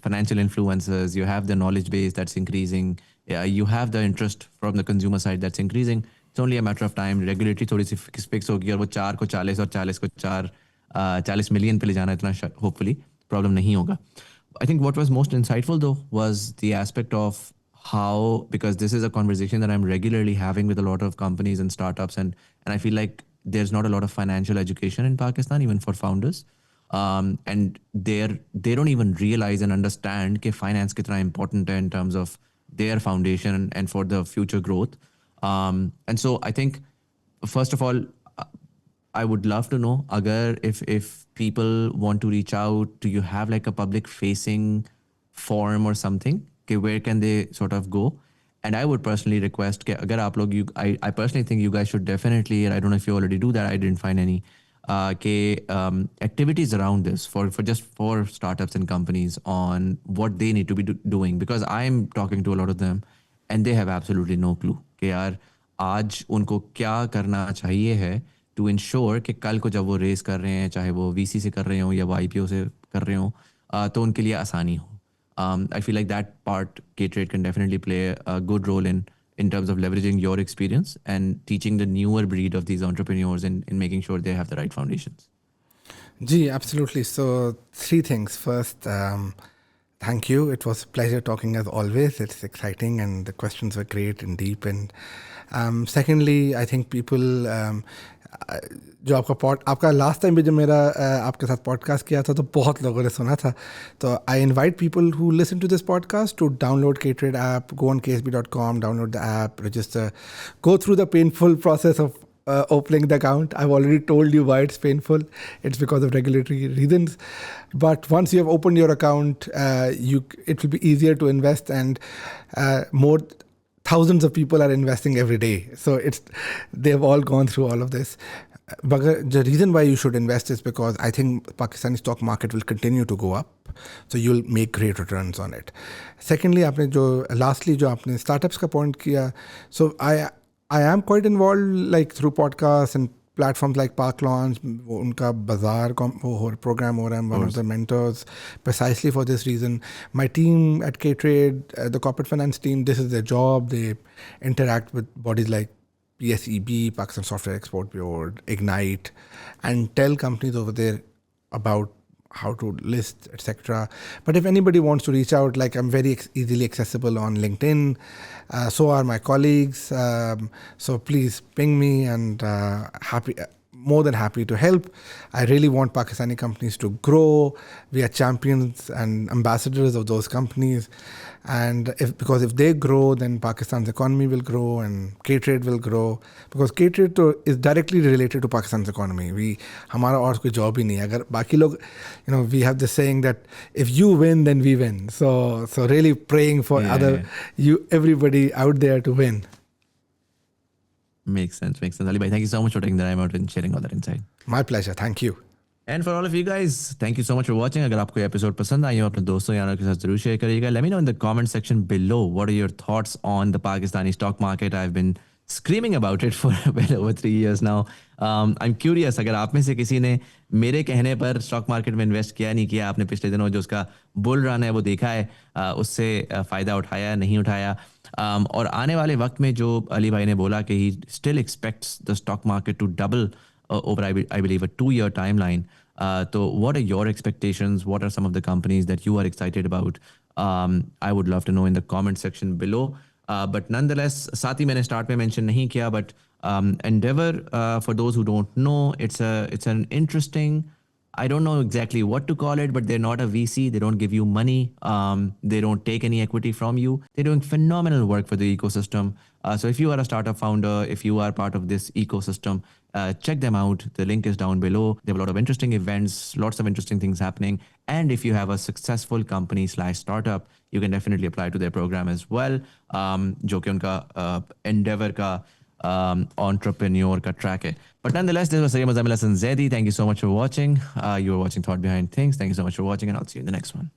financial influencers, you have the knowledge base that's increasing, you have the interest from the consumer side that's increasing. It's only a matter of time. Regulatory थोड़ी सी fix होगी, और वो 4 को 40 और 40 को 40 million पे ले जाना, इतना hopefully problem नहीं होगा. I think what was most insightful though was the aspect of how, because this is a conversation that I'm regularly having with a lot of companies and startups, and I feel like there's not a lot of financial education in Pakistan, even for founders. And they don't even realize and understand कि finance कितना important है in terms of their foundation and for the future growth. And so I think first of all, I would love to know, agar if people want to reach out, do you have like a public facing forum or something? Okay, where can they sort of go? And I would personally request, agar aap log, I personally think you guys should definitely, and I don't know if you already do that, I didn't find any, activities around this for startups and companies on what they need to be doing, because I'm talking to a lot of them and they have absolutely no clue कि यार आज उनको क्या करना चाहिए है to ensure कि कल को जब वो रेस कर रहे हैं, चाहे वो VC से कर रहे हो या वो IPO से कर रहे हो, तो उनके लिए आसानी हो. I feel like that part K-Trade can definitely play a good role in terms of leveraging your experience and teaching the newer breed of these entrepreneurs in making sure they have the right foundations. Gee, absolutely. So 3 things. First, thank you. It was a pleasure talking as always. It's exciting and the questions were great and deep. And secondly, I think people, जो आपका last time भी जब मेरा आपके साथ podcast किया था तो बहुत लोगों ने सुना था. तो I invite people who listen to this podcast to download K-Trade app, go on ksb.com, download the app, register, go through the painful process of opening the account. I've already told you why it's painful. It's because of regulatory reasons. But once you have opened your account, it will be easier to invest, and thousands of people are investing every day. So they've all gone through all of this. But the reason why you should invest is because I think Pakistani stock market will continue to go up. So you'll make great returns on it. Secondly, lastly, जो आपने startups का point किया, so I am quite involved like through podcasts and platforms like Park Launch. उनका बाजार program हो रहा है. I'm one of the mentors precisely for this reason. My team at K-Trade, the corporate finance team, this is their job. They interact with bodies like PSEB, Pakistan Software Export Board, Ignite, and tell companies over there about how to list, etc. But if anybody wants to reach out, like I'm very easily accessible on LinkedIn. So are my colleagues. So please ping me, and more than happy to help. I really want Pakistani companies to grow. We are champions and ambassadors of those companies. And because if they grow, then Pakistan's economy will grow and K-Trade will grow. Because K-Trade is directly related to Pakistan's economy. हमारा और कोई job ही नहीं है. अगर बाकी लोग, we have this saying that if you win, then we win. So really praying for everybody out there to win. Makes sense. Ali bhai, thank you so much for taking the time out and sharing all that insight. My pleasure. Thank you. And for all of you guys, thank you so much for watching. अगर आपको ये episode पसंद आई हो, अपने दोस्तों यारों के साथ जरूर share करिएगा. Let me know in the comment section below what are your thoughts on the Pakistani stock market. I've been screaming about it for well over 3 years now. I'm curious, अगर आप में से किसी ने मेरे कहने पर स्टॉक मार्केट में इन्वेस्ट किया नहीं किया, आपने पिछले दिनों जो उसका बुल रन है वो देखा है, उससे फ़ायदा उठाया नहीं उठाया, और आने वाले वक्त में जो अली भाई ने बोला कि he still expects the stock market to double over I believe a 2-year timeline. So what are your expectations? What are some of the companies that you are excited about? I would love to know in the comment section below. But nonetheless, साथ ही मैंने start में mention नहीं किया, but Endeavor, for those who don't know, it's an interesting, I don't know exactly what to call it, but they're not a VC. They don't give you money. They don't take any equity from you. They're doing phenomenal work for the ecosystem. So if you are a startup founder, if you are part of this ecosystem, check them out. The link is down below. They have a lot of interesting events, lots of interesting things happening. And if you have a successful company/startup, you can definitely apply to their program as well. जो कि उनका Endeavor का entrepreneur ka track hai. But nonetheless, this was Sayyid Muzammil Hasan Zaidi. Thank you so much for watching. You were watching Thought Behind Things. Thank you so much for watching, and I'll see you in the next one.